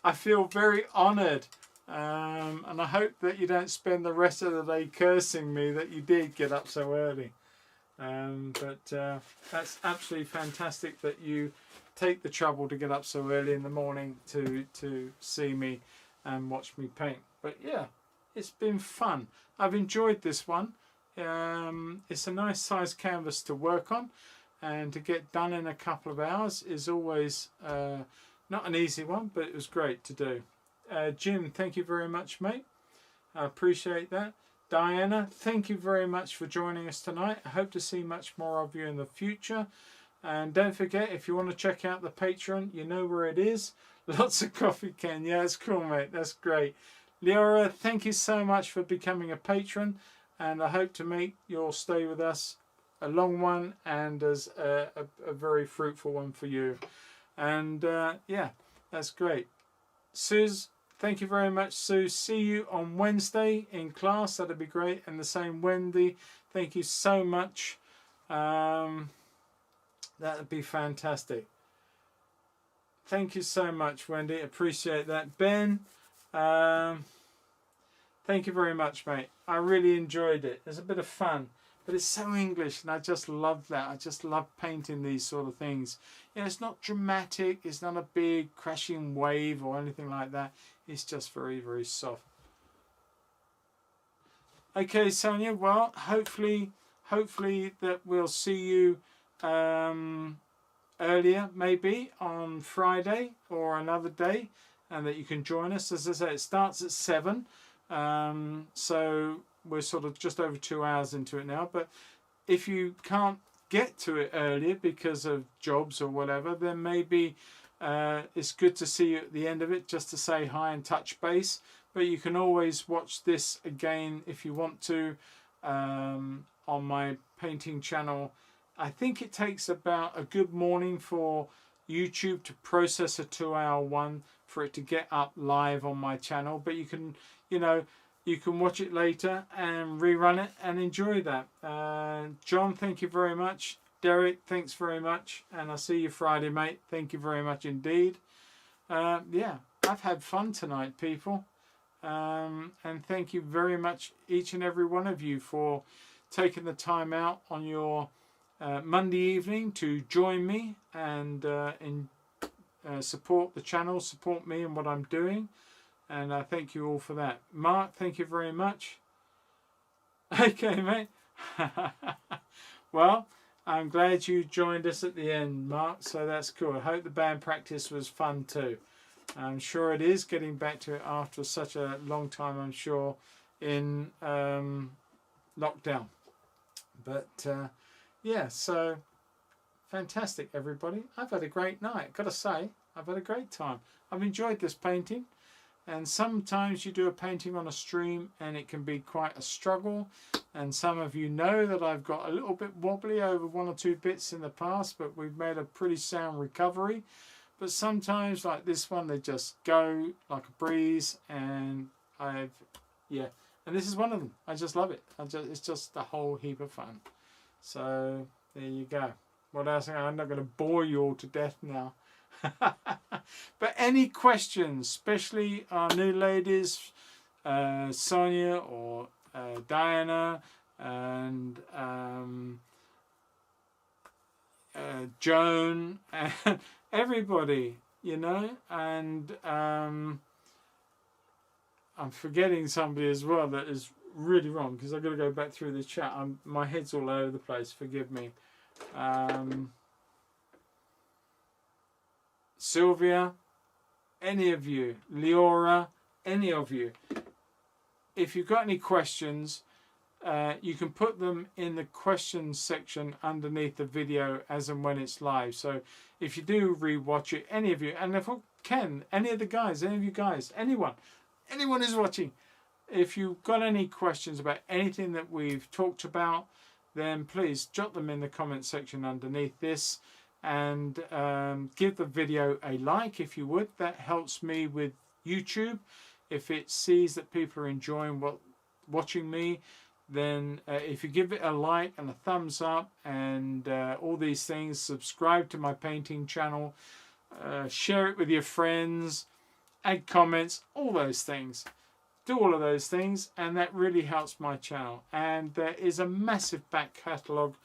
A: I feel very honoured. And I hope that you don't spend the rest of the day cursing me that you did get up so early. But that's absolutely fantastic that you take the trouble to get up so early in the morning to see me and watch me paint. But yeah, it's been fun. I've enjoyed this one. It's a nice size canvas to work on, and to get done in a couple of hours is always not an easy one, but it was great to do. Jim, thank you very much, mate. I appreciate that. Diana, thank you very much for joining us tonight. I hope to see much more of you in the future. And don't forget, if you want to check out the Patreon, you know where it is. Lots of coffee, Ken. Yeah, it's cool, mate. That's great. Leora, thank you so much for becoming a patron. And I hope to make your stay with us a long one and as a very fruitful one for you. And yeah, that's great. Suze, thank you very much, Sue. See you on Wednesday in class. That'd be great. And the same Wendy. Thank you so much. That'd be fantastic. Thank you so much, Wendy. Appreciate that. Ben, thank you very much, mate. I really enjoyed it. It's a bit of fun. but it's so English, and I just love that. I just love painting these sort of things. You know, it's not dramatic, it's not a big crashing wave or anything like that. It's just very, very soft. Okay, Sonia, well, hopefully that we'll see you earlier, maybe on Friday or another day, and that you can join us. As I say, it starts at 7, so we're sort of just over 2 hours into it now. But if you can't get to it earlier because of jobs or whatever, then maybe it's good to see you at the end of it, just to say hi and touch base. But you can always watch this again if you want to on my painting channel. I think it takes about a good morning for YouTube to process a 2-hour one for it to get up live on my channel. But you can, you know, you can watch it later and rerun it and enjoy that. John, thank you very much. Derek, thanks very much. And I'll see you Friday, mate. Thank you very much indeed. Yeah, I've had fun tonight, people. And thank you very much, each and every one of you, for taking the time out on your Monday evening to join me and support the channel, support me and what I'm doing. And I thank you all for that. Mark, thank you very much. Okay, mate. Well, I'm glad you joined us at the end, Mark, so that's cool. I hope the band practice was fun too. I'm sure it is, getting back to it after such a long time, I'm sure, in lockdown. But yeah, so fantastic, everybody. I've had a great night, gotta say. I've had a great time. I've enjoyed this painting. And sometimes you do a painting on a stream and it can be quite a struggle. And some of you know that I've got a little bit wobbly over 1 or 2 bits in the past, but we've made a pretty sound recovery. But sometimes, like this one, they just go like a breeze, and yeah. And this is one of them. I just love it. It's just a whole heap of fun. So there you go. What else? I'm not going to bore you all to death now. But any questions, especially our new ladies, Sonia or Diana and Joan and everybody, you know, and I'm forgetting somebody as well that is really wrong, because I've got to go back through the chat. My head's all over the place, forgive me. Sylvia, any of you, Leora, any of you, if you've got any questions, you can put them in the questions section underneath the video as and when it's live. So if you do rewatch it, any of you, and if Ken, any of the guys, any of you guys, anyone who's watching, if you've got any questions about anything that we've talked about, then please jot them in the comment section underneath this, and give the video a like if you would. That helps me with YouTube. If it sees that people are enjoying watching me, then if you give it a like and a thumbs up and all these things, subscribe to my painting channel, share it with your friends, add comments, all those things. Do all of those things, and that really helps my channel. And there is a massive back catalogue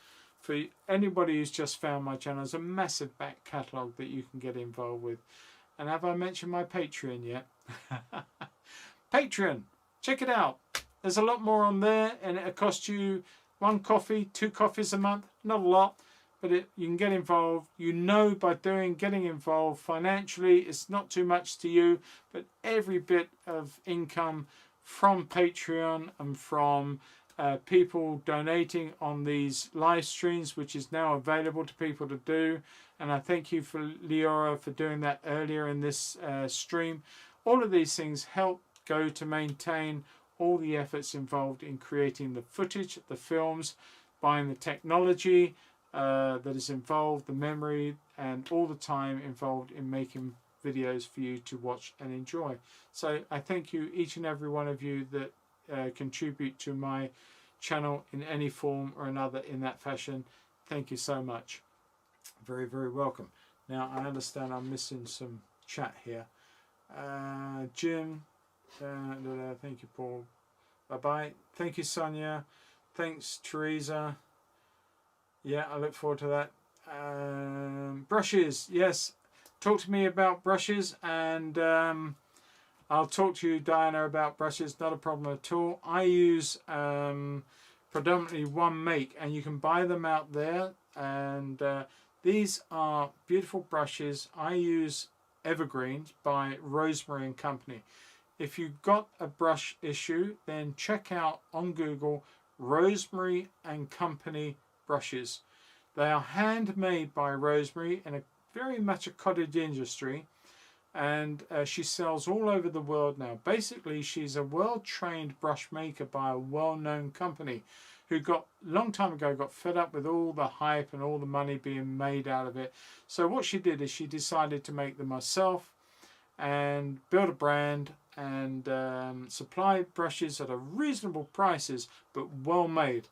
A: for anybody who's just found my channel. There's a massive back catalogue that you can get involved with. And have I mentioned my Patreon yet? Patreon, check it out. There's a lot more on there, and it'll cost you 1 coffee, 2 coffees a month. Not a lot, but you can get involved. You know, by getting involved financially, it's not too much to you, but every bit of income from Patreon and from people donating on these live streams, which is now available to people to do. And I thank you for Leora for doing that earlier in this stream. All of these things help go to maintain all the efforts involved in creating the footage, the films, buying the technology that is involved, the memory, and all the time involved in making videos for you to watch and enjoy. So I thank you, each and every one of you that contribute to my channel in any form or another in that fashion. Thank you so much. Very, very welcome. Now I understand I'm missing some chat here. Jim, thank you, Paul. Bye bye. Thank you, Sonia. Thanks, Teresa. Yeah, I look forward to that. Brushes, yes. Talk to me about brushes, and I'll talk to you, Diana, about brushes. Not a problem at all. I use predominantly one make, and you can buy them out there. And these are beautiful brushes. I use Evergreens by Rosemary and Company. If you've got a brush issue, then check out on Google Rosemary and Company brushes. They are handmade by Rosemary in a very much a cottage industry, and she sells all over the world now. Basically, she's a well-trained brush maker by a well-known company who long time ago got fed up with all the hype and all the money being made out of it. So what she did is she decided to make them herself and build a brand and supply brushes at a reasonable prices, but well made.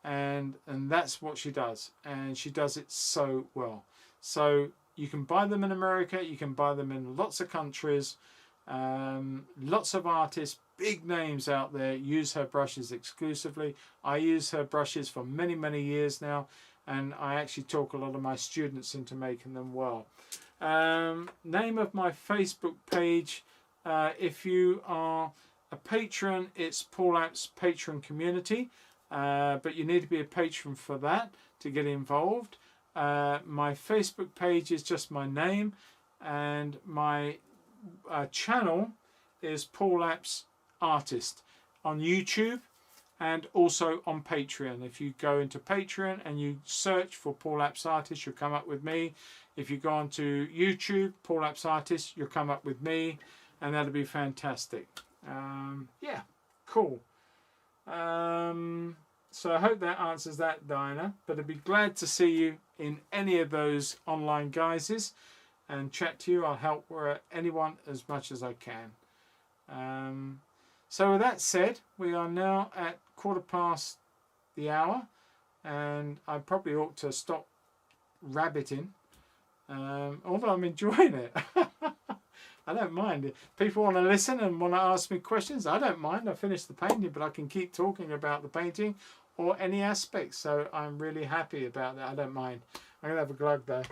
A: And that's what she does, and she does it so well. So you can buy them in America, you can buy them in lots of countries. Lots of artists, big names out there, use her brushes exclusively. I use her brushes for many years now, and I actually talk a lot of my students into making them well. Name of my Facebook page, if you are a patron, it's Paul Apps Patron Community, but you need to be a patron for that to get involved. My Facebook page is just my name, and my channel is Paul Apps Artist on YouTube and also on Patreon. If you go into Patreon and you search for Paul Apps Artist, you'll come up with me. If you go onto YouTube, Paul Apps Artist, you'll come up with me, and that'll be fantastic. Yeah, cool. So I hope that answers that, Diana. But I'd be glad to see you in any of those online guises and chat to you. I'll help anyone as much as I can. So with that said, we are now at 1/4 the hour, and I probably ought to stop rabbiting, although I'm enjoying it. I don't mind. If people want to listen and want to ask me questions, I don't mind. I finished the painting, but I can keep talking about the painting or any aspects, so I'm really happy about that. I don't mind. I'm going to have a glug though.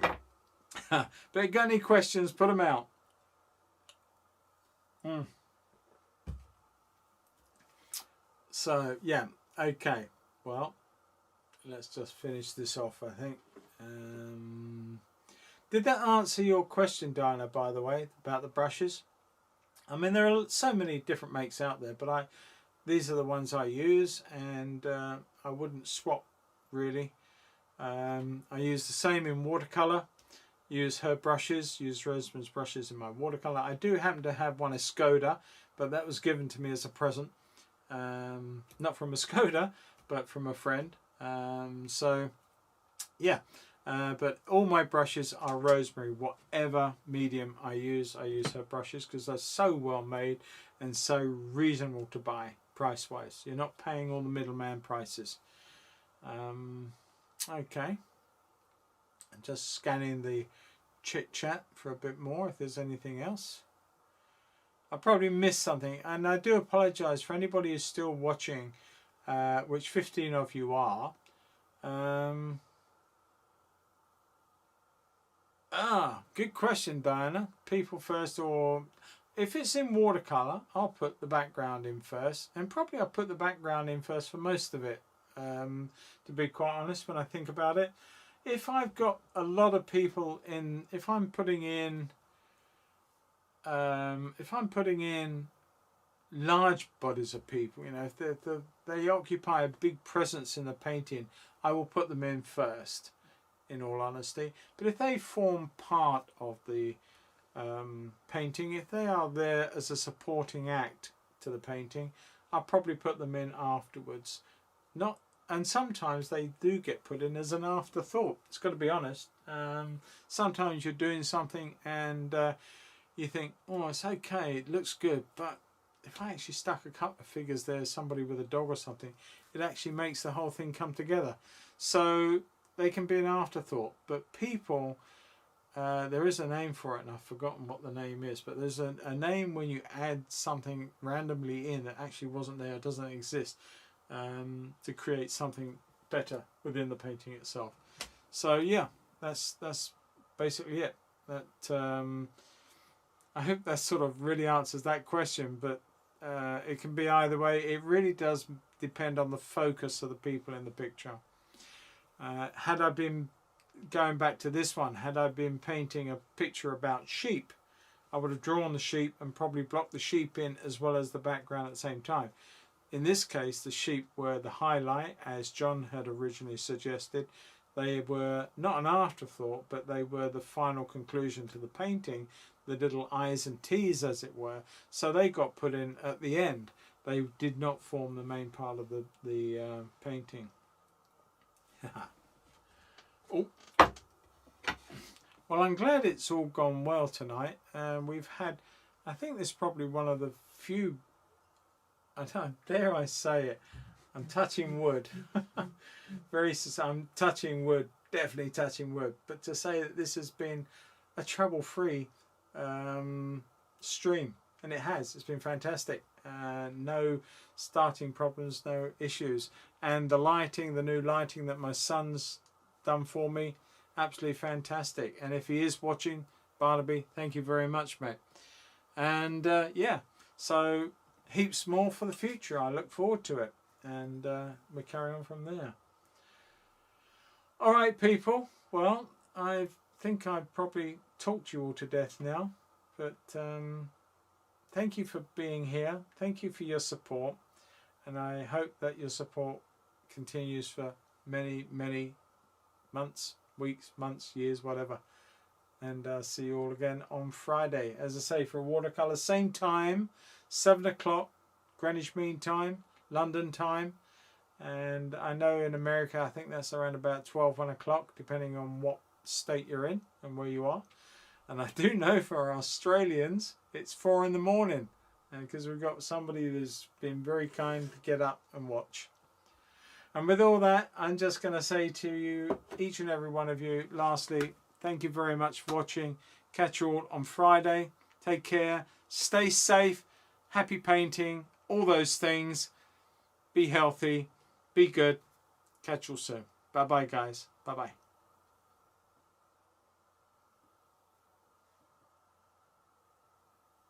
A: But if you got any questions, put them out. So, yeah, okay. Well, let's just finish this off, I think. Did that answer your question, Diana, by the way, about the brushes? I mean, there are so many different makes out there, but these are the ones I use, and I wouldn't swap, really. I use the same in watercolour. Use her brushes, use Rosemary's brushes in my watercolour. I do happen to have one Skoda, but that was given to me as a present. Not from a Skoda, but from a friend. So, yeah. But all my brushes are Rosemary. Whatever medium I use her brushes because they're so well made and so reasonable to buy price-wise. You're not paying all the middleman prices. Okay. I'm just scanning the chit-chat for a bit more if there's anything else. I probably missed something, and I do apologise for anybody who's still watching, which 15 of you are. Good question, Diana. People first, or if it's in watercolour, I'll put the background in first, and probably I'll put the background in first for most of it, to be quite honest, when I think about it. If I've got a lot of people in, if I'm putting in large bodies of people, you know, if they occupy a big presence in the painting, I will put them in first, in all honesty. But if they form part of the painting, if they are there as a supporting act to the painting, I'll probably put them in afterwards. And sometimes they do get put in as an afterthought. It's got to be honest. Sometimes you're doing something and you think, oh, it's okay, it looks good, but if I actually stuck a couple of figures there, somebody with a dog or something, it actually makes the whole thing come together. So they can be an afterthought. But people, there is a name for it, and I've forgotten what the name is, but there's a name when you add something randomly in that actually wasn't there, doesn't exist. to create something better within the painting itself. So yeah, that's basically it. That I hope that sort of really answers that question, but it can be either way. It really does depend on the focus of the people in the picture. Had I been going back to this one, had I been painting a picture about sheep, I would have drawn the sheep and probably blocked the sheep in as well as the background at the same time. In this case, the sheep were the highlight, as John had originally suggested. They were not an afterthought, but they were the final conclusion to the painting, the little I's and T's, as it were. So they got put in at the end. They did not form the main part of the painting. Oh. Well, I'm glad it's all gone well tonight. We've had, I think this is probably one of the few, I don't dare I say it, I'm touching wood. I'm touching wood, definitely touching wood. But to say that this has been a trouble-free stream, and it has, it's been fantastic. No starting problems, no issues. And the lighting, the new lighting that my son's done for me, absolutely fantastic. And if he is watching, Barnaby, thank you very much, mate. And yeah, so heaps more for the future. I look forward to it, and we carry on from there. All right, people. Well, I think I've probably talked you all to death now, but thank you for being here. Thank you for your support, and I hope that your support continues for many, many months, weeks, months, years, whatever. And see you all again on Friday, as I say, for watercolour, same time, 7 o'clock Greenwich Mean Time, London time. And I know in America, I think that's around about 12, 1 o'clock, depending on what state you're in and where you are. And I do know for our Australians, it's 4 in the morning, because we've got somebody who's been very kind to get up and watch. And with all that, I'm just going to say to you, each and every one of you, lastly, thank you very much for watching. Catch you all on Friday. Take care. Stay safe. Happy painting. All those things. Be healthy. Be good. Catch you all soon. Bye-bye, guys. Bye-bye.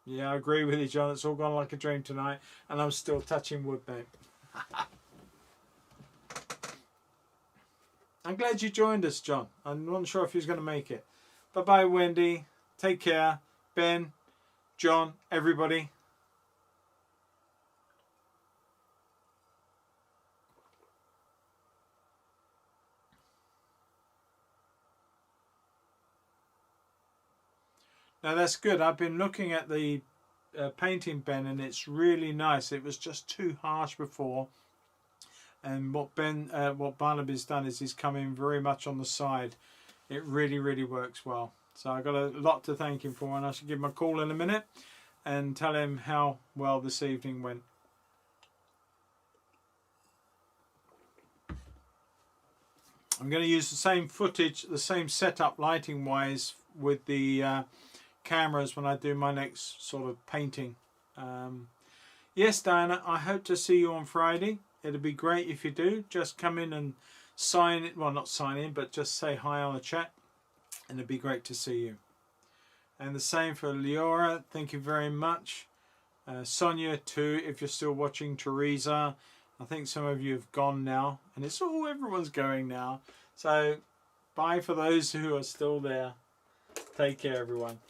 A: Yeah, I agree with you, John. It's all gone like a dream tonight. And I'm still touching wood, mate. I'm glad you joined us, John. I'm not sure if he's going to make it. Bye-bye, Wendy. Take care. Ben, John, everybody. Now, that's good. I've been looking at the painting, Ben, and it's really nice. It was just too harsh before. And what Barnaby's done is he's come in very much on the side. It really, really works well. So I've got a lot to thank him for, and I should give him a call in a minute and tell him how well this evening went. I'm going to use the same footage, the same setup lighting wise with the cameras when I do my next sort of painting. Yes, Diana, I hope to see you on Friday. It'd be great if you do. Just come in and sign it. Well, not sign in, but just say hi on the chat. And it'd be great to see you. And the same for Leora. Thank you very much. Sonia too, if you're still watching. Teresa. I think some of you have gone now. And it's all, everyone's going now. So, bye for those who are still there. Take care, everyone.